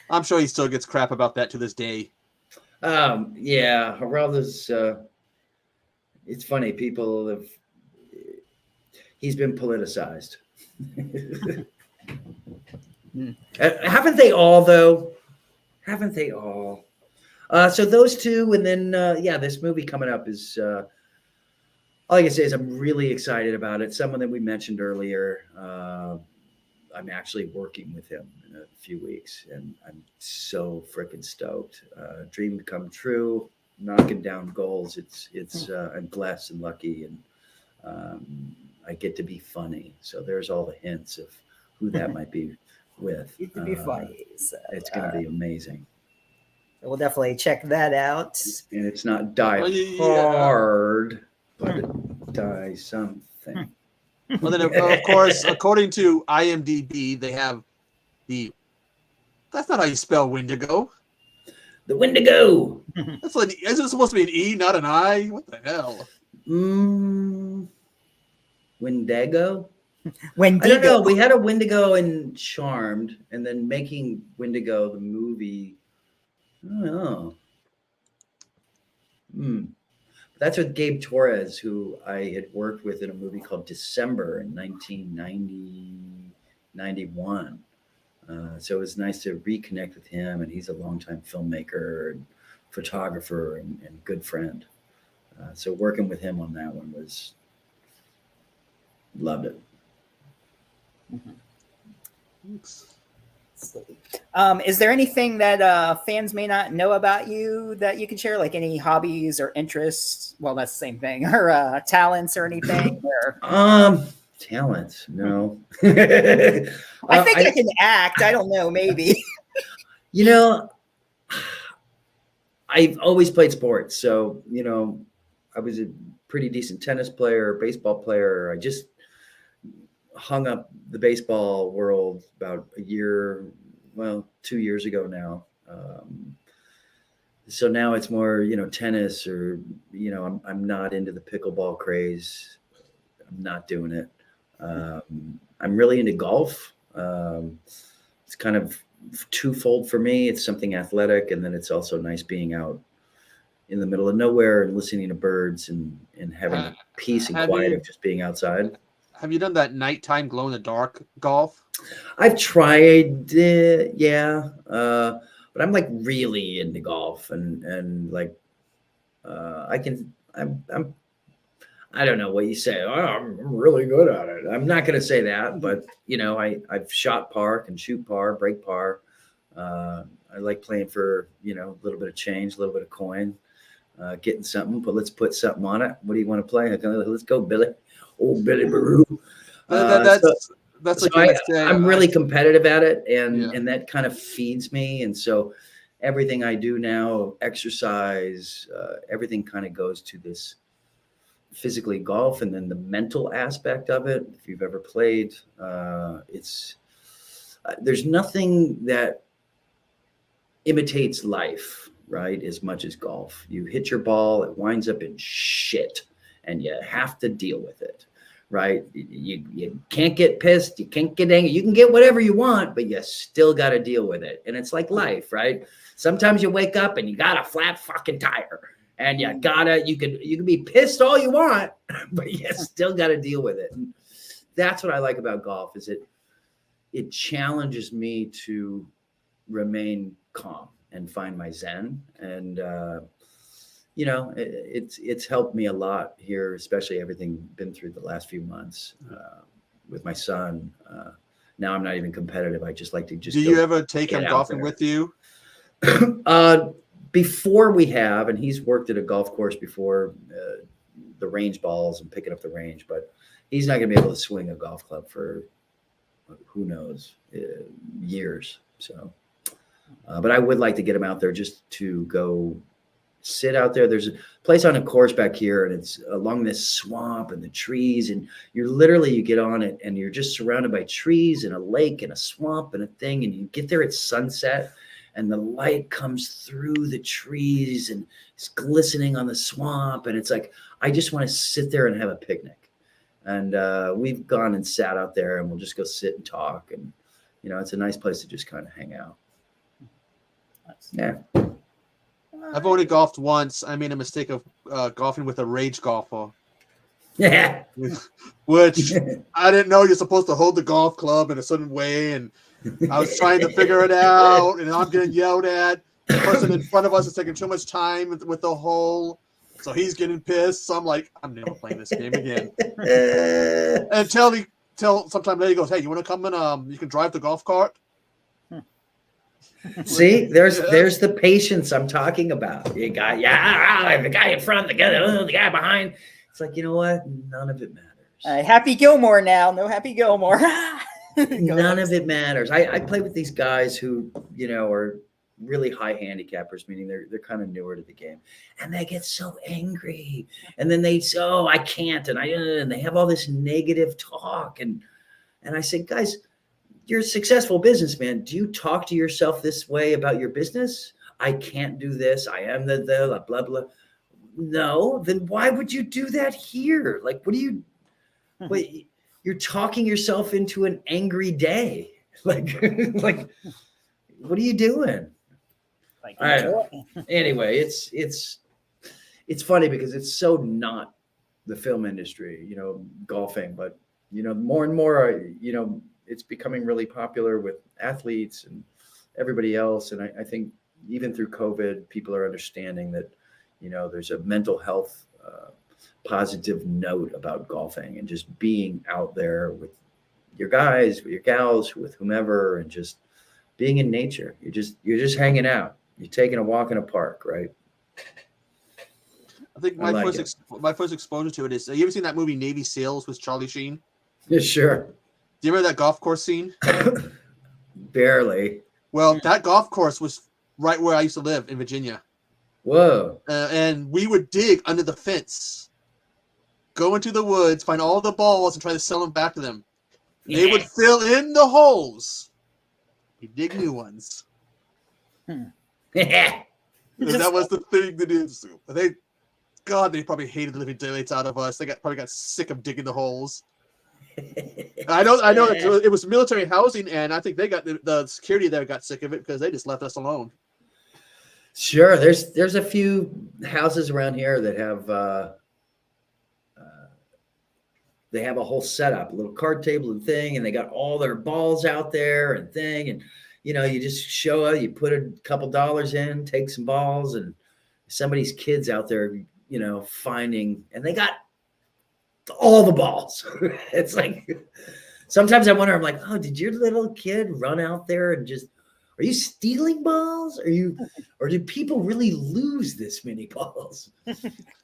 I'm sure he still gets crap about that to this day. Yeah, Geraldo's. It's funny. People have. He's been politicized. Haven't they all, though? Haven't they all? So those two, and then this movie coming up is. All I can say is I'm really excited about it. Someone that we mentioned earlier. I'm actually working with him in a few weeks, and I'm so freaking stoked. Dream come true, knocking down goals. I'm blessed and lucky, and I get to be funny. So there's all the hints of who that might be with. Get to be funny. So, it's going to be amazing. We'll definitely check that out. And it's not Die Hard, but it Die Something. Well, then, of course, according to IMDb, they have that's not how you spell Wendigo. The Wendigo. That's like, isn't it supposed to be an E, not an I? What the hell? Wendigo? Wendigo. I don't know. We had a Wendigo in Charmed, and then making Wendigo the movie. I don't know. That's with Gabe Torres, who I had worked with in a movie called December in 1991. So it was nice to reconnect with him, and he's a longtime filmmaker and photographer and good friend. So working with him on that one loved it. Is there anything that fans may not know about you that you can share, like any hobbies or interests? Well, that's the same thing, or talents or anything? Talents? No. I think I can act. I don't know, maybe. You know, I've always played sports, so I was a pretty decent tennis player, baseball player. I just hung up the baseball world about 2 years ago now. So now it's more, tennis, or, I'm not into the pickleball craze. I'm not doing it. I'm really into golf. It's kind of twofold for me. It's something athletic, and then it's also nice being out in the middle of nowhere and listening to birds and having peace and quiet of just being outside. Have you done that nighttime glow in the dark golf? I've tried, yeah, but I'm like really into golf, and like I don't know what you say. Oh, I'm really good at it. I'm not going to say that, but I've shot par, can shoot par, break par. I like playing for a little bit of change, a little bit of coin, getting something. But let's put something on it. What do you want to play? Let's go, Billy. Oh, Billy Baru. That's like I'm really competitive at it, and that kind of feeds me. And so everything I do now, exercise, everything kind of goes to this physically golf, and then the mental aspect of it. If you've ever played, there's nothing that imitates life, right, as much as golf. You hit your ball, it winds up in shit, and you have to deal with it, right? You can't get pissed, you can't get angry, you can get whatever you want, but you still got to deal with it. And it's like life, right? Sometimes you wake up and you got a flat fucking tire, and you can be pissed all you want, but you still got to deal with it. And that's what I like about golf, is it challenges me to remain calm and find my zen. And it's helped me a lot here, especially everything been through the last few months with my son. Now I'm not even competitive. I just like to just. Do you ever take him golfing with you? Before we have, and he's worked at a golf course before, the range balls and picking up the range, but he's not going to be able to swing a golf club for who knows, years. So, but I would like to get him out there just to go sit out there. There's a place on a course back here, and it's along this swamp and the trees, and you get on it and you're just surrounded by trees and a lake and a swamp and a thing, and you get there at sunset, and the light comes through the trees and it's glistening on the swamp. And it's like, I just want to sit there and have a picnic. And we've gone and sat out there, and we'll just go sit and talk. And, it's a nice place to just kind of hang out. Yeah. I've only golfed once. I made a mistake of golfing with a rage golfer. Yeah. Which I didn't know you're supposed to hold the golf club in a certain way. And I was trying to figure it out, and I'm getting yelled at. The person in front of us is taking too much time with the hole, so he's getting pissed. So I'm like, I'm never playing this game again. Until sometime later he goes, hey, you want to come and you can drive the golf cart? See, there's the patience I'm talking about. You got the guy in front, the guy behind. It's like, you know what? None of it matters. Happy Gilmore now. No Happy Gilmore. None of it matters. I play with these guys who, are really high handicappers, meaning they're kind of newer to the game, and they get so angry, and then they say, oh, I can't, and they have all this negative talk, and I say, guys, you're a successful businessman. Do you talk to yourself this way about your business? I can't do this. I am the blah, blah, blah. No, then why would you do that here? Like, wait, you're talking yourself into an angry day. Like, what are you doing? Anyway, it's funny because it's so not the film industry, golfing, but, more and more, it's becoming really popular with athletes and everybody else. And I think even through COVID, people are understanding that, there's a mental health positive note about golfing and just being out there with your guys, with your gals, with whomever, and just being in nature. You're just hanging out. You're taking a walk in a park, right? I think I like it. my first exposure to it is, you ever seen that movie Navy SEALs with Charlie Sheen? Yeah, sure. Do you remember that golf course scene? Barely. Well, that golf course was right where I used to live in Virginia. Whoa. And we would dig under the fence, go into the woods, find all the balls, and try to sell them back to them. They would fill in the holes. We dig new ones. And that was the thing to do. But they probably hated the living daylights out of us. They probably got sick of digging the holes. I know it was military housing, and I think they got the security there got sick of it because they just left us alone. Sure. There's a few houses around here that have they have a whole setup, a little card table and thing, and they got all their balls out there and thing, and you just show up, you put a couple dollars in, take some balls, and somebody's kids out there, finding, and they got all the balls. It's like sometimes I wonder, I'm like, oh, did your little kid run out there and just, are you stealing balls? Or did people really lose this many balls?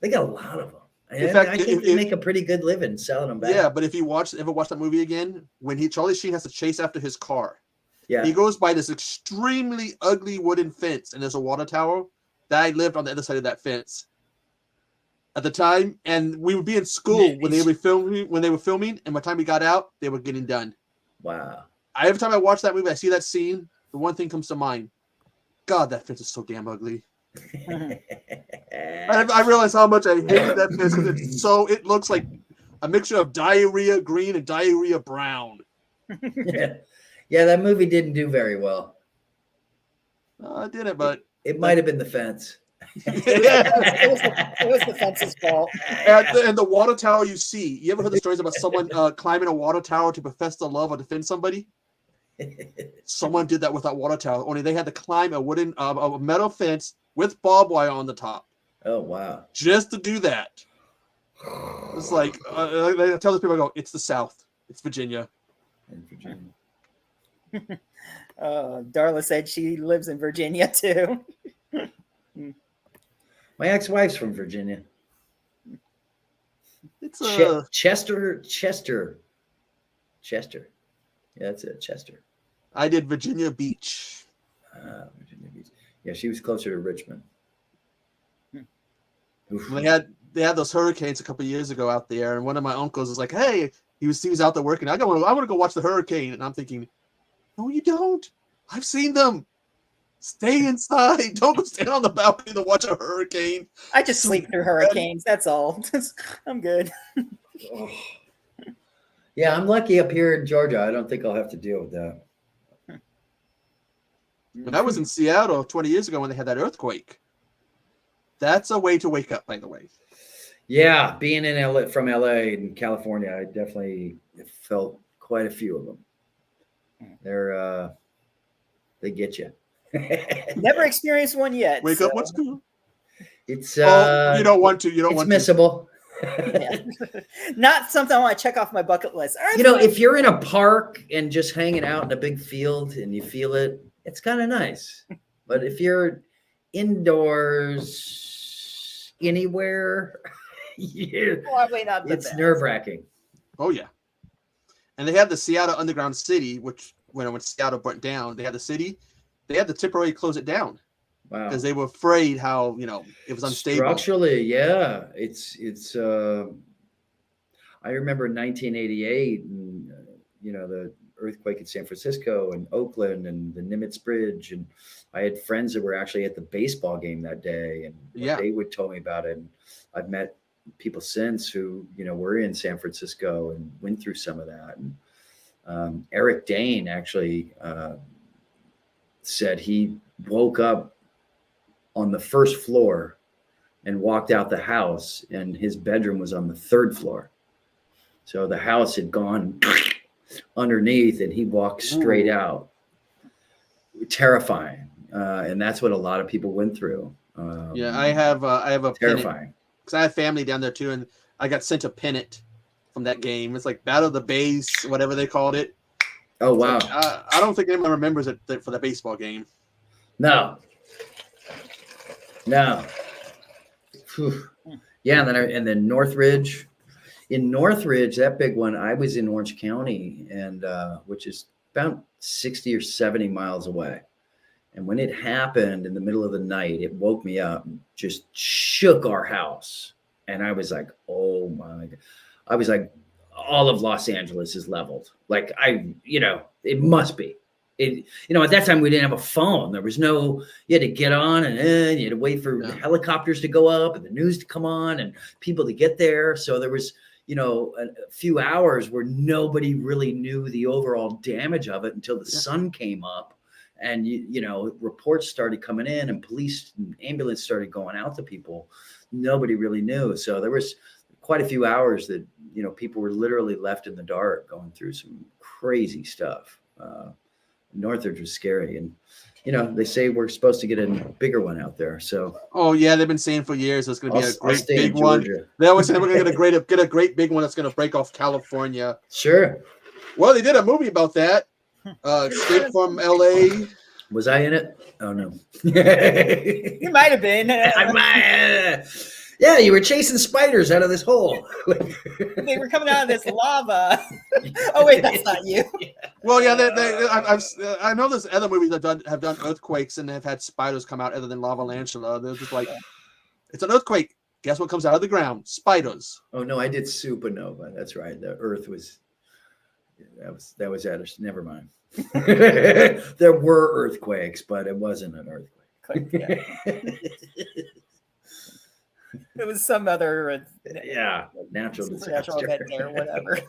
They got a lot of them. In fact, I think they make a pretty good living selling them back. Yeah, but if you ever watch that movie again, when Charlie Sheen has to chase after his car, yeah, he goes by this extremely ugly wooden fence, and there's a water tower. That I lived on the other side of that fence at the time, and we would be in school when they were filming, and by the time we got out, they were getting done. Wow. Every time I watch that movie, I see that scene, the one thing comes to mind. God, that fence is so damn ugly. I realize how much I hated that fence because it looks like a mixture of diarrhea green and diarrhea brown. Yeah, that movie didn't do very well. I didn't, but it might have been the fence. It was the fence's fault. And the water tower you see. You ever heard the stories about someone climbing a water tower to profess their love or defend somebody? Someone did that with that water tower. Only they had to climb a metal fence with barbed wire on the top. Oh wow! Just to do that. It's like I tell these people, I go, it's the South. It's Virginia. In Virginia. Darla said she lives in Virginia too. My ex-wife's from Virginia. It's Chester. Yeah, that's it, Chester. I did Virginia Beach. Virginia Beach. Yeah, she was closer to Richmond. They had those hurricanes a couple of years ago out there, and one of my uncles was like, "Hey," he was out there working. I want to go watch the hurricane, and I'm thinking, "No, you don't. I've seen them. Stay inside. Don't go stand on the balcony to watch a hurricane." I just sleep through hurricanes. That's all. I'm good. Yeah, I'm lucky up here in Georgia. I don't think I'll have to deal with that. When I was in Seattle 20 years ago when they had that earthquake, that's a way to wake up, by the way. Yeah, being in LA, from LA and California, I definitely felt quite a few of them. They get you. Never experienced one yet. Wake up, what's cool? It's you don't want to. It's missable. Yeah. Not something I want to check off my bucket list. If you're in a park and just hanging out in a big field and you feel it, it's kind of nice. But if you're indoors anywhere, probably not. It's nerve-wracking. Oh yeah. And they had the Seattle Underground City, which when Seattle burnt down, they had the city. They had to temporarily close it down. Wow. Because they were afraid how, it was unstable. Structurally, yeah. It's I remember in 1988 and the earthquake in San Francisco and Oakland and the Nimitz Bridge, and I had friends that were actually at the baseball game that day, and they would tell me about it. And I've met people since who were in San Francisco and went through some of that. And Eric Dane actually said he woke up on the first floor and walked out the house, and his bedroom was on the third floor. So the house had gone underneath, and he walked straight out. Terrifying, and that's what a lot of people went through. I have a terrifying because I have family down there too, and I got sent a pennant from that game. It's like Battle of the Base, whatever they called it. Oh wow. I don't think anyone remembers it for the baseball game. No. Whew. Yeah, and then Northridge. In Northridge, that big one, I was in Orange County, and which is about 60 or 70 miles away. And when it happened in the middle of the night, it woke me up and just shook our house. And I was like, oh my God. I was like, all of Los Angeles is leveled. Like it must be. At that time we didn't have a phone. There was no, you had to get on and you had to wait for the helicopters to go up and the news to come on and people to get there. So there was, a few hours where nobody really knew the overall damage of it until the sun came up. And reports started coming in, and police and ambulance started going out to people. Nobody really knew. So there was quite a few hours that people were literally left in the dark, going through some crazy stuff. Northridge was scary, and they say we're supposed to get a bigger one out there. So they've been saying for years it's going to be a great big one. They always say we're going to get a great big one that's going to break off California. Sure. Well, they did a movie about that. Escape from LA. Was I in it? Oh no. You might have been. I might. Yeah, you were chasing spiders out of this hole. They were coming out of this lava. Oh wait, that's not you. Well, yeah, I know there's other movies that have done earthquakes and have had spiders come out other than lava lantula. They're just like, it's an earthquake. Guess what comes out of the ground? Spiders. Oh no, I did supernova. That's right. The Earth was. That was at us. Never mind. There were earthquakes, but it wasn't an earthquake. It was some other natural disaster event there, whatever.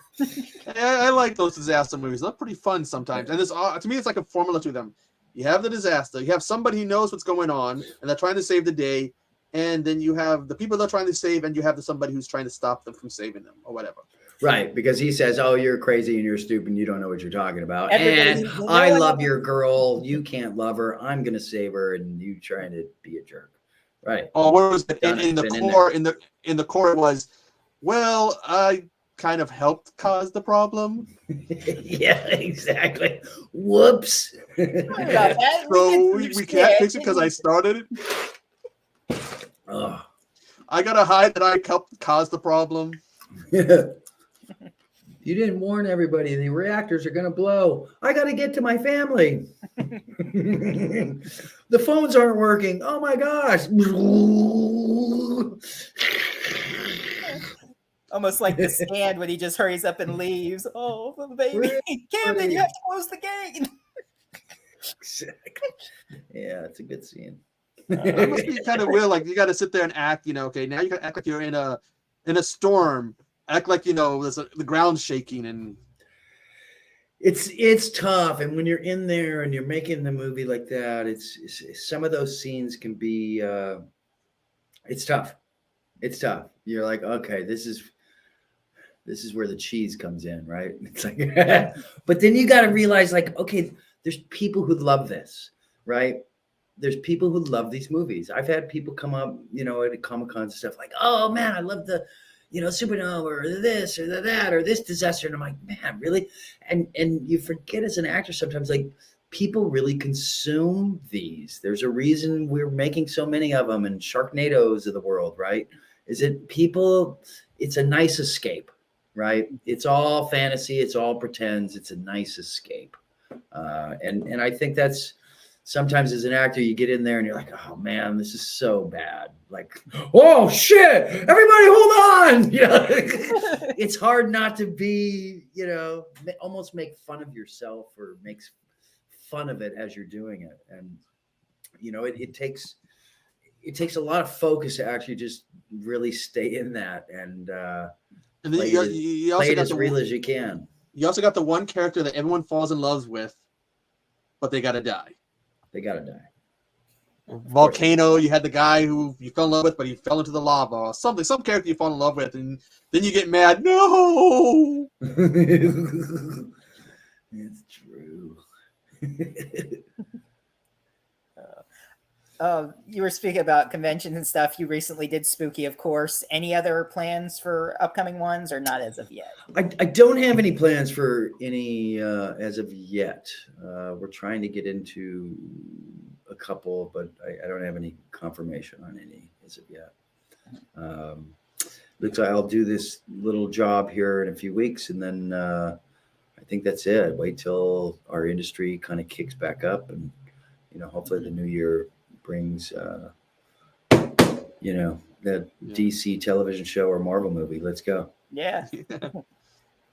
I like those disaster movies. They're pretty fun sometimes, and to me it's like a formula to them. You have the disaster, you have somebody who knows what's going on, and they're trying to save the day, and then you have the people they're trying to save, and you have somebody who's trying to stop them from saving them or whatever. Right, because he says, "Oh, you're crazy and you're stupid. And you don't know what you're talking about." And I love your girl. You can't love her. I'm gonna save her, and you trying to be a jerk. Right. Oh, what was it? In the core it was, well, I kind of helped cause the problem. Yeah, exactly. Whoops. So we can't fix it because I started it. Oh. I gotta hide that I helped cause the problem. You didn't warn everybody the reactors are going to blow. I got to get to my family. The phones aren't working. Oh my gosh. Almost like the Stand when he just hurries up and leaves. Oh, the baby. Camden, you have to close the gate. Exactly. Yeah, it's a good scene. It must be kind of weird. Like you got to sit there and act, okay, now you got to act like you're in a storm. Act like there's the ground shaking, and it's tough. And when you're in there and you're making the movie like that, it's some of those scenes can be it's tough. It's tough. You're like, okay, this is where the cheese comes in, right? It's like, but then you got to realize, like, okay, there's people who love this, right? There's people who love these movies. I've had people come up, at Comic-Con and stuff like, oh man, I love the supernova or this or that or this disaster. And I'm like, man, really? And you forget as an actor sometimes, like, people really consume these. There's a reason we're making so many of them, and Sharknadoes of the world, right? Is it people? It's a nice escape, right? It's all fantasy. It's all pretends. It's a nice escape. And I think that's sometimes as an actor, you get in there and you're like, oh man, this is so bad. Like, oh shit, everybody hold on. It's hard not to be, almost make fun of yourself or makes fun of it as you're doing it. And, it takes a lot of focus to actually just really stay in that and then play it as real as you can. You also got the one character that everyone falls in love with, but they got to die. They got to die. Volcano, you had the guy who you fell in love with, but he fell into the lava or something. Some character you fall in love with, and then you get mad. No! It's true. You were speaking about conventions and stuff. You recently did Spooky, of course. Any other plans for upcoming ones, or not as of yet? I don't have any plans for any as of yet. We're trying to get into a couple, but I don't have any confirmation on any as of yet. Looks like I'll do this little job here in a few weeks, and then I think that's it. Wait till our industry kind of kicks back up, and hopefully the new year brings that DC television show or Marvel movie. Let's go. Yeah.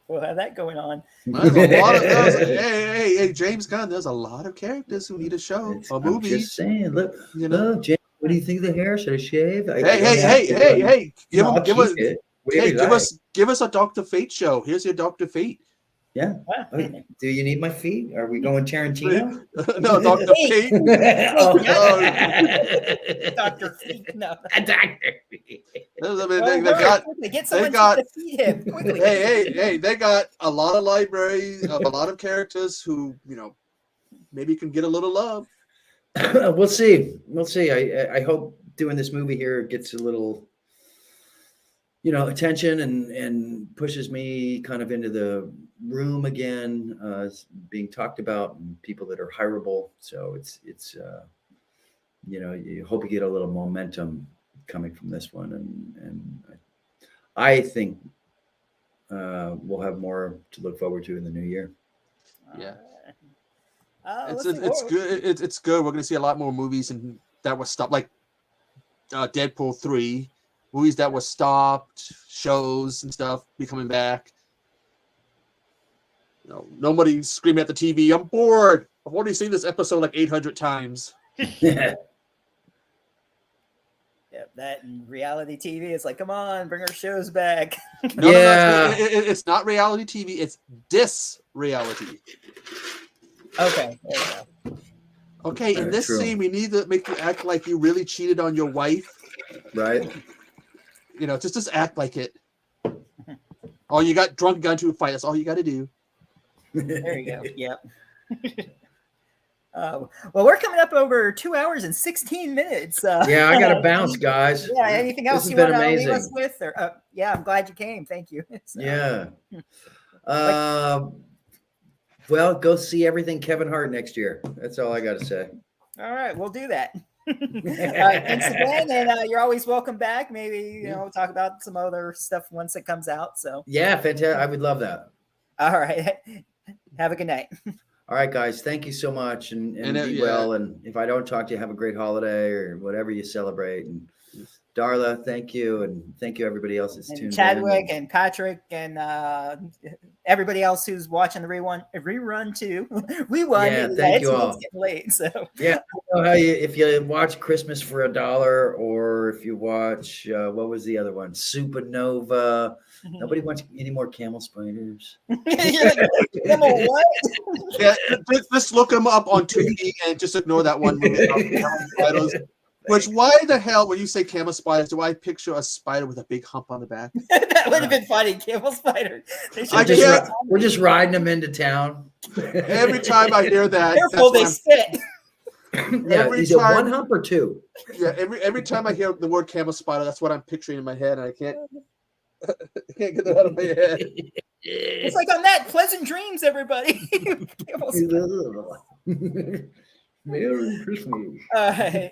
We'll have that going on. There's a lot of hey, James Gunn. There's a lot of characters who need a show, a movie. I'm just saying. Look, James, what do you think of the hair? Should I shave? Hey! Give us a Dr. Fate show. Here's your Dr. Fate. Yeah. Okay. Do you need my feet? Are we going Tarantino? No, Dr. Fate. Dr. Fate. No. Dr. Fate. They got to feed him quickly. Hey, they got a lot of libraries of a lot of characters who, maybe can get a little love. We'll see. I hope doing this movie here gets a little attention and pushes me kind of into the room again, being talked about, and people that are hireable. So it's you hope you get a little momentum coming from this one, and I think we'll have more to look forward to in the new year. Yeah. It's good. It's good. We're going to see a lot more movies and that was stopped, like Deadpool 3. Movies that were stopped, shows and stuff be coming back. Nobody screaming at the TV, I'm bored. I've already seen this episode like 800 times. Yeah, that and reality TV. It's like, come on, bring our shows back. No, it's not reality TV. It's dis-reality. Okay, there you go. Okay, in this scene, we need to make you act like you really cheated on your wife. Right. Just act like it. Oh, you got drunk and got into a fight. That's all you got to do. There you go. Yep. Well, we're coming up over 2 hours and 16 minutes. Yeah, I got to bounce, guys. Yeah, anything else you want to leave us with? Or, yeah, I'm glad you came. Thank you. So, yeah. Well, go see everything Kevin Hart next year. That's all I got to say. All right, we'll do that. Thanks again, and you're always welcome back. Maybe talk about some other stuff once it comes out. So yeah, fantastic. I would love that. All right, have a good night. All right, guys, thank you so much, and be well. And if I don't talk to you, have a great holiday or whatever you celebrate. And Darla, thank you, and thank you everybody else that's tuned in. Chadwick and Patrick and everybody else who's watching the rerun too. Yeah, thank you all. It's getting late, so yeah. I know how if you watch Christmas for $1, or if you watch what was the other one, Supernova. Nobody wants any more camel spiders. Camel what? Yeah, just look them up on Tubi and just ignore that one movie. Which, why the hell, when you say camel spiders, do I picture a spider with a big hump on the back? That would have been funny, camel spider. We're just riding them into town. Every time I hear that, careful, they spit. Yeah, is it one hump or two? Yeah, every time I hear the word camel spider, that's what I'm picturing in my head, and I can't get that out of my head. It's like on that Pleasant Dreams, everybody. Merry Christmas. All right.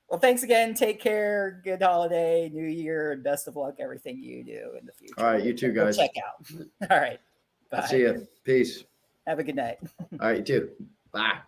Well, thanks again. Take care. Good holiday, New Year, and best of luck everything you do in the future. All right, you too, guys. Check out. All right. Bye. See you. Peace. Have a good night. All right, you too. Bye.